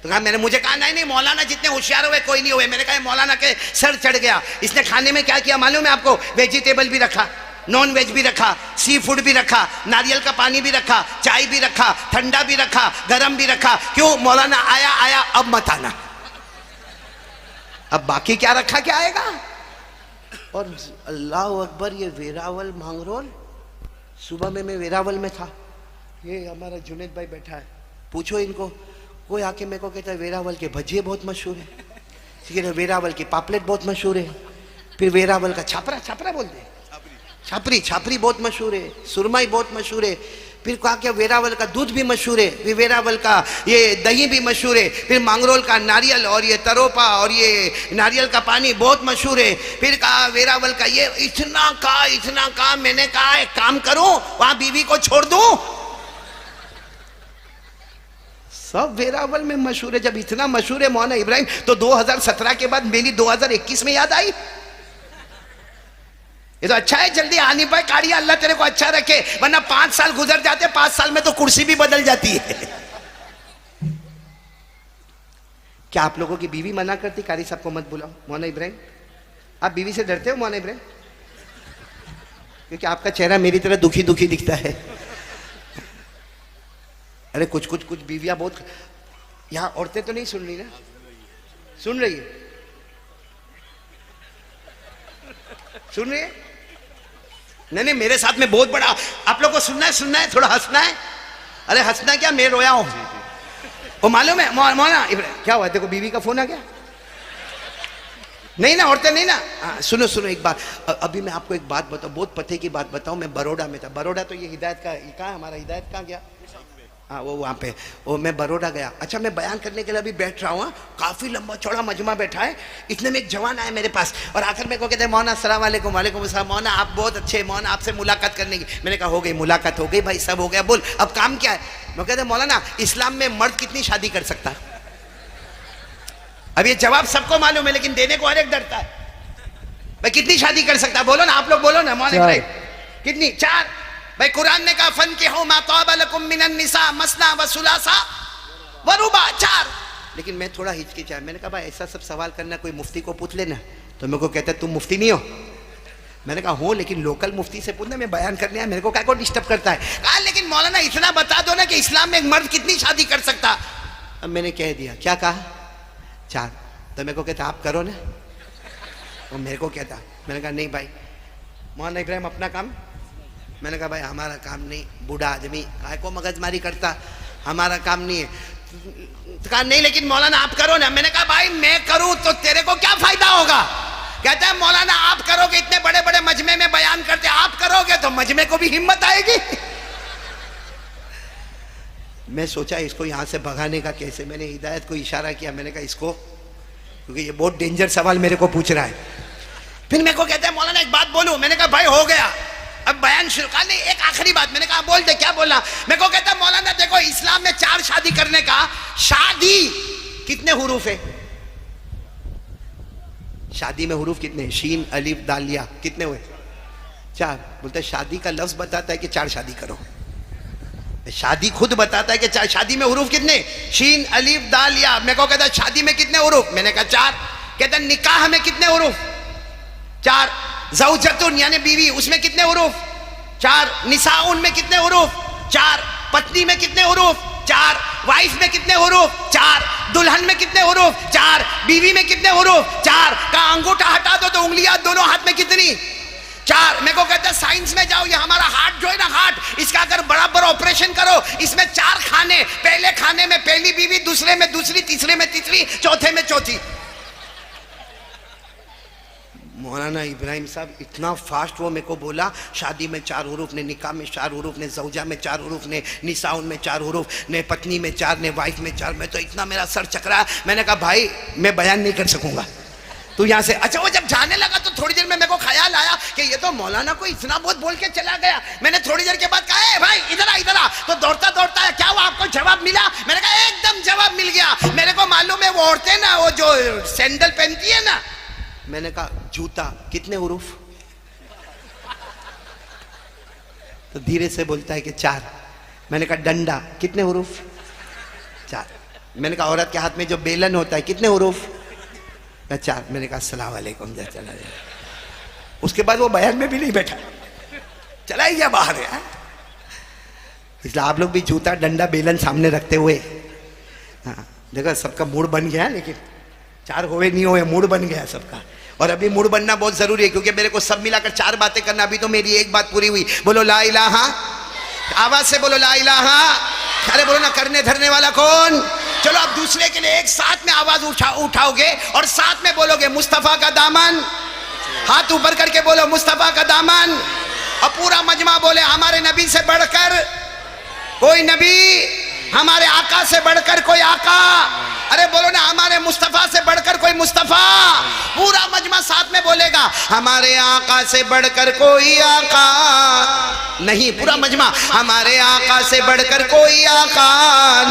तो कहा, मैंने मुझे कहा नहीं नहीं मौलाना जितने होशियार हुए कोई नहीं हुए। मैंने कहा मौलाना के सर चढ़ गया। इसने खाने में क्या किया मालूम है आपको? वेजिटेबल भी रखा, नॉन वेज भी रखा, सी फूड भी रखा, नारियल का पानी भी रखा, चाय भी रखा, ठंडा भी रखा, गरम भी रखा। क्यों? मौलाना आया आया, अब मत आना। अब बाकी क्या रखा क्या आएगा? और अल्लाह अकबर, ये वेरावल मांगरोल, सुबह में मैं वेरावल में था, ये हमारा जुनेद भाई बैठा है, पूछो इनको, कोई आके मेरे को कहता है वेरावल के भजिए बहुत मशहूर है, ठीक है, वेरावल की पापलेट बहुत मशहूर है, फिर वेरावल का छापरा, छापरा बोलते हैं, छापरी, छापरी बहुत मशहूर है, सुरमई बहुत मशहूर है, फिर कहा कि वेरावल का दूध भी मशहूर है, फिर वेरावल का ये दही भी मशहूर है, फिर मांगरोल का नारियल और ये तरोपा और ये नारियल का पानी बहुत मशहूर है, फिर कहा वेरावल का ये, इतना कहा। मैंने कहा एक काम करूं, वहां बीवी को छोड़ दूं? सब वेरावल में मशहूर है। जब इतना मशहूर है मौलाना इब्राहिम, तो 2017 के बाद मेरी 2021 में याद आई। ये तो अच्छा है, जल्दी आनी भाई काड़िया, अल्लाह तेरे को अच्छा रखे, वरना 5 साल गुजर जाते, 5 साल में तो कुर्सी भी बदल जाती है। क्या आप लोगों की बीवी मना करती कारी साहब को मत बुलाओ? मौलाना इब्राहिम, आप बीवी से डरते हो मौलाना इब्राहिम? क्योंकि आपका चेहरा मेरी तरह दुखी दुखी दिखता है। अरे कुछ बीवियां बहुत, यहां औरतें तो नहीं सुन रही ना? सुन रही है? सुन रही है? नहीं, मेरे साथ में बहुत बड़ा, आप लोग को सुनना है, थोड़ा हंसना है। अरे हंसना क्या, मैं रोया हूं। वो मालूम है मौलाना इब्राहिम क्या हुआ? देखो बीवी का फोन आ गया। नहीं ना, औरतें नहीं ना। सुनो एक बात, अभी मैं आपको एक बात बताऊं, बहुत पते की बात बताऊं। मैं बड़ौदा में था, बड़ौदा तो ये हिदायत का, ये कहाँ हमारा हिदायत कहाँ गया? हाँ वो वहाँ पे, वो मैं बड़ौदा गया। अच्छा, मैं बयान करने के लिए अभी बैठ रहा हूँ, काफ़ी लंबा चौड़ा मजमा बैठा है। इतने में एक जवान आया मेरे पास और आकर मेरे को कहते हैं मौलाना अस्सलाम वालेकुम। वालेकुम अस्सलाम। मौलाना आप बहुत अच्छे, मौलाना आपसे मुलाकात करने की। मैंने कहा हो गई मुलाकात, हो गई भाई, सब हो गया, बोल अब काम क्या है? मैं कहते मौलाना इस्लाम में मर्द कितनी शादी कर सकता है? अब ये जवाब सबको मालूम है, लेकिन देने को हर एक डरता है। भाई कितनी शादी कर सकता है? बोलो ना, आप लोग बोलो ना। मौलाना भाई कितनी? 4। भाई कुरान ने कहा फन के हो मातौबलकुम मिनन निसा मसना व सुलासा व रुबा, 4। लेकिन मैं थोड़ा हिचकिचाया। मैंने कहा भाई ऐसा सब सवाल करना कोई मुफ्ती को पूछ लेना। तो मेरे को कहता है तुम मुफ्ती नहीं हो? मैंने कहा हूँ, लेकिन लोकल मुफ्ती से पूछना, मैं बयान करने आया, मेरे को क्या को डिस्टर्ब करता है? कहा लेकिन मौलाना इतना बता दो ना कि इस्लाम में एक मर्द कितनी शादी कर सकता। अब मैंने कह दिया, क्या कहा? 4। तो मेरे को कहता आप करो ना। और मेरे को कहता, मैंने कहा नहीं भाई मौलाना इब्राहिम अपना काम। मैंने कहा भाई हमारा काम नहीं, बूढ़ा आदमी काय को मगजमारी करता, हमारा काम नहीं है। तो कहा नहीं लेकिन मौलाना आप करो ना। मैंने कहा भाई मैं करूं तो तेरे को क्या फायदा होगा? कहता है मौलाना आप करोगे, इतने बड़े बड़े मजमे में बयान करते, आप करोगे तो मजमे को भी हिम्मत आएगी। मैं सोचा इसको यहां से भगाने का कैसे। मैंने हिदायत को इशारा किया, मैंने कहा इसको, क्योंकि ये बहुत डेंजर सवाल मेरे को पूछ रहा है। फिर मेरे को कहता है मौलाना एक बात बोलूं? मैंने कहा भाई हो गया, अब बयान शुरू। कहा नहीं एक आखिरी बात। मैंने कहा बोल दे, क्या बोलना? मेरे को कहता है मौलाना देखो इस्लाम में 4 शादी करने का, शादी कितने हुरूफ है? शादी में हुरूफ कितने? शीन अलिफ दाल या, कितने हुए? 4। बोलते शादी का लफ्ज बताता है कि 4 शादी करो, शादी खुद बताता है कि 4। शादी में हुरूफ कितने? शीन अलिफ दाल या। मेरे को कहता है शादी में कितने हुरूफ? मैंने कहा 4। कहता निकाह में कितने हुरूफ? 4। ज़ौजतुन यानी बीवी, उसमें कितने हुरूफ? 4। निसाउन में कितने हुरूफ? 4। पत्नी में कितने हुरूफ? 4। वाइफ में कितने हुरूफ? 4। दुल्हन में कितने हुरूफ? 4। बीवी में कितने हुरूफ? 4। का अंगूठा हटा दो तो उंगलियां दोनों हाथ में कितनी? 4। मेरे को कहता है साइंस में जाओ, ये हमारा हार्ट जो है ना, हार्ट, इसका अगर बराबर ऑपरेशन करो, इसमें 4 खाने, पहले खाने में पहली बीवी, दूसरे में दूसरी, तीसरे में तीसरी, चौथे में चौथी। मौलाना इब्राहिम साहब इतना फास्ट वो मेरे को बोला, शादी में 4 हुरूफ ने, निकाह में 4 हुरूफ ने, ज़ौजा में 4 हुरूफ ने, निसाउन में 4 हुरूफ ने, पत्नी में 4 ने, वाइफ में 4। मैं तो इतना मेरा सर चकरा। मैंने कहा भाई मैं बयान नहीं कर सकूंगा, तू यहाँ से। अच्छा वो जब जाने लगा तो थोड़ी देर में मेरे को ख्याल आया कि ये तो मौलाना को इतना बहुत बोल के चला गया। मैंने थोड़ी देर के बाद कहा, भाई इधर आ इधर आ। तो दौड़ता दौड़ता है, क्या हुआ आपको जवाब मिला? मैंने कहा एकदम जवाब मिल गया। मेरे को मालूम है वो औरतें ना वो जो सैंडल पहनती है ना। मैंने कहा जूता कितने हुरूफ? तो धीरे से बोलता है कि 4। मैंने कहा डंडा कितने हुरूफ? 4। मैंने कहा औरत के हाथ में जो बेलन होता है कितने हुरूफ? 4। मैंने कहा अस्सलाम वालेकुम, जा चला जाए। उसके बाद वो बयान में भी नहीं बैठा, चला ही गया बाहर यार। इसलिए आप लोग भी जूता डंडा बेलन सामने रखते हुए, हाँ देखो सबका मूड बन गया, लेकिन 4 होए नहीं होए मूड बन गया सबका। और अभी मूड बनना बहुत जरूरी है, क्योंकि मेरे को सब मिलाकर 4 बातें करना। अभी तो मेरी एक बात पूरी हुई। बोलो ला इलाहा, आवाज से बोलो ला इलाहा। अरे बोलो ना, करने धरने वाला कौन? चलो अब दूसरे के लिए एक साथ में आवाज उठाओगे और साथ में बोलोगे मुस्तफा का दामन। हाथ ऊपर करके बोलो मुस्तफा का दामन। और पूरा मजमा बोले हमारे नबी से बढ़कर कोई नबी, हमारे आका से बढ़कर कोई आका। अरे बोलो ना, हमारे मुस्तफा से बढ़कर कोई मुस्तफा। पूरा मजमा साथ में बोलेगा हमारे आका से बढ़कर कोई आका नहीं। पूरा मजमा हमारे आका से बढ़कर कोई आका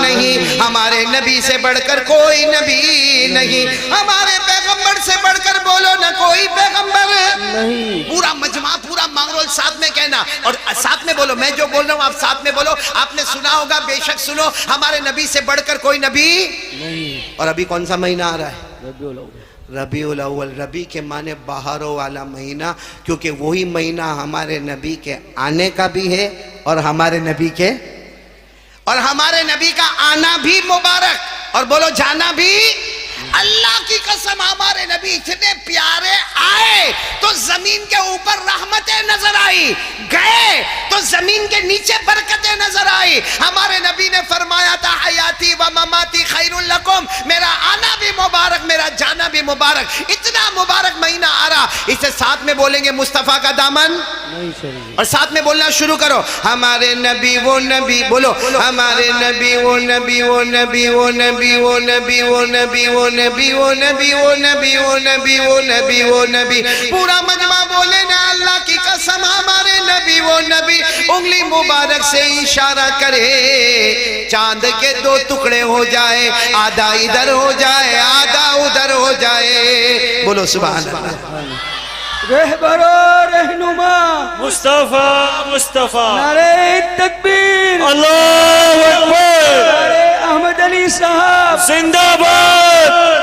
नहीं, हमारे नबी से बढ़कर कोई नबी नहीं, हमारे पैगंबर से बढ़कर बोलो ना कोई पैगंबर नहीं। पूरा मजमा पूरा मांगरोल साथ में कहना और साथ में बोलो। मैं जो बोल रहा हूँ आप साथ में बोलो। आपने सुना होगा, बेशक सुनो, हमारे नबी से बढ़कर कोई नबी नहीं। और अभी कौन सा महीना आ रहा है? रबीउल अव्वल। रबी के माने बहारों वाला महीना, क्योंकि वही महीना हमारे नबी के आने का भी है और हमारे नबी का आना भी मुबारक और बोलो जाना भी। अल्लाह की कसम हमारे नबी इतने प्यारे आए तो जमीन के ऊपर रहमतें नजर आई, गए तो जमीन के नीचे बरकतें नजर आई। हमारे नबी ने फरमाया था हयाती व ममाती खैरुल लकुम, मेरा आना भी मुबारक मेरा जाना भी मुबारक। इतना मुबारक महीना आ रहा, इसे साथ में बोलेंगे मुस्तफा का दामन और साथ में बोलना शुरू करो हमारे नबी वो नबी। बोलो हमारे नबी वो नबी वो नबी वो नबी वो नबी वो नबी वो नबी वो नबी वो नबी वो नबी वो नबी वो नबी। पूरा मजमा बोले ना अल्लाह की कसम हमारे नबी वो नबी। उंगली मुबारक से इशारा करे, चांद के 2 टुकड़े हो जाए, आधा इधर हो जाए आधा उधर हो जाए। बोलो सुभान अल्लाह। रहबरो रहनुमा मुस्तफा मुस्तफा। नारे तकबीर, अल्लाहू अकबर। नारे अहमद अली साहब जिंदाबाद।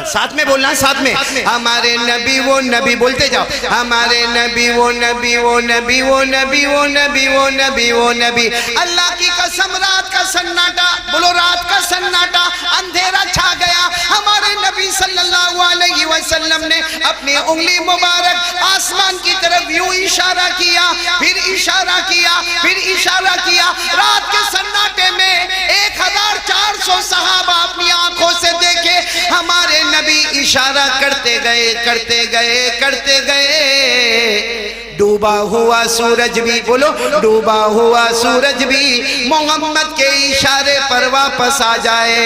साथ में बोलना, साथ में हमारे नबी वो नबी बोलते जाओ। हमारे नबी वो नबी वो नबी वो नबी वो नबी वो नबी वो नबी। अल्लाह की कसम रात का सन्नाटा, बोलो रात का सन्नाटा, अंधेरा छा गया। हमारे नबी सल्लल्लाहु अलैहि वसल्लम ने अपनी उंगली मुबारक आसमान की तरफ यूं इशारा किया, फिर इशारा किया, फिर इशारा किया। रात के सन्नाटे में 1400 सहाबा अपनी आंखों से देखे। हमारे नबी इशारा करते गए करते गए करते गए। डूबा हुआ सूरज भी, बोलो डूबा हुआ सूरज भी मोहम्मद के इशारे पर वापस आ जाए।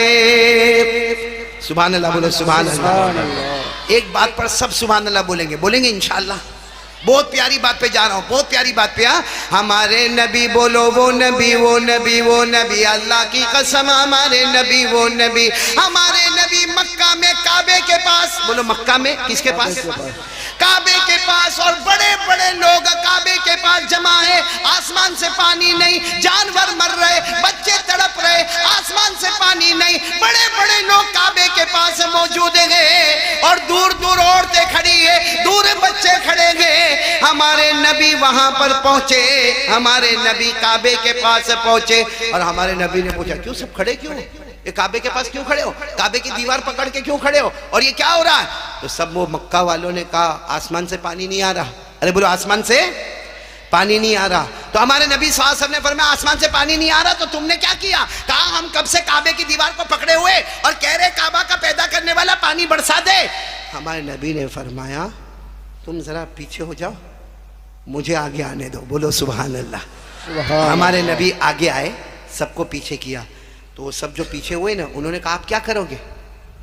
सुभान अल्लाह, बोलो सुभान अल्लाह। एक बात पर सब सुभान अल्लाह बोलेंगे, बोलेंगे इंशाअल्लाह। बहुत प्यारी बात पे जा रहा हूँ, बहुत प्यारी बात पे। हमारे नबी, बोलो वो नबी वो नबी वो नबी। अल्लाह की कसम हमारे नबी वो नबी। हमारे नबी मक्का में काबे के पास, बोलो मक्का में किसके पास? काबे के पास। और बड़े बड़े लोग काबे के पास जमा है। आसमान से पानी नहीं, जानवर मर रहे, बच्चे तड़प रहे, आसमान से पानी नहीं। बड़े बड़े लोग काबे के पास मौजूद है और दूर दूर औरतें खड़ी है, दूर बच्चे खड़े हैं। हमारे नबी वहां पर पहुंचे, हमारे नबी काबे के पास पहुंचे और हमारे नबी ने पूछा क्यों सब खड़े, क्यों ये काबे के पास क्यों खड़े हो, काबे की दीवार पकड़ के क्यों खड़े हो, और ये क्या हो रहा है? तो सब वो मक्का वालों ने कहा आसमान से पानी नहीं आ रहा। अरे बोलो आसमान से पानी नहीं आ रहा। तो हमारे नबी सल्लल्लाहु अलैहि वसल्लम ने फरमाया आसमान से पानी नहीं आ रहा तो तुमने क्या किया? कहा हम कब से काबे की दीवार को पकड़े हुए और कह रहे काबा का पैदा करने वाला पानी बरसा दे। हमारे नबी ने फरमाया तुम जरा पीछे हो जाओ, मुझे आगे आने दो। बोलो सुभान अल्लाह। हमारे नबी आगे आए, सबको पीछे किया। तो सब जो पीछे हुए ना, उन्होंने कहा आप क्या करोगे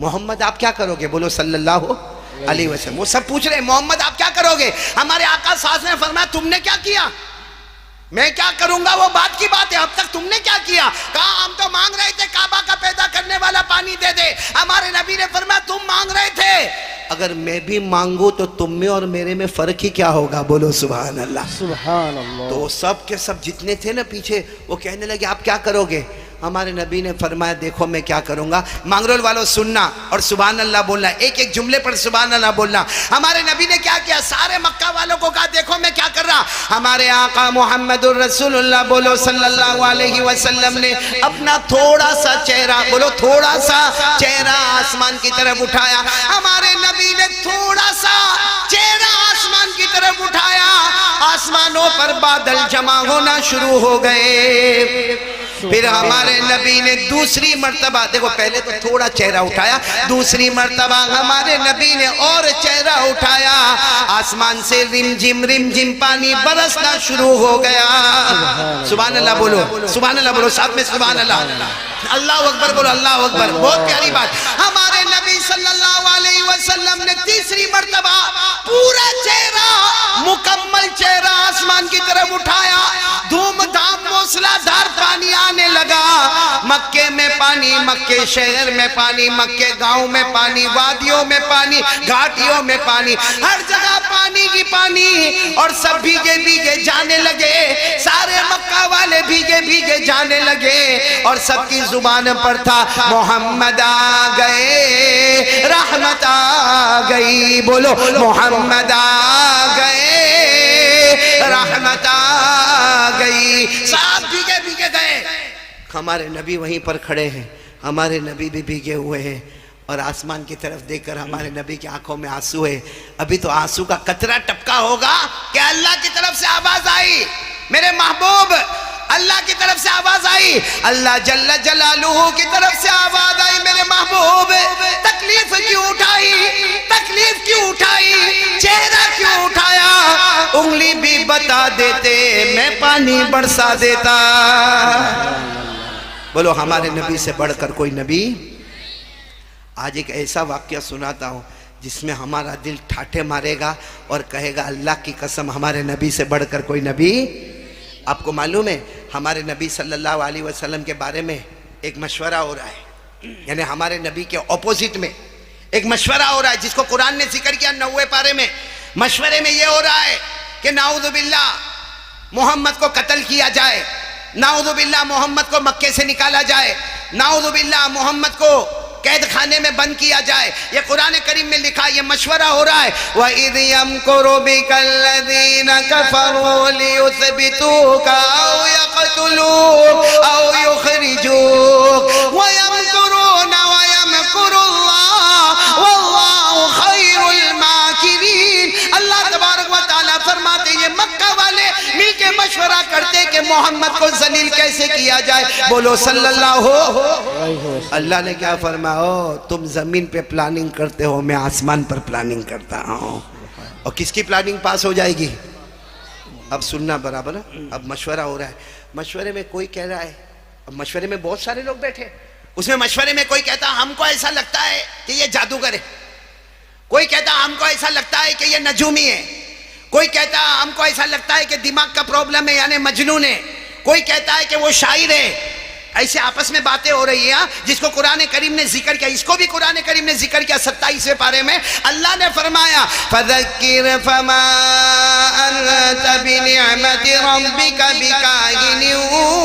मोहम्मद, आप क्या करोगे? बोलो सल्लल्लाहु। अलैहि वसल्लम। वो सब पूछ रहे मोहम्मद आप क्या करोगे? हमारे आका सास ने फरमाया तुमने क्या किया, मैं क्या करूंगा वो बात की बात है, अब तक तुमने क्या किया? कहा हम तो मांग रहे थे काबा का पैदा करने वाला पानी दे दे। हमारे नबी ने फरमाया तुम मांग रहे थे, अगर मैं भी मांगू तो तुम में और मेरे में फर्क ही क्या होगा? बोलो सुभान अल्लाह। सुभान अल्लाह। तो सब के सब जितने थे ना पीछे, वो कहने लगे आप क्या करोगे? हमारे नबी ने फरमाया देखो मैं क्या करूंगा, मांगरोल वालों सुनना और सुभान अल्लाह बोलना, एक एक जुमले पर सुभान अल्लाह बोलना। हमारे नबी ने क्या किया? सारे मक्का वालों को कहा देखो मैं क्या कर रहा। हमारे आका मोहम्मदुर रसूलुल्लाह बोलो सल्लल्लाहु अलैहि वसल्लम ने अपना थोड़ा सा चेहरा, बोलो थोड़ा सा चेहरा आसमान की तरफ उठाया। हमारे नबी ने थोड़ा सा चेहरा आसमान की तरफ उठाया, आसमानों पर बादल जमा होना शुरू हो गए। फिर हमारे नबी ने दूसरी मर्तबा, देखो पहले तो थोड़ा चेहरा उठाया, दूसरी मर्तबा हमारे नबी ने और चेहरा उठाया, आसमान से रिमझिम पानी बरसना शुरू हो गया। सुभान अल्लाह बोलो, सुभान अल्लाह बोलो, साथ में सुभान अल्लाह, अल्लाह अकबर बोलो, अल्लाह अकबर। बहुत प्यारी बात, हमारे नबी सल्लल्लाहु अलैहि वसल्लम ने तीसरी मर्तबा पूरा चेहरा, मुकम्मल चेहरा आसमान की तरफ उठाया, धूमधाम मूसलाधार पानी आने लगा। मक्के में पानी, मक्के शहर में पानी, मक्के गांव में पानी, वादियों में पानी, घाटियों में पानी, हर जगह पानी ही पानी। और सब भीगे भीगे जाने लगे, सारे मक्का वाले भीगे भीगे जाने लगे और सबकी जुबान पर था मोहम्मद आ गए, रहमत आ गई। बोलो मोहम्मद आ गए, रहमत आ गई। सब भीगे भीगे गए। हमारे नबी वहीं पर खड़े हैं, हमारे नबी भी भीगे हुए हैं और आसमान की तरफ देखकर हमारे नबी की आंखों में आंसू है। अभी तो आंसू का कतरा टपका होगा कि अल्लाह की तरफ से आवाज आई, मेरे महबूब अल्लाह की तरफ से आवाज आई, अल्लाह जल्ल जलालुहु की तरफ से आवाज आई, मेरे महबूब तकलीफ क्यों उठाई, तकलीफ क्यों उठाई, चेहरा क्यों उठाया? उंगली भी बता देते मैं पानी बरसा देता। बोलो हमारे नबी से बढ़कर कोई नबी? आज एक ऐसा वाक्य सुनाता हूं जिसमें हमारा दिल ठाठे मारेगा और कहेगा अल्लाह की कसम हमारे नबी से बढ़कर कोई नबी। आपको मालूम है हमारे नबी सल्लल्लाहु अलैहि वसल्लम के बारे में एक मशवरा हो रहा है, यानी हमारे नबी के ऑपोजिट में एक मशवरा हो रहा है जिसको कुरान ने जिक्र किया 90 पारे में। मशवरे में यह हो रहा है कि नाउज़ु बिल्लाह मोहम्मद को कत्ल किया जाए, नाउज़ु बिल्लाह मोहम्मद को मक्के से निकाला जाए, नाउज़ु बिल्लाह मोहम्मद को कैद खाने में बंद किया जाए। ये कुरान करीम में लिखा, ये मशवरा हो रहा है। वइज़ यमकुरु बिकल्लज़ीना कफ़रू लियुथबितूका औ यक़्तुलूक औ युख़रिजूक व यमकुरूना व यमकुरुल्लाह वल्लाहु खैरुल माकिरीन। अल्लाह तबारक व तआला फरमाते ये मक्का वाले मिलके मशवरा करते कि मोहम्मद को जलील कैसे किया जाए। बोलो सल्लल्लाहु। अल्लाह ने क्या फरमाया? तुम जमीन पे प्लानिंग करते हो, मैं आसमान पर प्लानिंग करता हूं। और किसकी प्लानिंग पास हो जाएगी? अब सुनना बराबर। अब मशवरा हो रहा है, मशवरे में कोई कह रहा है, अब मशवरे में बहुत सारे लोग बैठे, उसमें मशवरे में कोई कहता हमको ऐसा लगता है कि ये जादूगर है, कोई कहता हमको ऐसा लगता है कि ये नजूमी है, कोई कहता हमको ऐसा लगता है कि दिमाग का प्रॉब्लम है यानी मजनून है, कोई कहता है कि वो शायर है। ऐसे आपस में बातें हो रही है जिसको कुरान करीम ने जिक्र किया। इसको भी कुरान करीम ने जिक्र किया 27वें पारे में। अल्लाह ने फरमाया फज़क्किर फमा अंत बिनिअमति रब्बिका बिकाहिन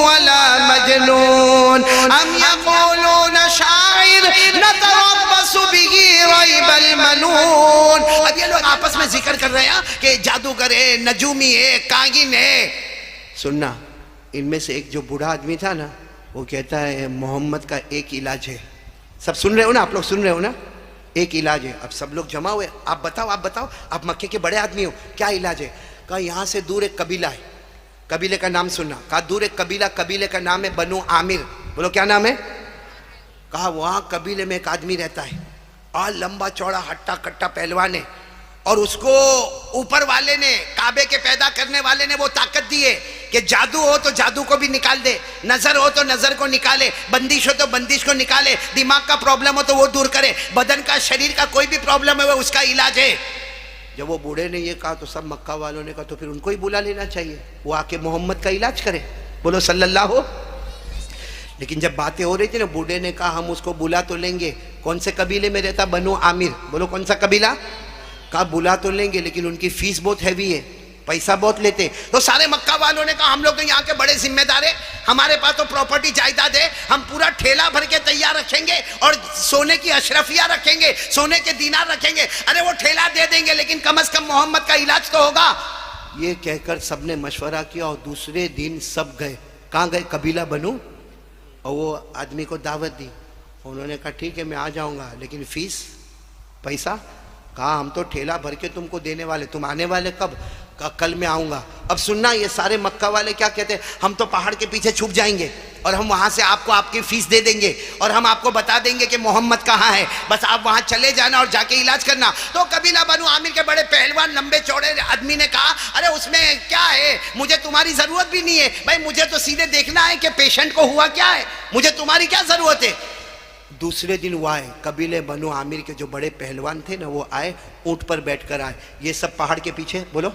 वला मजनून अम यक़ूलून शाइर नतरब्बसु बिही रैबल मनून। अब ये लोग आपस में जिक्र कर रहे हैं कि जादूगर है, नजूमी है, कागिन है। सुनना, इनमें से एक जो बूढ़ा आदमी था ना, वो कहता है मोहम्मद का एक इलाज है। सब सुन रहे हो ना, आप लोग सुन रहे हो ना? एक इलाज है। अब सब लोग जमा हुए, आप बताओ, आप बताओ, आप मक्के के बड़े आदमी हो, क्या इलाज है? कहा यहाँ से दूर एक कबीला है, कबीले का नाम सुनना। कहा दूर एक कबीला, कबीले का नाम है बनु आमिर। बोलो क्या नाम है? कहा वहाँ कबीले में एक आदमी रहता है और लंबा चौड़ा हट्टा कट्टा पहलवान है और उसको ऊपर वाले ने, काबे के पैदा करने वाले ने वो ताकत दी है कि जादू हो तो जादू को भी निकाल दे, नजर हो तो नजर को निकाले, बंदिश हो तो बंदिश को निकाले, दिमाग का प्रॉब्लम हो तो वो दूर करे, बदन का शरीर का कोई भी प्रॉब्लम है वो उसका इलाज है। जब वो बूढ़े ने ये कहा तो सब मक्का वालों ने कहा तो फिर उनको ही बुला लेना चाहिए, वो आके मोहम्मद का इलाज करे। बोलो सल्लल्लाहु। लेकिन जब बातें हो रही थी ना, बूढ़े ने कहा हम उसको बुला तो लेंगे, कौन से कबीले में रहता? बनु आमिर। बोलो कौन सा कबीला? कहा बुला तो लेंगे लेकिन उनकी फीस बहुत हैवी है, पैसा बहुत लेते। तो सारे मक्का वालों ने कहा हम लोग तो यहाँ के बड़े जिम्मेदार है, हमारे पास तो प्रॉपर्टी जायदाद है, हम पूरा ठेला भर के तैयार रखेंगे और सोने की अशरफिया रखेंगे, सोने के दीनार रखेंगे। अरे वो ठेला दे देंगे लेकिन कम से कम मोहम्मद का इलाज तो होगा। ये कहकर सबने मशवरा किया और दूसरे दिन सब गए। कहाँ गए? कबीला बनु, और वो आदमी को दावत दी। उन्होंने कहा ठीक है मैं आ जाऊँगा, लेकिन फीस पैसा? कहा हम तो ठेला भर के तुमको देने वाले, तुम आने वाले कब? कहा कल मैं आऊँगा। अब सुनना, ये सारे मक्का वाले क्या कहते हैं, हम तो पहाड़ के पीछे छुप जाएंगे और हम वहाँ से आपको आपकी फीस दे देंगे और हम आपको बता देंगे कि मोहम्मद कहाँ है, बस आप वहाँ चले जाना और जाके इलाज करना। तो कबीला बनु आमिर के बड़े पहलवान लंबे चौड़े आदमी ने कहा अरे उसमें क्या है, मुझे तुम्हारी ज़रूरत भी नहीं है भाई, मुझे तो सीधे देखना है कि पेशेंट को हुआ क्या है, मुझे तुम्हारी क्या ज़रूरत है। दूसरे दिन वो आए, कबीले बनु आमिर के जो बड़े पहलवान थे ना वो आए, ऊँट पर बैठकर आए। ये सब पहाड़ के पीछे बोलो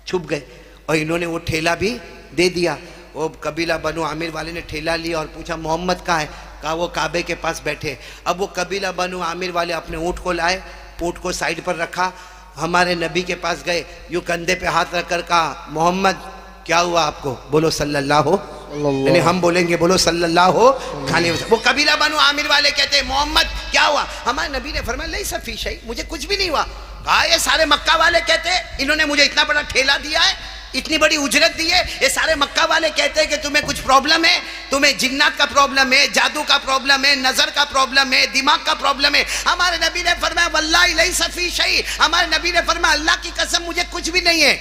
छुप गए और इन्होंने वो ठेला भी दे दिया। वो कबीला बनु आमिर वाले ने ठेला लिया और पूछा मोहम्मद कहाँ है? कहा वो काबे के पास बैठे। अब वो कबीला बनु आमिर वाले अपने ऊँट को लाए, ऊँट को साइड पर रखा, हमारे नबी के पास गए, यूँ कंधे पे हाथ रखकर कहा मोहम्मद क्या हुआ आपको? बोलो सल्लल्लाहु। यानी हम बोलेंगे बोलो सल्लल्लाहु खाने। वो कबीला बनु आमिर वाले कहते हैं मोहम्मद क्या हुआ? हमारे नबी ने फरमाया नहीं सफी शई, मुझे कुछ भी नहीं हुआ। कहा ये सारे मक्का वाले कहते हैं, इन्होंने मुझे इतना बड़ा ठेला दिया है, इतनी बड़ी उजरत दी है, ये सारे मक्का वाले कहते हैं कि तुम्हें कुछ प्रॉब्लम है, तुम्हें जिन्नात का प्रॉब्लम है, जादू का प्रॉब्लम है, नजर का प्रॉब्लम है, दिमाग का प्रॉब्लम है। हमारे नबी ने फरमाया वल्लाहि लैसा फी शई, हमारे नबी ने फरमाया अल्लाह की कसम मुझे कुछ भी नहीं है।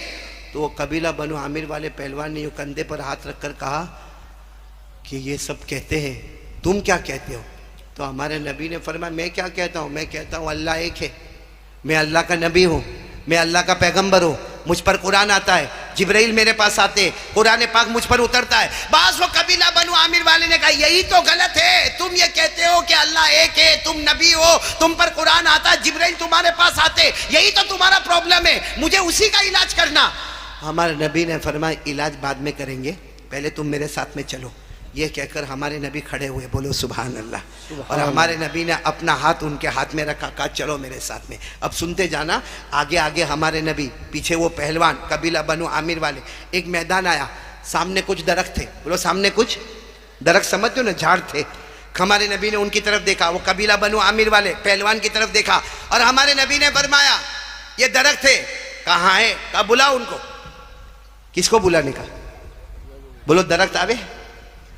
तो वो कबीला बनु आमिर वाले पहलवान ने कंधे पर हाथ रखकर कहा कि ये सब कहते हैं, तुम क्या कहते हो? तो हमारे नबी ने फरमाया मैं क्या कहता हूँ, मैं कहता हूँ अल्लाह एक है, मैं अल्लाह का नबी हूँ, मैं अल्लाह का पैगंबर हूँ, मुझ पर कुरान आता है, जिब्राइल मेरे पास आते, कुरान पाक मुझ पर उतरता है। बस वो कबीला बनु आमिर वाले ने कहा यही तो गलत है, तुम ये कहते हो कि अल्लाह एक है, तुम नबी हो, तुम पर कुरान आता है, जिब्राइल तुम्हारे पास आते, यही तो तुम्हारा प्रॉब्लम है, मुझे उसी का इलाज करना। हमारे नबी ने फरमाया इलाज बाद में करेंगे, पहले तुम मेरे साथ में चलो। ये कहकर हमारे नबी खड़े हुए, बोलो सुभान अल्लाह। और हमारे नबी ने अपना हाथ उनके हाथ में रखा, कहा चलो मेरे साथ में। अब सुनते जाना, आगे आगे हमारे नबी, पीछे वो पहलवान कबीला बनु आमिर वाले। एक मैदान आया, सामने कुछ दरख्त थे, बोलो सामने कुछ दरख्त, समझते हो ना, झाड़ थे। हमारे नबी ने उनकी तरफ देखा, वो कबीला बनु आमिर वाले पहलवान की तरफ देखा और हमारे नबी ने फरमाया ये दरख्त थे, कहाँ है? कहा बुलाओ उनको। किसको बुलाने का? बोलो दरख्त आवे।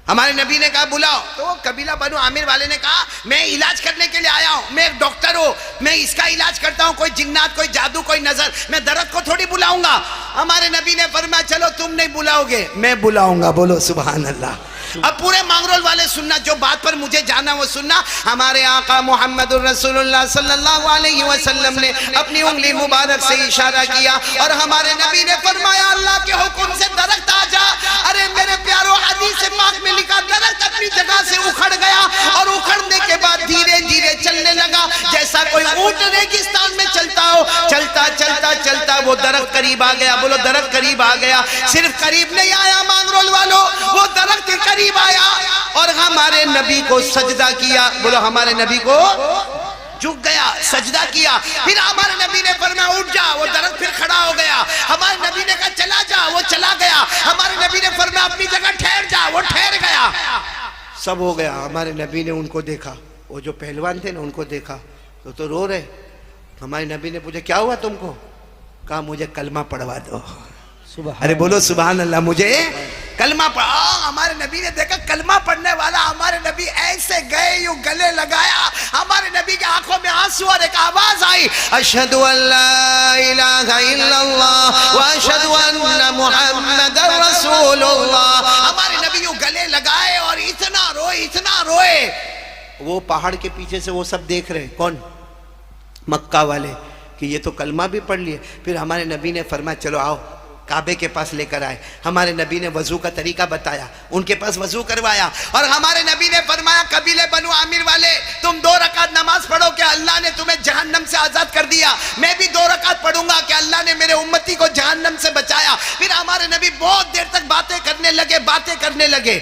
हमारे नबी ने कहा बुलाओ। तो कबीला बनु आमिर वाले ने कहा मैं इलाज करने के लिए आया हूँ, मैं एक डॉक्टर हूँ, मैं इसका इलाज करता हूँ, कोई जिन्नात, कोई जादू, कोई नजर, मैं दरख्त को थोड़ी बुलाऊंगा। हमारे नबी ने फरमाया चलो तुम नहीं बुलाओगे, मैं बुलाऊंगा। बोलो सुभान अल्लाह। अब पूरे मांगरोल वाले सुनना, जो बात पर मुझे जाना वो सुनना। हमारे आका मोहम्मदुर रसूलुल्लाह सल्लल्लाहु अलैहि वसल्लम ने अपनी उंगली मुबारक से इशारा किया और हमारे नबी ने फरमाया अल्लाह के हुक्म से दरख्त आ जा। अरे मेरे प्यारो, हदीस पाक में लिखा दरख्त अपनी जगह से उखड़ गया और उखड़ने के बाद धीरे धीरे चलने लगा, जैसा कोई ऊंट रेगिस्तान में चलता हो। चलता चलता चलता वो दरख्त करीब आ गया। बोलो दरख्त करीब आ गया। सिर्फ करीब नहीं आया मांगरोल वालों, वो दरख्त करीब आया और हमारे नबी को सजदा किया। बोलो हमारे नबी को झुक गया, सजदा किया। फिर हमारे नबी ने फरमाया उठ जा, वो दरख्त फिर खड़ा हो गया। हमारे नबी ने कहा चला जा, वो चला गया। हमारे नबी ने फरमाया अपनी जगह ठहर जा, वो ठहर गया। सब हो गया। हमारे नबी ने उनको देखा, वो जो पहलवान थे ना उनको देखा तो रो रहे। हमारे नबी ने पूछा क्या हुआ तुमको? कहा मुझे कलमा पढ़वा दो। अरे बोलो सुभान अल्लाह, मुझे कलमा पढ़ा। हमारे नबी ने देखा कलमा पढ़ने वाला, हमारे नबी ऐसे गए, यूं गले लगाया। हमारे नबी के आंखों में आंसू और एक आवाज आई, अशहदु अल्ला इलाहा इल्लल्लाह व अशहदु अन्ना मुहम्मदर रसूलुल्लाह। हमारे नबी यूं गले लगाए और इतना रोए। वो पहाड़ के पीछे से वो सब देख रहे, कौन? मक्का वाले, कि ये तो कलमा भी पढ़ लिए। फिर हमारे नबी ने फरमाया चलो आओ काबे के पास लेकर आए। हमारे नबी ने वजू का तरीका बताया, उनके पास वजू करवाया और हमारे नबी ने फरमाया कबीले बनु आमिर वाले तुम 2 रकात नमाज पढ़ो कि अल्लाह ने तुम्हें जहन्नम से आजाद कर दिया। मैं भी 2 रकात पढ़ूंगा कि अल्लाह ने मेरे उम्मती को जहन्नम से बचाया। फिर हमारे नबी बहुत देर तक बातें करने लगे।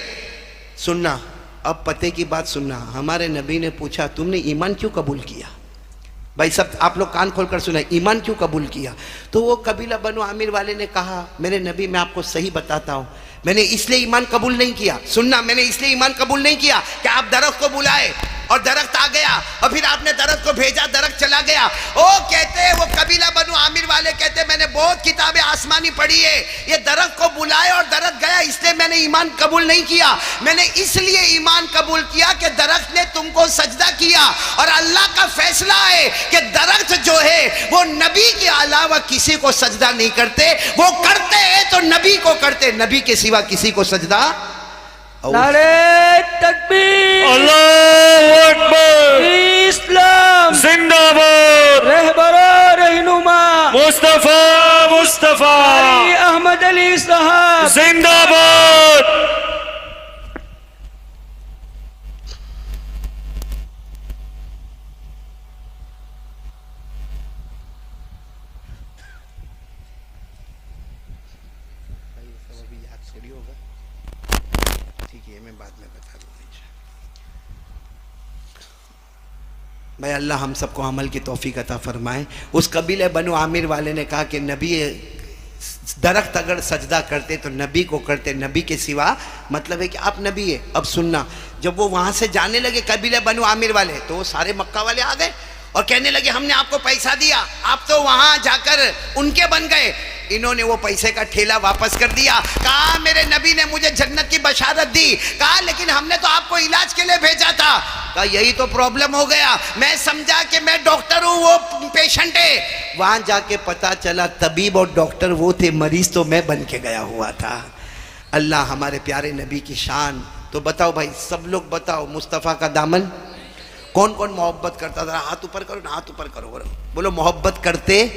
सुनना, अब पते की बात सुनना। हमारे नबी ने पूछा तुमने ईमान क्यों कबूल किया? भाई सब आप लोग कान खोलकर सुना, ईमान क्यों कबूल किया? तो वो कबीला बनु आमिर वाले ने कहा मेरे नबी मैं आपको सही बताता हूँ, मैंने इसलिए ईमान कबूल नहीं किया। सुनना, मैंने इसलिए ईमान कबूल नहीं किया कि आप दरख्त को बुलाए और दरख्त आ गया और फिर आपने दरख्त को भेजा, दरख्त चला गया। ओ कहते वो कबीला बनु आमिर वाले कहते मैंने बहुत किताबें आसमानी पढ़ी है, ये दरख्त को बुलाए और दरख्त गया इसलिए मैंने ईमान कबूल नहीं किया। मैंने इसलिए ईमान कबूल किया कि दरख्त ने तुमको सजदा किया और अल्लाह का फैसला है कि दरख्त जो है वो नबी के अलावा किसी को सजदा नहीं करते, वो करते हैं तो नबी को करते, नबी के सिवा किसी को सजदा। नारे तकबीर, अल्लाहु अकबर, इस्लाम जिंदाबाद, रहबरो रहनुमा मुस्तफा मुस्तफा अली अहमद अली साहब जिंदाबाद। भाई अल्लाह हम सबको अमल की तौफीक अता फरमाए। उस कबीले बनु आमिर वाले ने कहा कि नबी दरख्त अगर सजदा करते तो नबी को करते, नबी के सिवा, मतलब है कि आप नबी है। अब सुनना, जब वो वहां से जाने लगे कबीले बनु आमिर वाले तो वो सारे मक्का वाले आ गए और कहने लगे हमने आपको पैसा दिया, आप तो वहां जाकर उनके बन गए। इन्होंने वो पैसे का ठेला वापस कर दिया। कहा मेरे नबी ने मुझे जन्नत की बशारत दी। कहा लेकिन हमने तो आपको इलाज के लिए भेजा था। कहा यही तो प्रॉब्लम हो गया, मैं समझा कि मैं डॉक्टर हूं, वो पेशेंट है। वहां जाके पता चला तबीब और डॉक्टर वो थे, मरीज तो मैं बन के गया हुआ था। अल्लाह हमारे प्यारे नबी की शान। तो बताओ भाई, सब लोग बताओ, मुस्तफ़ा का दामन कौन कौन मोहब्बत करता था? हाथ ऊपर करो ना, हाथ ऊपर करो, बोलो मोहब्बत करते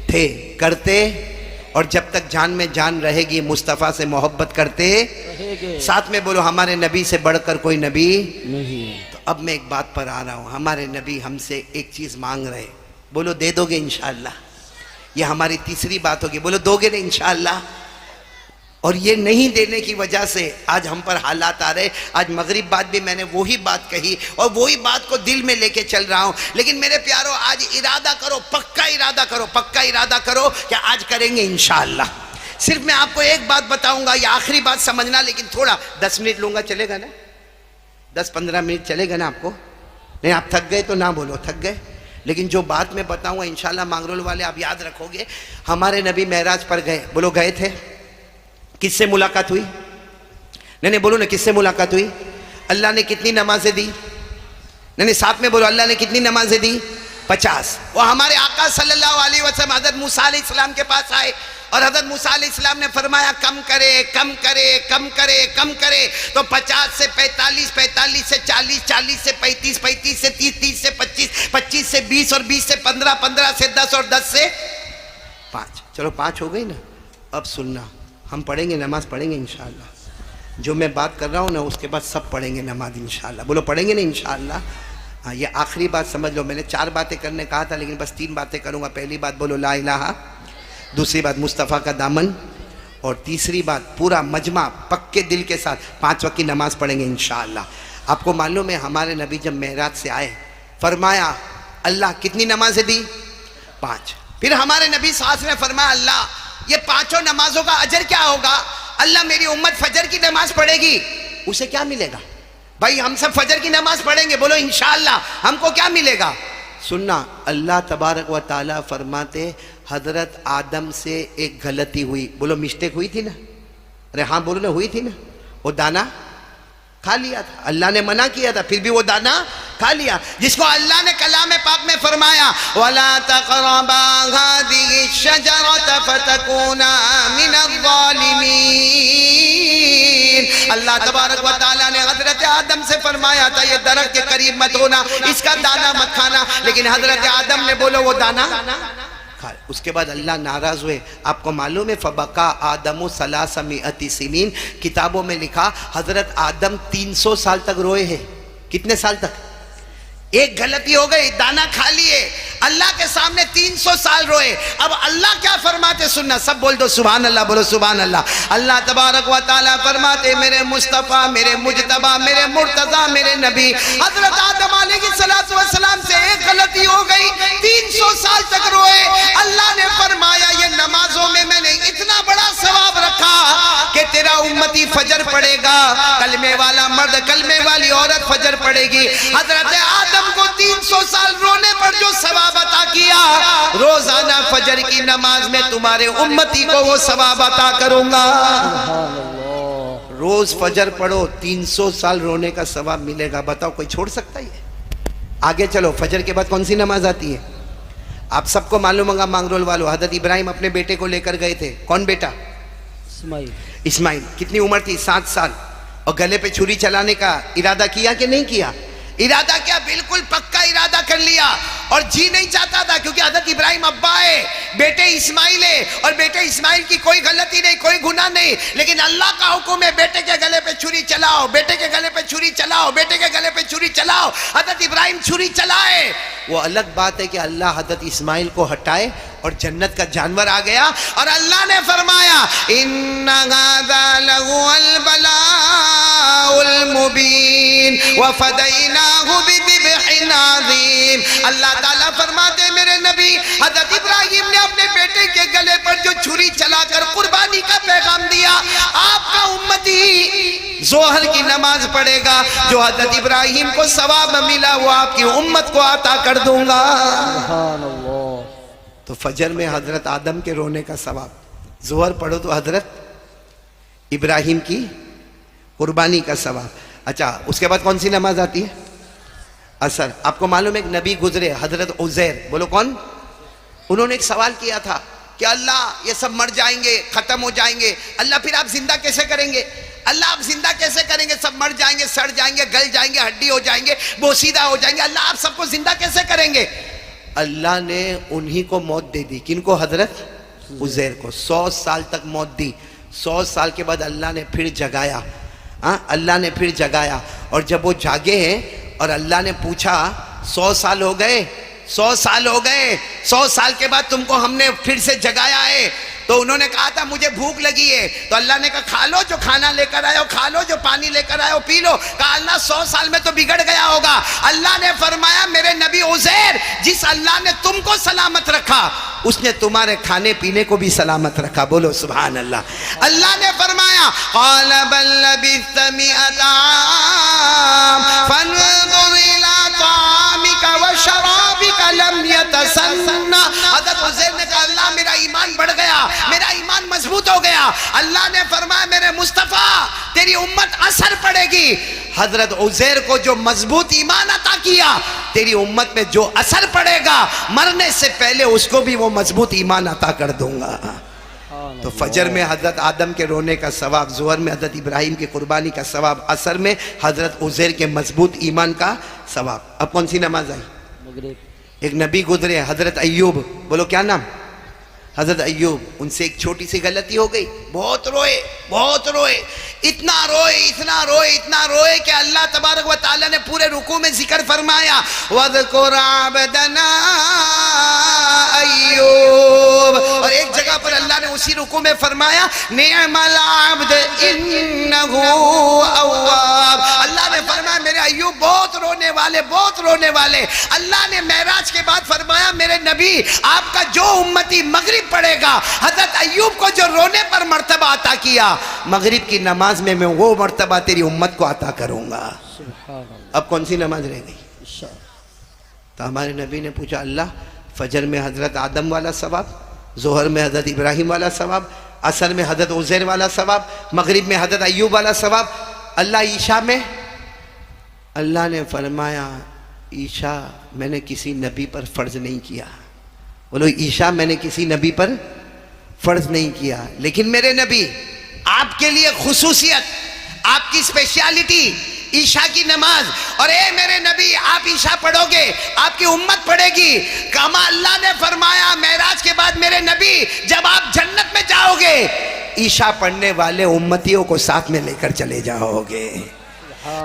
थे, करते, और जब तक जान में जान रहेगी मुस्तफ़ा से मोहब्बत करते रहेंगे। साथ में बोलो हमारे नबी से बढ़कर कोई नबी नहीं। तो अब मैं एक बात पर आ रहा हूँ, हमारे नबी हमसे एक चीज़ मांग रहे, बोलो दे दोगे इंशाअल्लाह? ये हमारी तीसरी बात होगी, बोलो दोगे ना इंशाअल्लाह? और ये नहीं देने की वजह से आज हम पर हालात आ रहे। आज मगरिब बाद भी मैंने वही बात कही और वही बात को दिल में लेके चल रहा हूँ। लेकिन मेरे प्यारों, आज इरादा करो, पक्का इरादा करो, पक्का इरादा करो कि आज करेंगे इंशाअल्लाह। सिर्फ मैं आपको एक बात बताऊंगा, ये आखिरी बात समझना, लेकिन थोड़ा 10 मिनट लूंगा, चलेगा ना? 10-15 मिनट चलेगा ना आपको? नहीं आप थक गए तो ना बोलो थक गए, लेकिन जो बात मैं बताऊंगा इंशाअल्लाह मांगरोल वाले आप याद रखोगे। हमारे नबी मेराज पर गए, बोलो गए थे, किससे मुलाकात हुई? नहीं बोलो ना, किससे मुलाकात हुई? अल्लाह ने कितनी नमाजें दी? नहीं साथ में बोलो, अल्लाह ने कितनी नमाजें दी? 50। वो हमारे आका सल्लल्लाहु अलैहि वसल्लम हज़रत मूसा अलैहिस्सलाम के पास आए और हज़रत मूसा अलैहिस्सलाम ने फरमाया कम करे, कम करे, कम करे, कम करे। तो 50 से 45, 45 से 40, 40 से 35, 35 से 30, 30 से 25, 25 से 20 और 20 से 15, 15 से 10 और 10 से 5। चलो 5 हो गई ना? अब सुनना, हम पढ़ेंगे, नमाज पढ़ेंगे इंशाअल्लाह। जो मैं बात कर रहा हूँ ना उसके बाद सब पढ़ेंगे नमाज इंशाअल्लाह। बोलो पढ़ेंगे ना इंशाअल्लाह? हाँ, ये आखिरी बात समझ लो। मैंने 4 बातें करने कहा था लेकिन बस 3 बातें करूँगा। पहली बात बोलो ला इलाहा, दूसरी बात मुस्तफ़ा का दामन, और तीसरी बात पूरा मजमा पक्के दिल के साथ 5 वक्त की नमाज पढ़ेंगे इंशाअल्लाह। आपको मालूम है हमारे नबी जब मेराज से आए फरमाया अल्लाह कितनी नमाजें दी? 5। फिर हमारे नबी सास ने फरमाया अल्लाह ये 5 नमाजों का अजर क्या होगा? अल्लाह मेरी उम्मत फजर की नमाज पढ़ेगी, उसे क्या मिलेगा? भाई हम सब फजर की नमाज पढ़ेंगे, बोलो इंशाअल्लाह, हमको क्या मिलेगा? सुनना, अल्लाह तबारक व ताला फरमाते हजरत आदम से एक गलती हुई, बोलो मिस्टेक हुई थी ना? अरे हाँ बोलो ना, हुई थी ना? वो दाना खा लिया था, अल्लाह ने मना किया था, फिर भी वो दाना खा लिया, जिसको अल्लाह ने कलाम पाक में फरमाया वला तक़रबा हादिहि शजरत फतकूना मिनज़-ज़ालिमीन। अल्लाह तबारक व तआला ने हजरत आदम से फरमाया था ये दरख्त के करीब मत होना, इसका दाना मत खाना, लेकिन हजरत आदम ने बोलो वो दाना उसके बाद अल्लाह नाराज हुए। आपको मालूम है फबका आदमो सलासमिअति सिनीन, किताबों में लिखा हजरत आदम 300 साल तक रोए हैं। कितने साल तक? एक गलती हो गई, दाना खा लिए, अल्लाह के सामने 300 साल रोए। अब अल्लाह क्या फरमाते सुनना, सब बोल दो सुभान अल्लाह, बोलो सुभान अल्लाह। अल्लाह तबारक व तआला फरमाते मेरे मुस्तफ़ा, मेरे मुजतबा, मेरे मुर्तज़ा, मेरे नबी हजरत आदम अलैहिस्सलातु वस्सलाम से एक गलती हो गई, 300 साल तक रोए। अल्लाह ने फरमाया ये नमाजों में मैंने इतना बड़ा सवाब रखा कि तेरा उम्मती फजर पढ़ेगा, कलमे वाला मर्द, कलमे वाली औरत फजर पढ़ेगी। हजरत आदम को 300 साल रोने पर जो सवाब अता किया, रोजाना फजर की नमाज में तुम्हारे उम्मती को वो सवाब अता करूंगा। रोज फजर पढ़ो, 300 साल रोने का सवाब मिलेगा। बताओ कोई छोड़ सकता है? आगे चलो, फजर के बाद कौन सी नमाज आती है? आप सबको मालूम होगा, मांगरोल वालों, हजरत इब्राहिम अपने बेटे को लेकर गए थे। कौन बेटा? इस्माइल। कितनी उम्र थी? 7 साल। और गले पे छुरी चलाने का इरादा किया कि नहीं किया? इरादा क्या, बिल्कुल पक्का इरादा कर लिया। और जी नहीं चाहता था, क्योंकि हजरत इब्राहिम अब्बा है, बेटे इस्माइल है, और बेटे इस्माइल की कोई गलती नहीं, कोई गुनाह नहीं, लेकिन अल्लाह का हुक्म है बेटे के गले पे छुरी चलाओ, बेटे के गले पे छुरी चलाओ, बेटे के गले पे छुरी चलाओ। हजरत इब्राहिम छुरी चलाए। वो अलग बात है कि अल्लाह हजरत इस्माइल को हटाए और जन्नत का जानवर आ गया, और अल्लाह ने फरमाया इन्ना हाज़ा लहुल बलाउल मुबीन व फदैनाहु बिज़िब्हिन अज़ीम। अल्लाह ताला फरमाते मेरे नबी हजरत इब्राहिम ने अपने बेटे के गले पर जो छुरी चलाकर कुर्बानी का पैगाम दिया, आपका उम्मती जोहर की नमाज पढ़ेगा, जो हजरत इब्राहिम को सवाब मिला वो आपकी उम्मत को अता कर दूंगा। तो फजर में हजरत आदम के रोने का सवाब, जोहर पढ़ो तो हजरत इब्राहिम की कुर्बानी का सवाब। अच्छा, उसके बाद कौन सी नमाज आती है? असर। आपको मालूम है एक नबी गुजरे, हजरत उज़ैर, बोलो कौन? उन्होंने एक सवाल किया था कि अल्लाह ये सब मर जाएंगे, खत्म हो जाएंगे, अल्लाह फिर आप जिंदा कैसे करेंगे? अल्लाह आप जिंदा कैसे करेंगे? सब मर जाएंगे, सड़ जाएंगे, गल जाएंगे, हड्डी हो जाएंगे, बोसीदा हो जाएंगे, अल्लाह आप सबको जिंदा कैसे करेंगे? अल्लाह ने उन्हीं को मौत दे दी। किनको? हजरत उज़ैर को 100 साल तक मौत दी। 100 साल के बाद अल्लाह ने फिर जगाया। अल्लाह ने फिर जगाया, और जब वो जागे हैं और अल्लाह ने पूछा 100 साल हो गए, 100 साल हो गए, 100 साल के बाद तुमको हमने फिर से जगाया है, तो उन्होंने कहा था मुझे भूख लगी है। तो अल्लाह ने कहा खा लो जो खाना लेकर आए हो, खा लो जो पानी लेकर आए हो, पी लो। कहा अल्लाह 100 साल में तो बिगड़ गया होगा। अल्लाह ने फरमाया मेरे नबी उज़ैर, जिस अल्लाह ने तुमको सलामत रखा उसने तुम्हारे खाने पीने को भी सलामत रखा। बोलो सुभान अल्लाह। अल्लाह ने फरमाया क़ाल बल लबिस्त मिअत आम फन्ज़ुर इला तामिका व शराबिका लम यतसन्ना। हज़रत उज़ैर ने कहा अल्लाह मेरा ईमान बढ़ गया, मेरा ईमान मजबूत हो गया। अल्लाह ने फरमाया मेरे मुस्तफ़ा तेरी उम्मत असर पड़ेगी। हजरत उज़ैर को जो मजबूत ईमान अता किया, तेरी उम्मत में जो असर पड़ेगा मरने से पहले उसको भी वो मजबूत ईमान अता कर दूंगा। तो फजर में हजरत आदम के रोने का सवाब, ज़ोहर में हजरत इब्राहिम की कुर्बानी का सवाब, असर में हजरत उज़ैर के मजबूत ईमान का सवाब। अब कौन सी नमाज आई? एक नबी गुजरे हजरत अय्यूब, बोलो क्या नाम? हजरत अय्यूब। उनसे एक छोटी सी गलती हो गई, बहुत रोए, बहुत रोए, इतना रोए, इतना रोए, इतना रोए कि अल्लाह तबारक व तआला ने पूरे रुकू में जिक्र फरमाया वज़कुर अब्दना अय्यूब। और एक जगह पर अल्लाह ने उसी रुकू में फरमाया निअमल अब्द इन्नहु अव्वाब। अल्लाह ने फरमाया मेरे अय्यूब बहुत रोने वाले, बहुत रोने वाले। अल्लाह ने मेराज के बाद फरमाया मेरे नबी आपका जो उम्मती मगरिब पढ़ेगा, हजरत अय्यूब को जो रोने पर मर्तबा अता किया, मगरिब की नमाज में मैं वो मर्तबा तेरी उम्मत को अता करूंगा। अब कौन सी नमाज रह गई? तो हमारे नबी ने पूछा अल्लाह फजर में हजरत आदम वाला सवाब, जोहर में हजरत इब्राहिम वाला सवाब, असर में हजरत उज़ैर वाला सवाब, मगरिब में हजरत अय्यूब वाला सवाब, अल्लाह ईशा में? अल्लाह ने फरमाया ईशा मैंने किसी नबी पर फर्ज नहीं किया। बोलो ईशा मैंने किसी नबी पर फर्ज नहीं किया, लेकिन मेरे नबी आपके लिए खुसूसियत, आपकी स्पेशलिटी ईशा की नमाज। और ए मेरे नबी आप ईशा पढ़ोगे, आपकी उम्मत पढ़ेगी। कमा अल्लाह ने फरमाया मेराज के मेरे नबी जब आप जन्नत में जाओगे ईशा पढ़ने वाले उम्मतियों को साथ में लेकर चले जाओगे।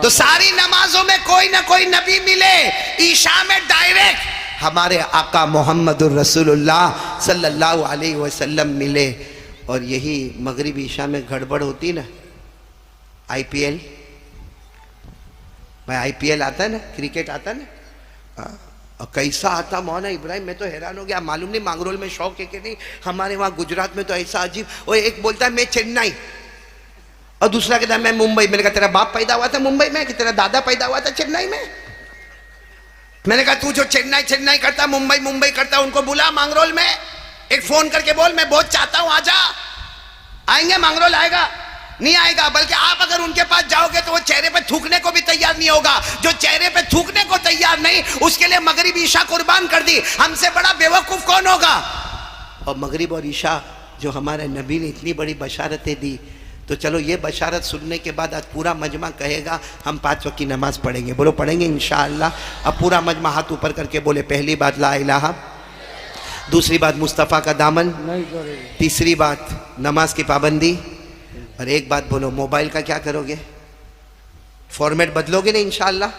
तो सारी नमाजों में कोई ना कोई नबी मिले, ईशा में डायरेक्ट हमारे आका मोहम्मदुर रसूलुल्लाह सल्लल्लाहु अलैहि वसल्लम मिले। और यही मगरिब ईशा में गड़बड़ होती ना, आईपीएल भाई, आईपीएल आता है ना, क्रिकेट आता है ना, और कैसा आता मौलाना इब्राहिम, मैं तो हैरान हो गया। मालूम नहीं मांगरोल में शौक है कि नहीं, हमारे वहाँ गुजरात में तो ऐसा अजीब। और एक बोलता है मैं चेन्नई, और दूसरा कहता है मैं मुंबई। मैंने कहा तेरा बाप पैदा हुआ था मुंबई में कि तेरा दादा पैदा हुआ था चेन्नई में? मैंने कहा तू जो चेन्नई चेन्नई करता, मुंबई मुंबई करता, उनको बुला मांगरोल में, एक फोन करके बोल मैं बहुत चाहता हूं आजा। आएंगे? मांगरोल आएगा? नहीं आएगा। बल्कि आप अगर उनके पास जाओगे तो वो चेहरे पे थूकने को भी तैयार नहीं होगा। जो चेहरे पे थूकने को तैयार नहीं, उसके लिए मगरिब ईशा कुर्बान कर दी। हमसे बड़ा बेवकूफ कौन होगा? और मगरिब और ईशा जो हमारे नबी ने इतनी बड़ी बशारतें दी, तो चलो ये बशारत सुनने के बाद आज पूरा मजमा कहेगा हम 5 वक्त की नमाज पढ़ेंगे। बोलो पढ़ेंगे इंशाअल्लाह। अब पूरा मजमा हाथ ऊपर करके बोले पहली बात ला इलाहा, दूसरी बात मुस्तफ़ा का दामन, तीसरी बात नमाज की पाबंदी, और एक बात बोलो मोबाइल का क्या करोगे? फॉर्मेट बदलोगे ना इंशाअल्लाह?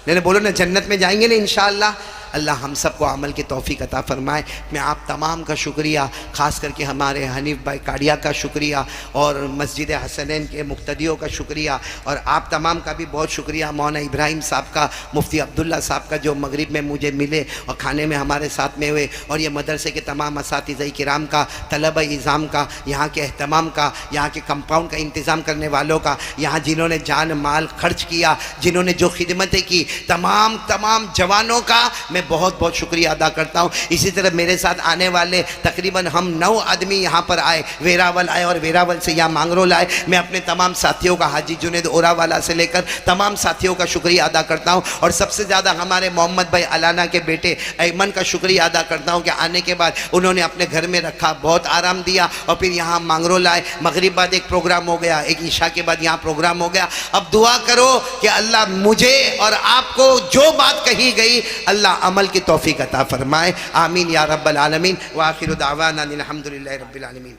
नहीं बोलो ना जन्नत में जाएंगे ना इंशाअल्लाह। अल्लाह हम सबको अमल की तौफीक अता फरमाए। मैं आप तमाम का शुक्रिया, ख़ास करके हमारे हनीफ भाई काड़िया का शुक्रिया, और मस्जिद हसनैन के मुक्तदियों का शुक्रिया, और आप तमाम का भी बहुत शुक्रिया। मौलाना इब्राहिम साहब का, मुफ्ती अब्दुल्ला साहब का जो मगरिब में मुझे मिले और खाने में हमारे साथ में हुए, और ये मदरसे के तमाम असातिज़ा किराम का, तलबा इज़ाम का, यहाँ के अहतमाम का, यहाँ के कंपाउंड का इंतज़ाम करने वालों का, यहाँ जिन्होंने जान माल खर्च किया, जिन्होंने जो खिदमतें की, तमाम जवानों का मैं बहुत बहुत शुक्रिया अदा करता हूँ। इसी तरह मेरे साथ आने वाले तकरीबन हम 9 आदमी यहाँ पर आए, वेरावल आए और वेरावल से यहाँ मांगरोल आए। मैं अपने तमाम साथियों का, हाजी जुनेद ओरावाला से लेकर तमाम साथियों का शुक्रिया अदा करता हूँ। और सबसे ज़्यादा हमारे मोहम्मद भाई अलाना के बेटे ऐमन का शुक्रिया अदा करता हूँ कि आने के बाद उन्होंने अपने घर में रखा, बहुत आराम दिया, और फिर यहाँ मांगरोल आए। मगरिब बाद एक प्रोग्राम हो गया, एक ईशा के बाद यहाँ प्रोग्राम हो गया। अब दुआ करो कि अल्लाह मुझे और आपको जो बात कही गई अल्लाह अमल की तौफीक अता फरमाए। आमीन या रब्बल आलमीन। व आखिरु दावाना अल्हम्दुलिल्लाहि रब्बिल आलमीन।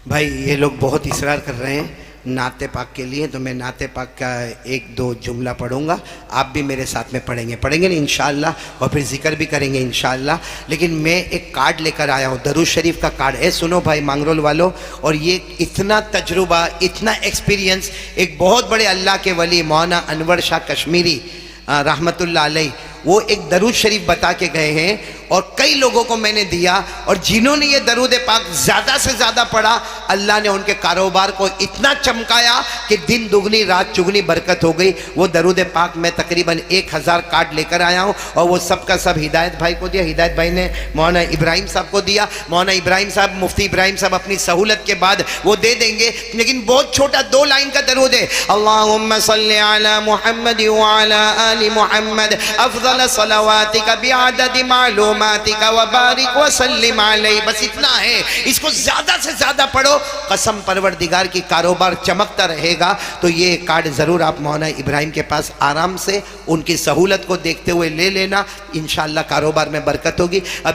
भाई ये लोग बहुत इसरार कर रहे हैं नाते पाक के लिए, तो मैं नाते पाक का 1-2 जुमला पढ़ूंगा, आप भी मेरे साथ में पढ़ेंगे ना इंशाअल्लाह, और फिर जिक्र भी करेंगे इंशाअल्लाह। लेकिन मैं एक कार्ड लेकर आया हूँ, दरूद शरीफ का कार्ड है। सुनो भाई मांगरोल वालों, और ये इतना तजुर्बा, इतना एक्सपीरियंस एक बहुत बड़े अल्लाह के वली मौलाना अनवर शाह कश्मीरी रहमतुल्लाह अलैह, वो एक दरूद शरीफ बता के गए हैं, और कई लोगों को मैंने दिया, और जिन्होंने ये दरूद पाक ज़्यादा से ज़्यादा पढ़ा, अल्लाह ने उनके कारोबार को इतना चमकाया कि दिन दुगनी रात चुगनी बरकत हो गई। वो दरूद पाक मैं तकरीबन 1000 कार्ड लेकर आया हूँ, और वो सब का सब हिदायत भाई को दिया। हिदायत भाई ने मौलाना इब्राहिम साहब को दिया। मौलाना इब्राहिम साहब, मुफ्ती इब्राहिम साहब अपनी सहूलत के बाद वो दे देंगे, लेकिन बहुत छोटा 2 लाइन का दरूद है। अल्लाहुम्मा सल्ली अला मुहम्मद व अला आलि मुहम्मद अफज़ल सलावातिका बिअदद मालूमातिका व बारिक व सल्लिम अलैहि। बस इतना है, इसको ज़्यादा से ज़्यादा पढ़ो, कसम परवरदिगार की कारोबार चमकता रहेगा। तो ये कार्ड ज़रूर आप मौलाना इब्राहिम के पास आराम से उनकी सहूलत को देखते हुए ले लेना, इंशाअल्लाह कारोबार में बरकत होगी। अब